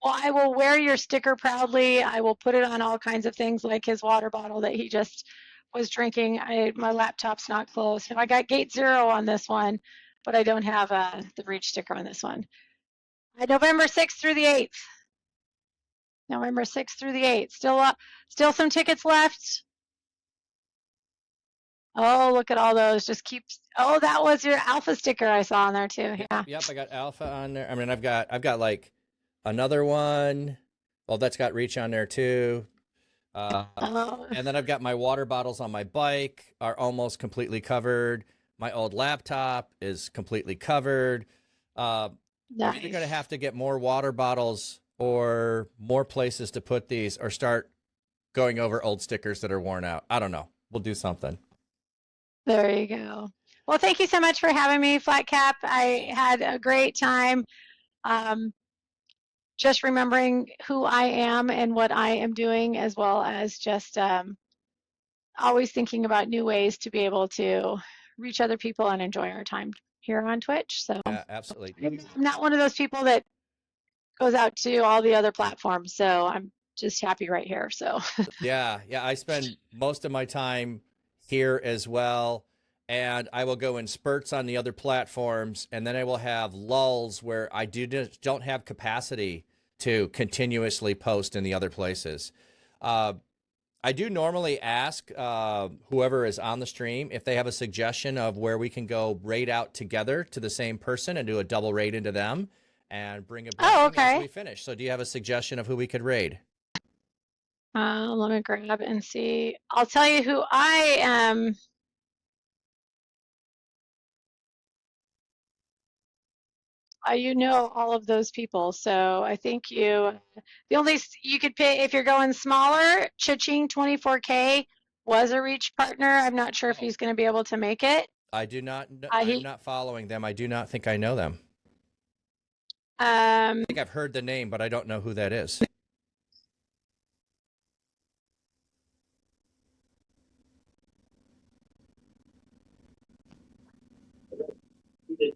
Well, I will wear your sticker proudly. I will put it on all kinds of things like his water bottle that he just was drinking. My laptop's not closed. I got gate 0 on this one, but I don't have the Reach sticker on this one. November 6th through the 8th. November 6th through the 8th. Still some tickets left. Oh, look at all those. Just keep. Oh, that was your Alpha sticker I saw on there too. Yeah. Yep, I got Alpha on there. I mean, I've got like another one. Well, that's got Reach on there too. And then I've got my water bottles on my bike are almost completely covered. My old laptop is completely covered. Nice. I'm either going to have to get more water bottles or more places to put these, or start going over old stickers that are worn out. I don't know. We'll do something. There you go. Well, thank you so much for having me, Flat Cap. I had a great time. Just remembering who I am and what I am doing, as well as just always thinking about new ways to be able to reach other people and enjoy our time here on Twitch. So Yeah, absolutely. I'm not one of those people that goes out to all the other platforms. So I'm just happy right here. So yeah, I spend most of my time here as well. And I will go in spurts on the other platforms, and then I will have lulls where I don't have capacity to continuously post in the other places. I do normally ask whoever is on the stream if they have a suggestion of where we can go raid out together to the same person and do a double raid into them and bring a blessing as we finish. So do you have a suggestion of who we could raid? Let me grab and see. I'll tell you who I am. You know all of those people, so I think you could pay if you're going smaller. Cha-ching 24K was a Reach partner. I'm not sure if he's going to be able to make it. I do not. I'm not following them. I do not think I know them. I think I've heard the name, but I don't know who that is.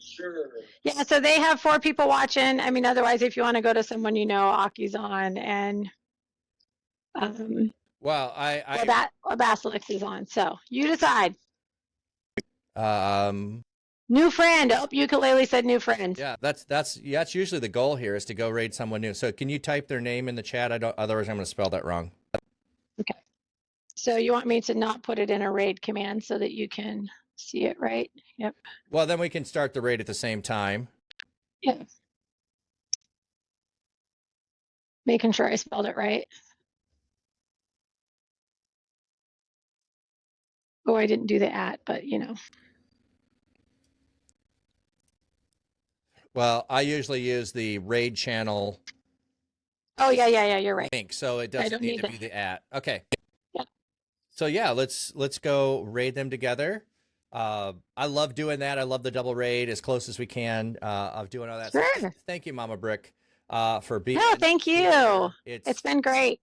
Sure. Yeah, so they have 4 people watching. I mean, otherwise, if you want to go to someone you know, Aki's on, and well, Basilisk is on. So you decide. New friend. Oh, Ukulele said new friend. Yeah, that's usually the goal here, is to go raid someone new. So can you type their name in the chat? Otherwise I'm going to spell that wrong. Okay. So you want me to not put it in a raid command so that you can see it, right? Yep. Well, then we can start the raid at the same time. Yeah. Making sure I spelled it right. Oh, I didn't do the @ but you know. Well, I usually use the raid channel. Oh yeah, you're right. Link, so it doesn't need to be the @ Okay. Yeah. So yeah, let's go raid them together. I love doing that. I love the double raid as close as we can of doing all that. Sure. Thank you, Mama Brick, for being. No, thank you. It's been great.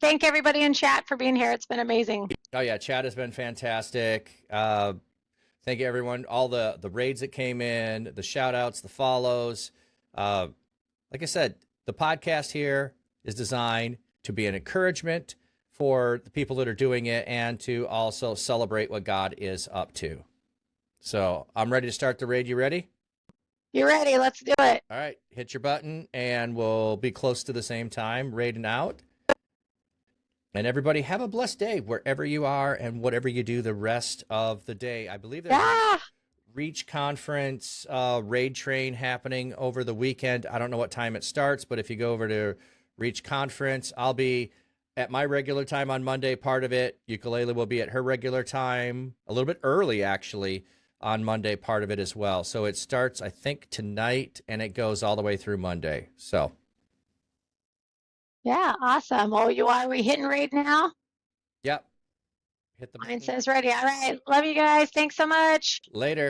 Thank everybody in chat for being here. It's been amazing. Oh yeah, chat has been fantastic. Thank you, everyone. All the raids that came in, the shout outs, the follows. Like I said, the podcast here is designed to be an encouragement for the people that are doing it, and to also celebrate what God is up to. So I'm ready to start the raid. You ready? You ready? Let's do it. All right, hit your button and we'll be close to the same time raiding out. And everybody have a blessed day wherever you are and whatever you do the rest of the day. I believe there's a Reach conference raid train happening over the weekend. I don't know what time it starts, but if you go over to Reach conference, I'll be at my regular time on Monday, part of it. Ukulele will be at her regular time, a little bit early actually, on Monday, part of it as well. So it starts, I think, tonight, and it goes all the way through Monday. So. Yeah, awesome. Well, are we hitting raid now? Yep. Hit the button. Mine says ready. All right. Love you guys. Thanks so much. Later.